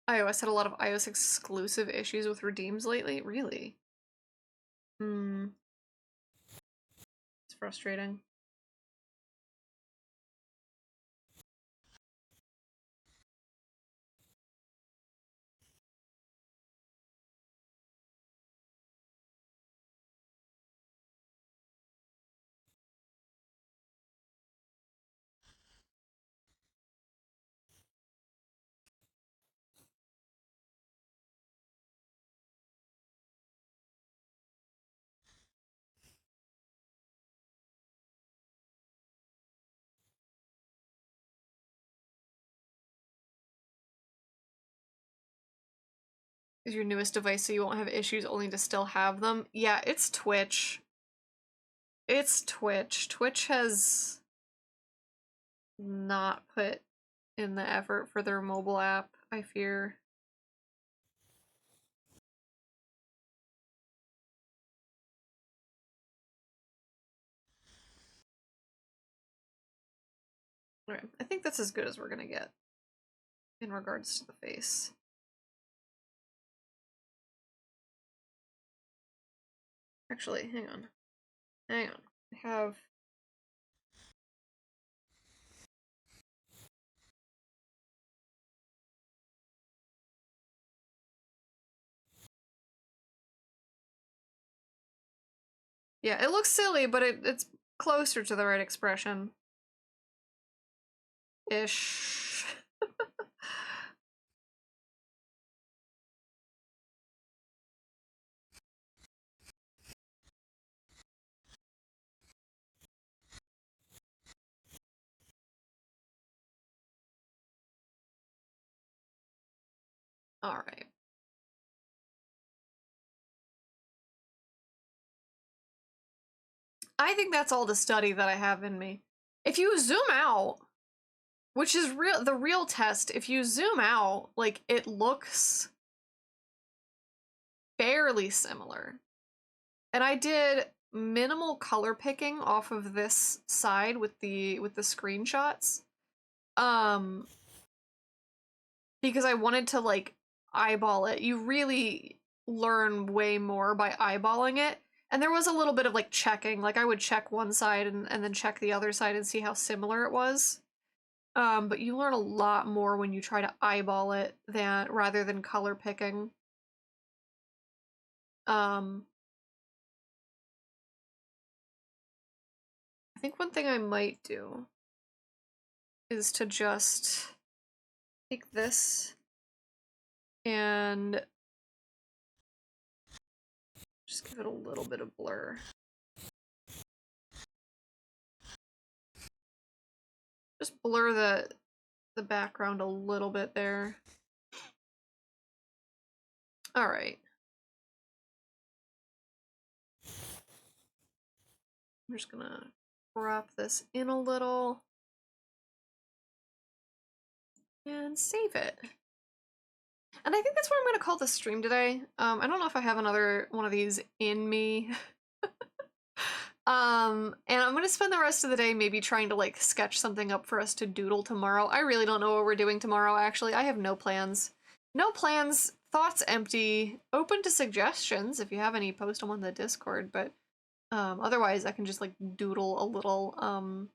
iOS had a lot of iOS exclusive issues with redeems lately? Really? Hmm. It's frustrating. Is your newest device so you won't have issues only to still have them? Yeah, it's Twitch. It's Twitch. Twitch has not put in the effort for their mobile app, I fear. Alright, I think that's as good as we're gonna get in regards to the face. Actually, hang on. Hang on. I have... Yeah, it looks silly, but it's closer to the right expression. Ish. Alright. I think that's all the study that I have in me. If you zoom out, which is the real test, if you zoom out, like, it looks fairly similar. And I did minimal color picking off of this side with the screenshots. Because I wanted to, like, eyeball it. You really learn way more by eyeballing it. And there was a little bit of, like, checking. Like, I would check one side and then check the other side and see how similar it was. But you learn a lot more when you try to eyeball it rather than color picking. I think one thing I might do is to just take this and just give it a little bit of blur. Just blur the background a little bit there. All right. I'm just gonna crop this in a little and save it. And I think that's what I'm gonna call the stream today. I don't know if I have another one of these in me. And I'm gonna spend the rest of the day maybe trying to, like, sketch something up for us to doodle tomorrow. I really don't know what we're doing tomorrow, actually. I have no plans. No plans, thoughts empty, open to suggestions. If you have any, post them on the Discord, but otherwise I can just, like, doodle a little.